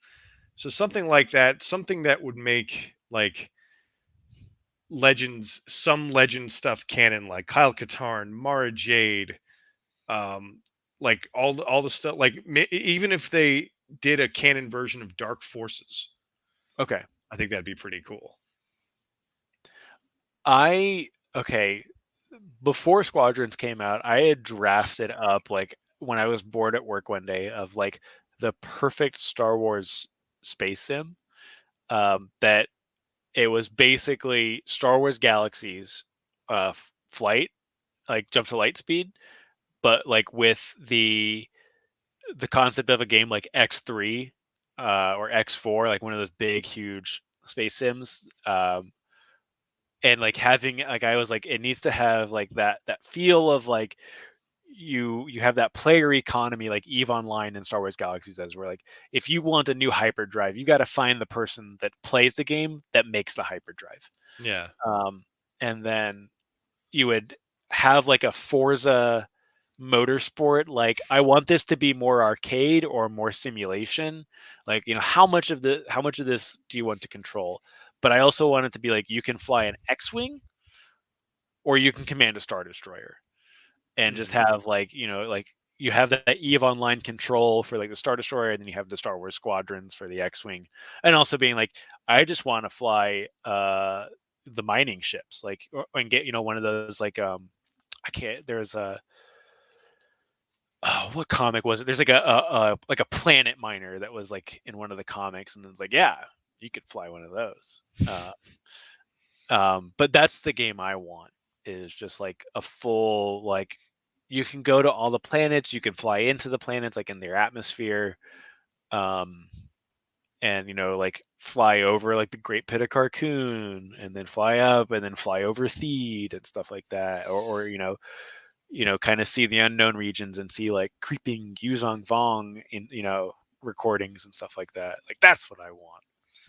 So something like that, something that would make like some legend stuff canon, like Kyle Katarn, Mara Jade, um, like all the stuff. Like even if they did a canon version of Dark Forces, Okay, I think that'd be pretty cool. I okay. before Squadrons came out, I had drafted up like when I was bored at work one day of like the perfect Star Wars space sim. That it was basically Star Wars Galaxies, flight, like jump to light speed, but like with the concept of a game like X3 or X4, like one of those big, huge space sims. And like having like I was like it needs to have like that feel of like you have that player economy like Eve Online and Star Wars Galaxies does, where like if you want a new hyperdrive, you got to find the person that plays the game that makes the hyperdrive. Yeah. Um, and then you would have like a Forza motorsport. Like I want this to be more arcade or more simulation. Like how much of this do you want to control? But I also want it to be like you can fly an X-wing or you can command a Star Destroyer and just Hmm. have like like you have that Eve Online control for like the Star Destroyer, and then you have the Star Wars Squadrons for the X-wing, and also being like, I just want to fly the mining ships, like and get one of those like I can't. There's a oh, what comic was it? There's like a planet miner that was like in one of the comics, and it's like yeah, you could fly one of those. Uh, but that's the game I want is just like a full like you can go to all the planets, you can fly into the planets like in their atmosphere, um, and like fly over like the Great Pit of Carcoon, and then fly up, and then fly over Theed and stuff like that, or kind of see the unknown regions and see like creeping Yuzong Vong in recordings and stuff like that. Like that's what I want.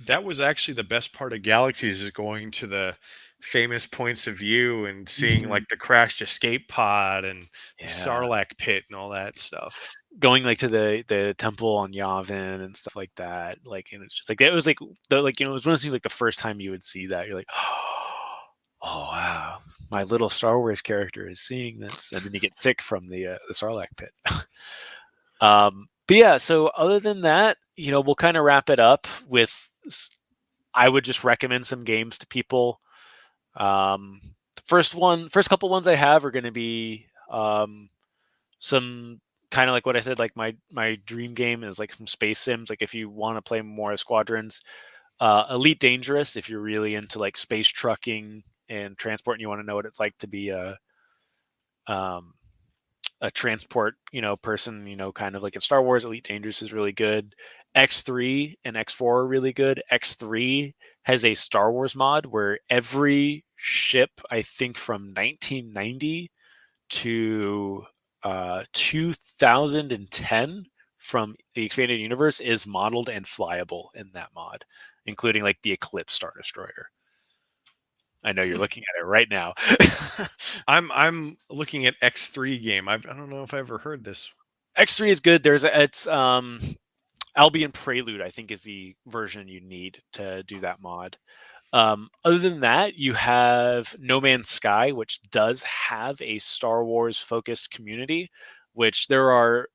That was actually the best part of Galaxies is going to the famous points of view and seeing Mhm. like the crashed escape pod and the Yeah. Sarlacc pit and all that stuff. Going like to the temple on Yavin and stuff like that. Like, and it's just like it was like the like it was one of those things like the first time you would see that you're like, oh wow, my little Star Wars character is seeing this, and then you get sick from the Sarlacc pit. But yeah, so other than that, we'll kind of wrap it up with. I would just recommend some games to people. The first couple ones I have are going to be some kind of like what I said, like my dream game is like some space sims. Like if you want to play more squadrons, Elite Dangerous. If you're really into like space trucking and transport, and you want to know what it's like to be um, a transport, person, kind of like in Star Wars, Elite Dangerous is really good. X3 and X4 are really good. X3 has a Star Wars mod where every ship, I think from 1990 to 2010 from the expanded universe is modeled and flyable in that mod, including like the Eclipse Star Destroyer. I know you're looking at it right now. I'm looking at X3 game. I don't know if I ever heard this. X3 is good. It's Albion Prelude, I think, is the version you need to do that mod. Other than that, you have No Man's Sky, which does have a Star Wars focused community, which there are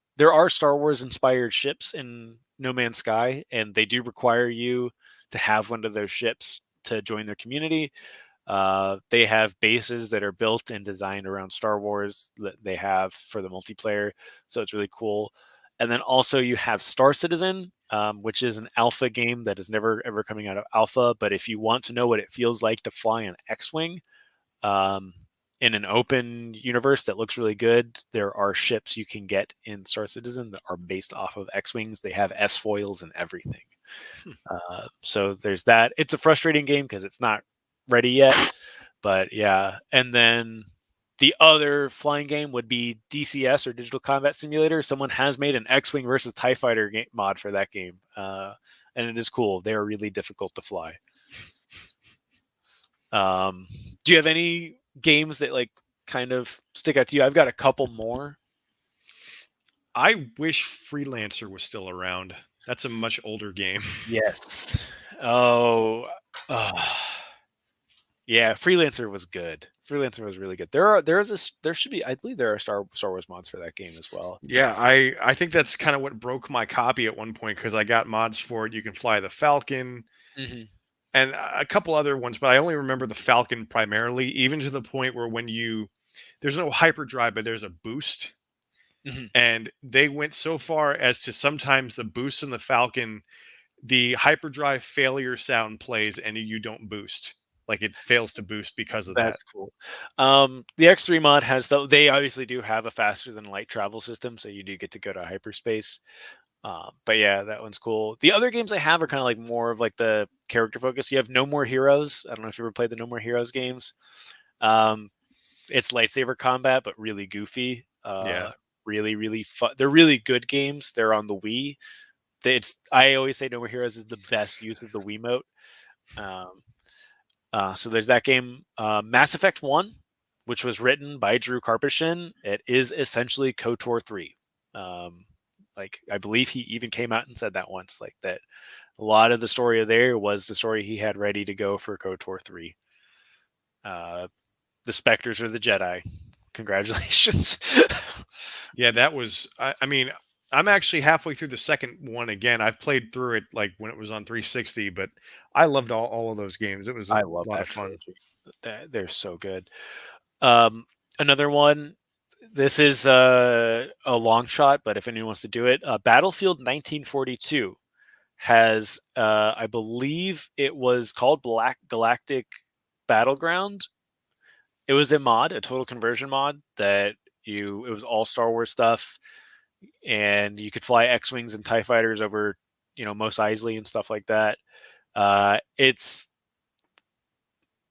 Star Wars inspired ships in No Man's Sky, and they do require you to have one of those ships to join their community. They have bases that are built and designed around Star Wars that they have for the multiplayer, so it's really cool. And then also you have Star Citizen, which is an alpha game that is never ever coming out of alpha. But if you want to know what it feels like to fly an X-wing um, in an open universe that looks really good, there are ships you can get in Star Citizen that are based off of X-wings. They have S foils and everything. Hmm. So there's that. It's a frustrating game because it's not ready yet, but yeah. And then the other flying game would be DCS or Digital Combat Simulator. Someone has made an X-wing versus Tie Fighter mod for that game, and it is cool. They are really difficult to fly. Um, do you have any games that like kind of stick out to you? I've got a couple more. I wish Freelancer was still around. That's a much older game. Yes. Oh, uh, yeah. Freelancer was good. Freelancer was really good. There should be, I believe there are Star Wars mods for that game as well. Yeah, I think that's kind of what broke my copy at one point because I got mods for it. You can fly the Falcon Hmm. and a couple other ones, but I only remember the Falcon primarily, even to the point where when you there's no hyperdrive, but there's a boost. Mhm. And they went so far as to sometimes the boost in the Falcon, the hyperdrive failure sound plays and you don't boost. Like it fails to boost because of that. That's cool. The X3 mod has they obviously do have a faster than light travel system, so you do get to go to hyperspace. But yeah, that one's cool. The other games I have are kind of like more of like the character focus. You have No More Heroes. I don't know if you ever played the No More Heroes games. Um, it's lightsaber combat, but really goofy. Yeah. Really, really fun. They're really good games. They're on the Wii. It's I always say No More Heroes is the best use of the Wiimote. Um, so there's that game. Mass Effect 1, which was written by Drew Karpyshyn. It is essentially KOTOR 3. Um, like I believe he even came out and said that once, like that a lot of the story there was the story he had ready to go for KOTOR 3. The Spectres are the Jedi. Congratulations. Yeah, that was. I mean, I'm actually halfway through the second one again. I've played through it like when it was on 360, but I loved all of those games. It was a I love lot of that fun. trilogy. They're so good. Another one. This is a long shot, but if anyone wants to do it, Battlefield 1942 has, I believe it was called Black Galactic Battleground. It was a mod, a total conversion mod that it was all Star Wars stuff, and you could fly X-wings and Tie fighters over, Mos Eisley and stuff like that. It's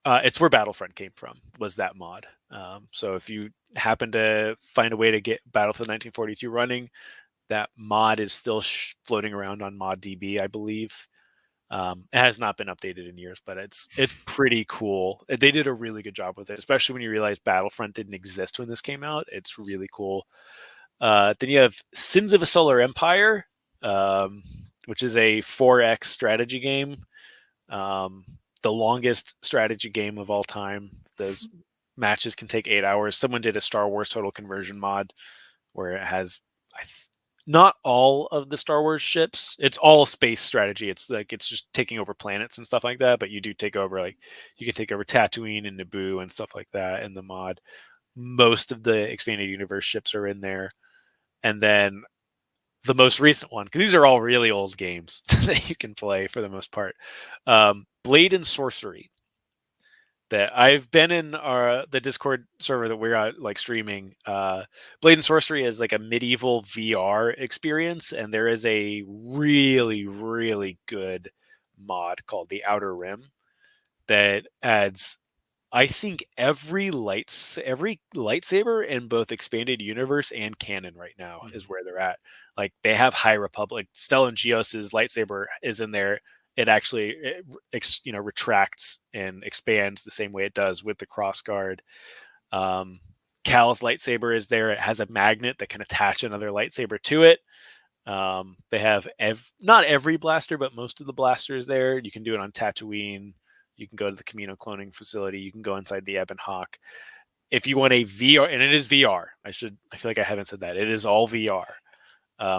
where Battlefront came from, was that mod. So if you happen to find a way to get Battlefield 1942 running, that mod is still floating around on ModDB, I believe. It has not been updated in years, but it's pretty cool. They did a really good job with it, especially when you realize Battlefront didn't exist when this came out. It's really cool. Then you have Sins of a Solar Empire, which is a 4X strategy game. The longest strategy game of all time. Those matches can take 8 hours. Someone did a Star Wars Total Conversion mod where it has not all of the Star Wars ships. It's all space strategy. It's like it's just taking over planets and stuff like that. But you do take over, like you can take over Tatooine and Naboo and stuff like that in the mod. Most of the expanded universe ships are in there, and then the most recent one, because these are all really old games that you can play for the most part. Blade and Sorcery. That I've been in the Discord server that we're like streaming. Blade and Sorcery is like a medieval VR experience, and there is a really, really good mod called the Outer Rim that adds, I think, every lightsaber in both expanded universe and canon right now is where they're at. Like they have High Republic. Stellan Gios's lightsaber is in there. It actually retracts and expands the same way it does with the crossguard. Cal's lightsaber is there. It has a magnet that can attach another lightsaber to it. They have not every blaster, but most of the blasters there. You can do it on Tatooine. You can go to the Camino cloning facility. You can go inside the Ebon Hawk. If you want a VR, and it is VR, I feel like I haven't said that. It is all VR.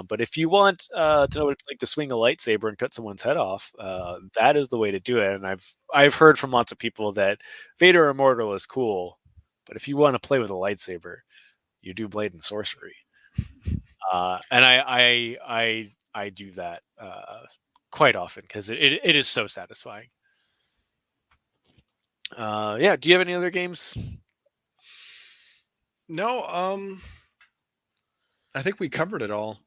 But if you want to know what it's like to swing a lightsaber and cut someone's head off, that is the way to do it. And I've heard from lots of people that Vader Immortal is cool, but if you want to play with a lightsaber, you do Blade and Sorcery. And I do that quite often because it is so satisfying. Yeah. Do you have any other games? No, I think we covered it all.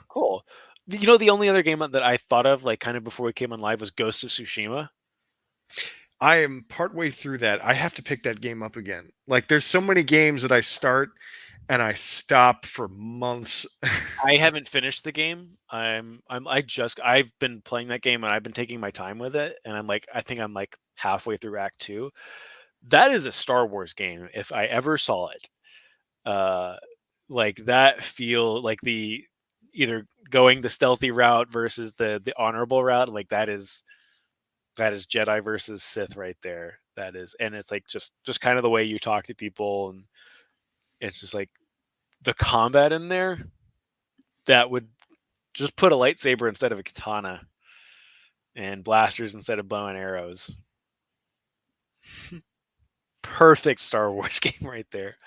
Cool. The only other game that I thought of, like kind of before we came on live, was Ghost of Tsushima. I am partway through that. I have to pick that game up again. Like there's so many games that I start and I stop for months. I haven't finished the game. I've been playing that game and I've been taking my time with it, and I think I'm like halfway through Act 2. That is a Star Wars game if I ever saw it. Like that feel like the either going the stealthy route versus the honorable route, like that is Jedi versus Sith right there. That is, and it's like just kind of the way you talk to people, and it's just like the combat in there that would just put a lightsaber instead of a katana and blasters instead of bow and arrows. perfect Star Wars game right there.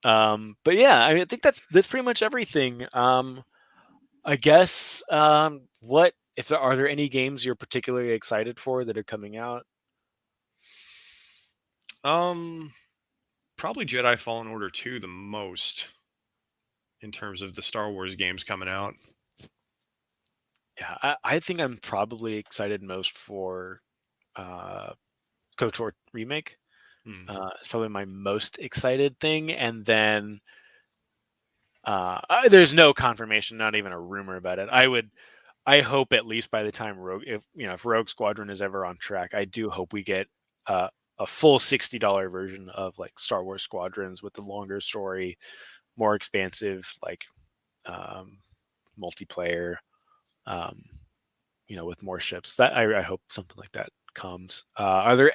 But yeah, I think that's pretty much everything. I guess what if there are there any games you're particularly excited for that are coming out? Um, Probably Jedi Fallen Order 2 the most in terms of the Star Wars games coming out. Yeah, I think I'm probably excited most for uh, KOTOR remake. Hmm. It's probably my most excited thing, and then there's no confirmation, not even a rumor about it. I hope at least by the time if Rogue Squadron is ever on track, I do hope we get uh, a full $60 version of like Star Wars Squadrons with the longer story, more expansive like um, multiplayer. Um, with more ships. That I hope something like that comes. Are there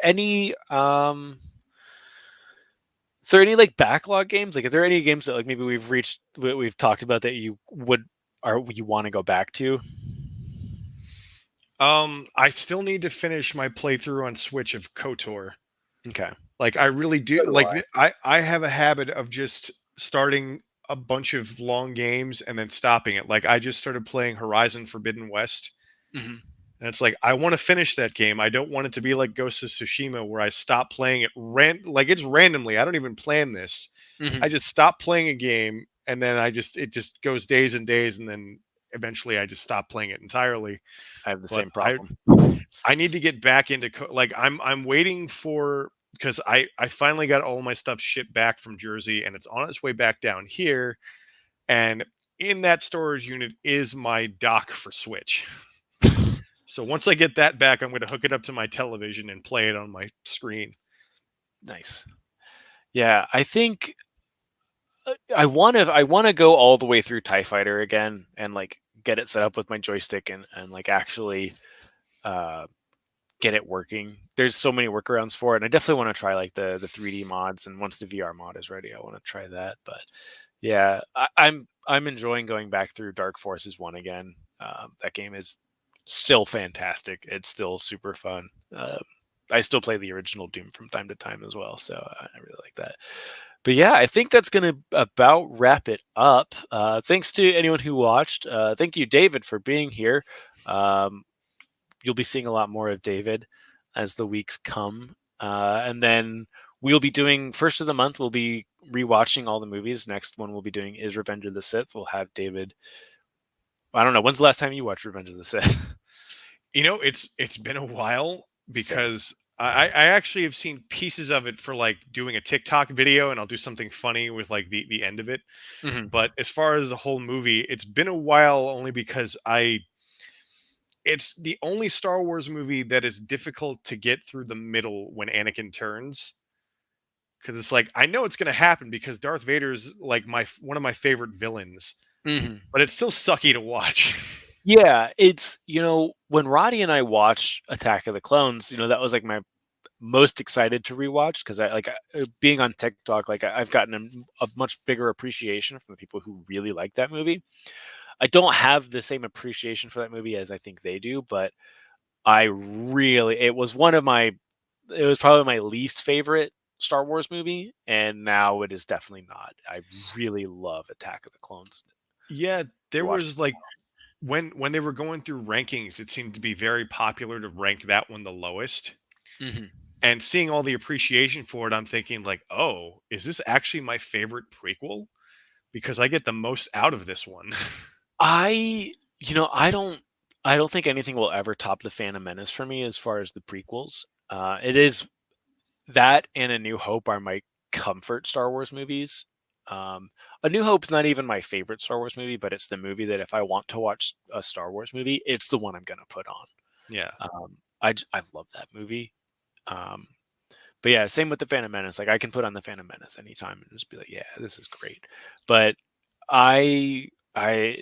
any like backlog games? Like, are there any games that like maybe we've talked about that you want to go back to? I still need to finish my playthrough on Switch of KOTOR. Okay. Like I really So do do like I. I have a habit of just starting a bunch of long games and then stopping it. Like I just started playing Horizon Forbidden West. Hmm. And it's like I want to finish that game. I don't want it to be like Ghost of Tsushima where I stop playing it like it's randomly. I don't even plan this. Hmm. I just stop playing a game and then it just goes days and days and then eventually I just stop playing it entirely. I have the But same problem. I need to get back into like I'm waiting for because I finally got all my stuff shipped back from Jersey and it's on its way back down here and in that storage unit is my dock for Switch. So once I get that back, I'm going to hook it up to my television and play it on my screen. Nice. Yeah, I think I want to go all the way through Tie Fighter again and like get it set up with my joystick and like actually uh get it working. There's so many workarounds for it, and I definitely want to try like the 3D mods. And once the VR mod is ready, I want to try that. But yeah, I'm enjoying going back through Dark Forces one again. That game is still fantastic. It's still super fun. I still play the original Doom from time to time as well, so I really like that. But yeah, I think that's going to about wrap it up. Thanks to anyone who watched. Thank you, David, for being here. Um, you'll be seeing a lot more of David as the weeks come. And then we'll be doing first of the month. We'll be rewatching all the movies. Next one we'll be doing is Revenge of the Sith. We'll have David. I don't know. When's the last time you watched Revenge of the Sith? It's been a while Same. because I actually have seen pieces of it for like doing a TikTok video and I'll do something funny with like the end of it. Hmm. But as far as the whole movie, it's been a while only because it's the only Star Wars movie that is difficult to get through the middle when Anakin turns. Because it's like I know it's gonna happen because Darth Vader's like one of my favorite villains, Hmm. but it's still sucky to watch. Yeah, it's when Roddy and I watched Attack of the Clones, that was like my most excited to rewatch because being on TikTok, like I've gotten a much bigger appreciation from the people who really like that movie. I don't have the same appreciation for that movie as I think they do, but it was it was probably my least favorite Star Wars movie, and now it is definitely not. I really love Attack of the Clones. Yeah, there Watch. was like when they were going through rankings, it seemed to be very popular to rank that one the lowest. Hmm. And seeing all the appreciation for it, I'm thinking like, oh, is this actually my favorite prequel? Because I get the most out of this one. I you know I don't think anything will ever top the Phantom Menace for me as far as the prequels. It is that and A New Hope are my comfort Star Wars movies. A New Hope's not even my favorite Star Wars movie, but it's the movie that if I want to watch a Star Wars movie, it's the one I'm gonna put on. Yeah. I love that movie. Um, but yeah, same with the Phantom Menace. Like I can put on the Phantom Menace anytime and just be like, yeah, this is great. But I I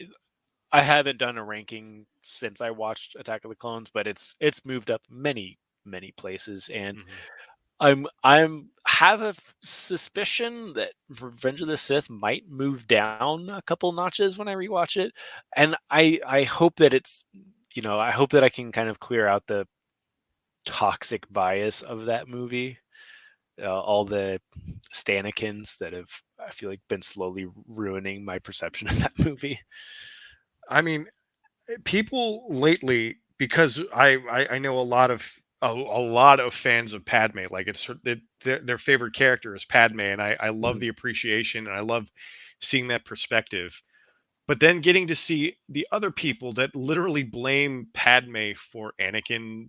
I haven't done a ranking since I watched Attack of the Clones, but it's moved up many places, and Mhm. I'm have a suspicion that Revenge of the Sith might move down a couple notches when I rewatch it, and I hope that I hope that I can kind of clear out the toxic bias of that movie. all the Stanikins that have, I feel like, been slowly ruining my perception of that movie. I mean, people lately, because I know a lot of fans of Padme. Like their favorite character is Padme, and I love Mhm. the appreciation and I love seeing that perspective. But then getting to see the other people that literally blame Padme for Anakin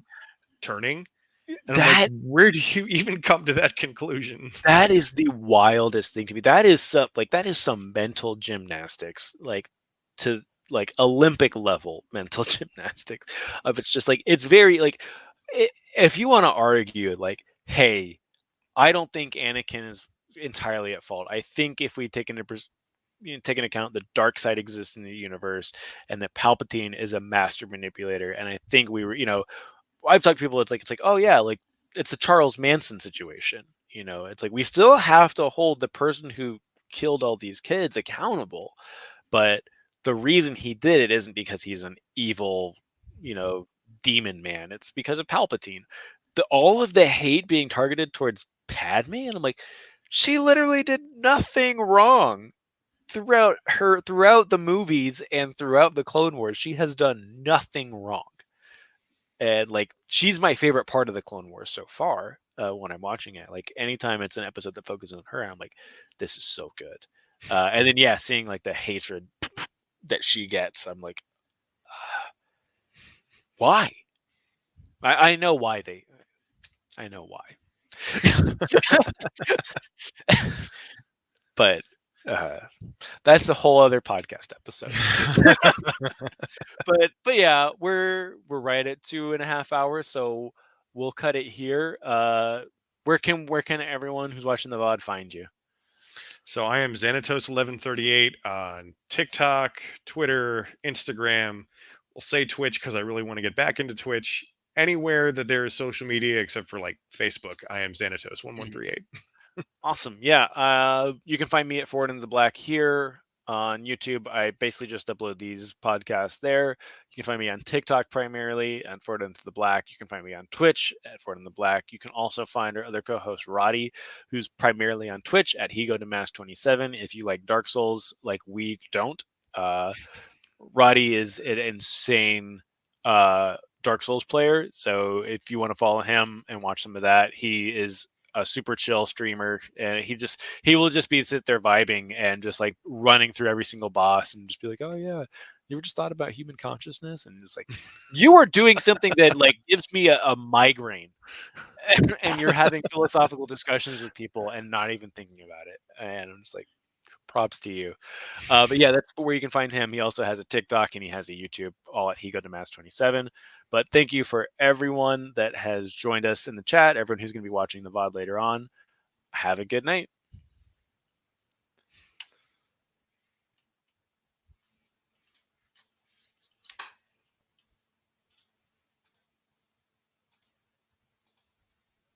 turning, and I'm like, That where do you even come to that conclusion? that is the wildest thing to me. That is some mental gymnastics, like to like Olympic level mental gymnastics. Of it's just like it's very like if you want to argue like, hey, I don't think Anakin is entirely at fault. I think if we take take into account the dark side exists in the universe and that Palpatine is a master manipulator, and I think we were, I've talked to people. It's like, oh yeah, like it's a Charles Manson situation. It's like we still have to hold the person who killed all these kids accountable, but the reason he did it isn't because he's an evil, you know, demon man. It's because of Palpatine. All of the hate being targeted towards Padme, and I'm like, she literally did nothing wrong throughout the movies and throughout the Clone Wars. She has done nothing wrong, and like she's my favorite part of the Clone Wars so far. When I'm watching it, like anytime it's an episode that focuses on her, I'm like, this is so good. And then yeah, seeing like the hatred that she gets, I'm like, why? I know why they. I know why. But uh, that's the whole other podcast episode. But yeah, we're right at 2.5 hours, so we'll cut it here. Where can everyone who's watching the VOD find you? So I am Xanatos1138 on TikTok, Twitter, Instagram. We'll say Twitch because I really want to get back into Twitch. Anywhere that there is social media except for like Facebook, I am Mhm. Xanatos1138. Awesome. Yeah. You can find me at Forward into the Black here on YouTube. I basically just upload these podcasts there. You can find me on TikTok primarily at Forward into the Black. You can find me on Twitch at Forward into the Black. You can also find our other co-host Roddy, who's primarily on Twitch at He Go to Mass 27. If you like Dark Souls, like we don't, uh, Roddy is an insane Dark Souls player. So if you want to follow him and watch some of that, he is a super chill streamer, and he will just be sit there vibing and just like running through every single boss and just be like, oh yeah, you ever just thought about human consciousness? And just like, you are doing something that like gives me a migraine. And you're having philosophical discussions with people and not even thinking about it. And I'm just like, props to you. But yeah, that's where you can find him. He also has a TikTok and he has a YouTube, all at He Go to Mass 27. But thank you for everyone that has joined us in the chat, everyone who's going to be watching the VOD later on. Have a good night.